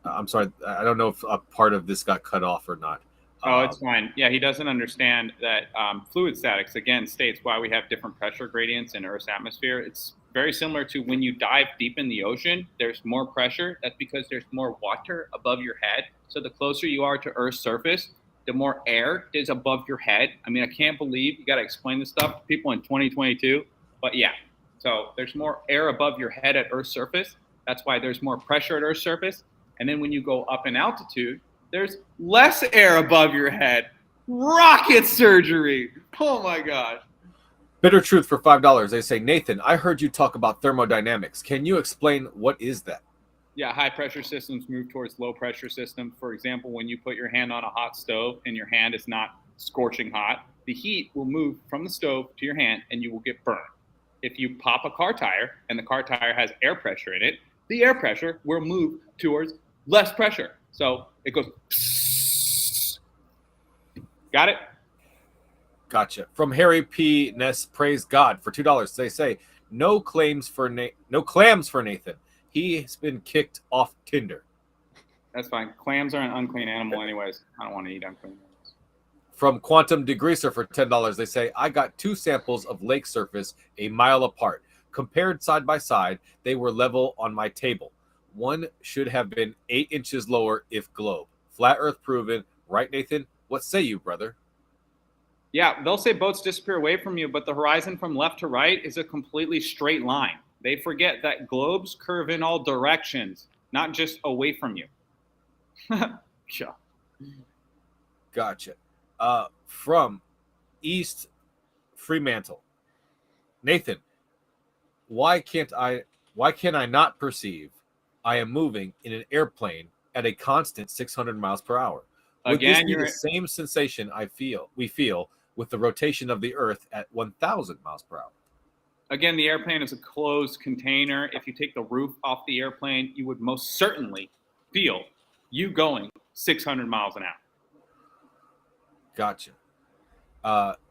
I'm sorry. I don't know if a part of this got cut off or not. Oh, it's fine. Yeah, he doesn't understand that fluid statics, again, states why we have different pressure gradients in Earth's atmosphere. It's very similar to when you dive deep in the ocean, there's more pressure. That's because there's more water above your head. So the closer you are to Earth's surface, the more air is above your head. I mean, I can't believe you got to explain this stuff to people in 2022. But yeah, so there's more air above your head at Earth's surface. That's why there's more pressure at Earth's surface. And then when you go up in altitude, there's less air above your head. Rocket surgery. Oh my gosh. Bitter Truth for $5. They say, Nathan, I heard you talk about thermodynamics. Can you explain what is that? Yeah, high pressure systems move towards low pressure systems. For example, when you put your hand on a hot stove and your hand is not scorching hot, the heat will move from the stove to your hand and you will get burned. If you pop a car tire and the car tire has air pressure in it, the air pressure will move towards less pressure. So it goes, psss. Got it? Gotcha. From Harry P. Ness, praise God for $2. They say, no clams for Nathan. He's been kicked off Tinder. That's fine. Clams are an unclean animal anyways. I don't want to eat unclean animals. From Quantum Degreaser for $10, they say, I got 2 samples of lake surface a mile apart. Compared side by side, they were level on my table. One should have been 8 inches lower if globe. Flat Earth proven. Right, Nathan? What say you, brother? Yeah, they'll say boats disappear away from you, but the horizon from left to right is a completely straight line. They forget that globes curve in all directions, not just away from you. Yeah. Gotcha. From East Fremantle, Nathan, why can't I not perceive I am moving in an airplane at a constant 600 miles per hour? Would this Again, be you're the same sensation we feel with the rotation of the Earth at 1,000 miles per hour? again, the airplane is a closed container. If you take the roof off the airplane, you would most certainly feel you going 600 miles an hour. Gotcha.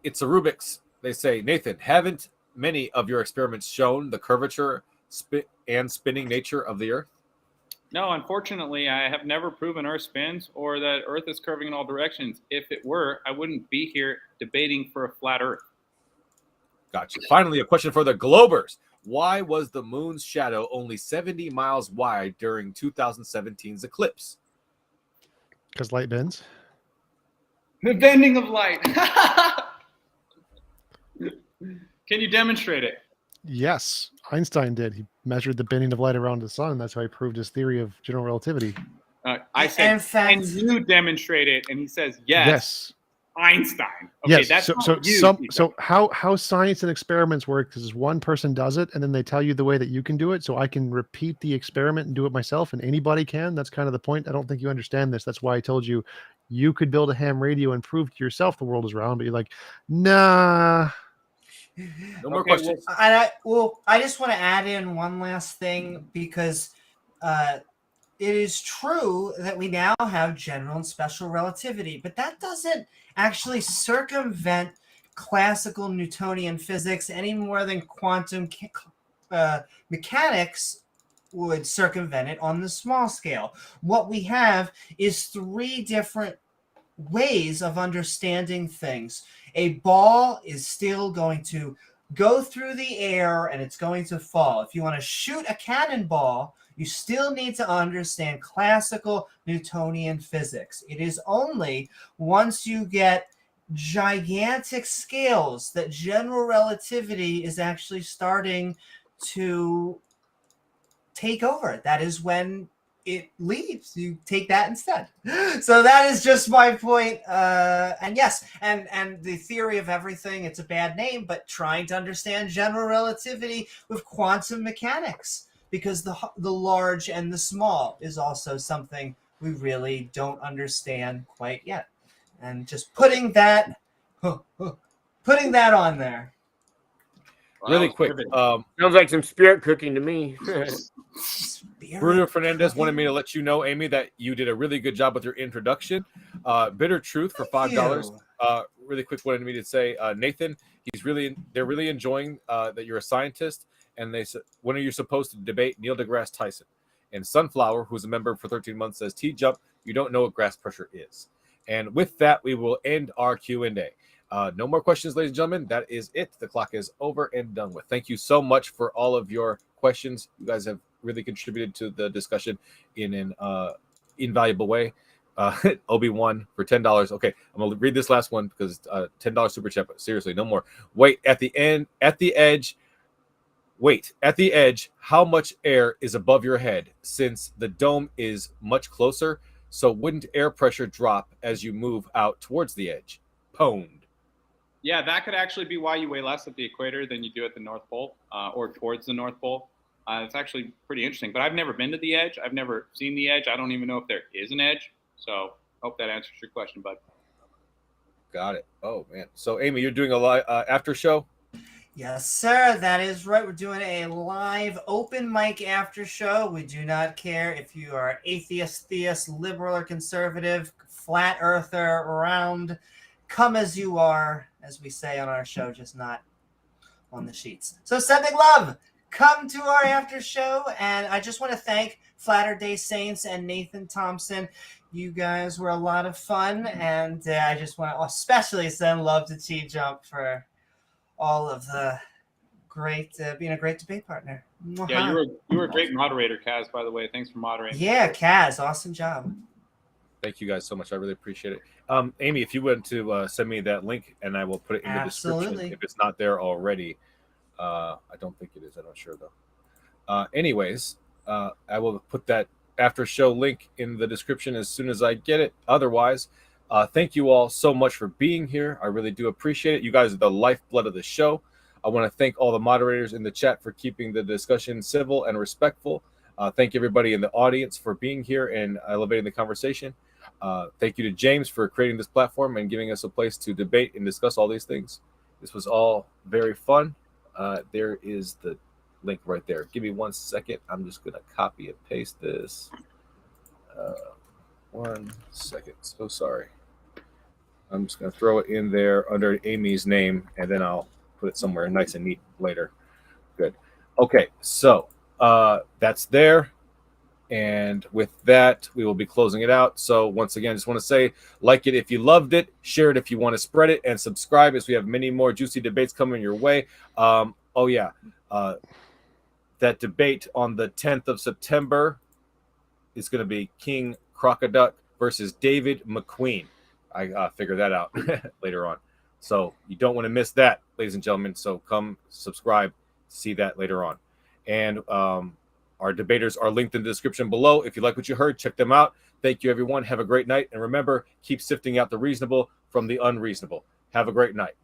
It's a Rubik's. They say, Nathan, haven't many of your experiments shown the curvature and spinning nature of the Earth? No, unfortunately, I have never proven Earth spins or that Earth is curving in all directions. If it were, I wouldn't be here debating for a flat Earth. Gotcha. Finally, a question for the Globers. Why was the moon's shadow only 70 miles wide during 2017's eclipse? Because light bends. The bending of light. Can you demonstrate it? Yes, Einstein did. He measured the bending of light around the sun. That's how he proved his theory of general relativity. I said, In fact- can you demonstrate it? And he says, yes. Einstein. Okay, Yes. that's So how science and experiments work is one person does it and then they tell you the way that you can do it. So I can repeat the experiment and do it myself, and anybody can. That's kind of the point. I don't think you understand this. That's why I told you you could build a ham radio and prove to yourself the world is round, but you're like, nah. No more Okay, questions. I just want to add in one last thing, because it is true that we now have general and special relativity, but that doesn't actually circumvent classical Newtonian physics any more than quantum mechanics would circumvent it on the small scale. What we have is three different ways of understanding things. A ball is still going to go through the air and it's going to fall. If you want to shoot a cannonball, you still need to understand classical Newtonian physics. It is only once you get gigantic scales that general relativity is actually starting to take over. That is when it leaves. You take that instead. So that is just my point. And yes, and the theory of everything, it's a bad name, but trying to understand general relativity with quantum mechanics, because the large and the small is also something we really don't understand quite yet. And just putting that on there. Really quick. Sounds like some spirit cooking to me. Bruno Fernandez wanted me to let you know, Amy, that you did a really good job with your introduction. Bitter Truth for $5. Really quick wanted me to say, Nathan, they're really enjoying that you're a scientist, and they said, when are you supposed to debate Neil deGrasse Tyson? And Sunflower, who's a member for 13 months, says, TJump, you don't know what grass pressure is. And with that, we will end our Q&A. No more questions, ladies and gentlemen. That is it. The clock is over and done with. Thank you so much for all of your questions. You guys have really contributed to the discussion in an invaluable way. Obi-Wan for $10. Okay, I'm gonna read this last one because $10 super chat. But seriously, no more. Wait, at the edge. How much air is above your head? Since the dome is much closer, so wouldn't air pressure drop as you move out towards the edge? Pwned. Yeah, that could actually be why you weigh less at the equator than you do at the North Pole or towards the North Pole. It's actually pretty interesting. But I've never been to the edge. I've never seen the edge. I don't even know if there is an edge. So hope that answers your question, bud. Got it. Oh, man. So, Amy, you're doing a live after show? Yes, sir. That is right. We're doing a live open mic after show. We do not care if you are atheist, theist, liberal, or conservative, flat earther, round. Come as you are, as we say on our show, just not on the sheets. So sending love. Come to our after show. And I just want to thank Flaterday Saints and Nathan Thomson. You guys were a lot of fun. And I just want to especially send love to TJump for all of the great, being a great debate partner. Yeah, you were a great moderator, Kaz, by the way. Thanks for moderating. Yeah, Kaz, awesome job. Thank you guys so much. I really appreciate it. Amy, if you went to send me that link, and I will put it in the description Absolutely. if it's not there already. I don't think it is. I'm not sure though. Anyways, I will put that after show link in the description as soon as I get it. Otherwise, thank you all so much for being here. I really do appreciate it. You guys are the lifeblood of the show. I want to thank all the moderators in the chat for keeping the discussion civil and respectful. Thank everybody in the audience for being here and elevating the conversation. Thank you to James for creating this platform and giving us a place to debate and discuss all these things. This was all very fun. There is the link right there. Give me 1 second. I'm just going to copy and paste this. 1 second. So sorry. I'm just going to throw it in there under Amy's name, and then I'll put it somewhere nice and neat later. Good. Okay, so that's there. And with that, we will be closing it out. So once again, I just want to say, like it if you loved it, share it if you want to spread it, and subscribe as we have many more juicy debates coming your way. That debate on the 10th of September is going to be King Crocoduck versus David McQueen. I figured that out later on. So you don't want to miss that, ladies and gentlemen. So come subscribe, see that later on. And our debaters are linked in the description below. If you like what you heard, check them out. Thank you, everyone. Have a great night. And remember, keep sifting out the reasonable from the unreasonable. Have a great night.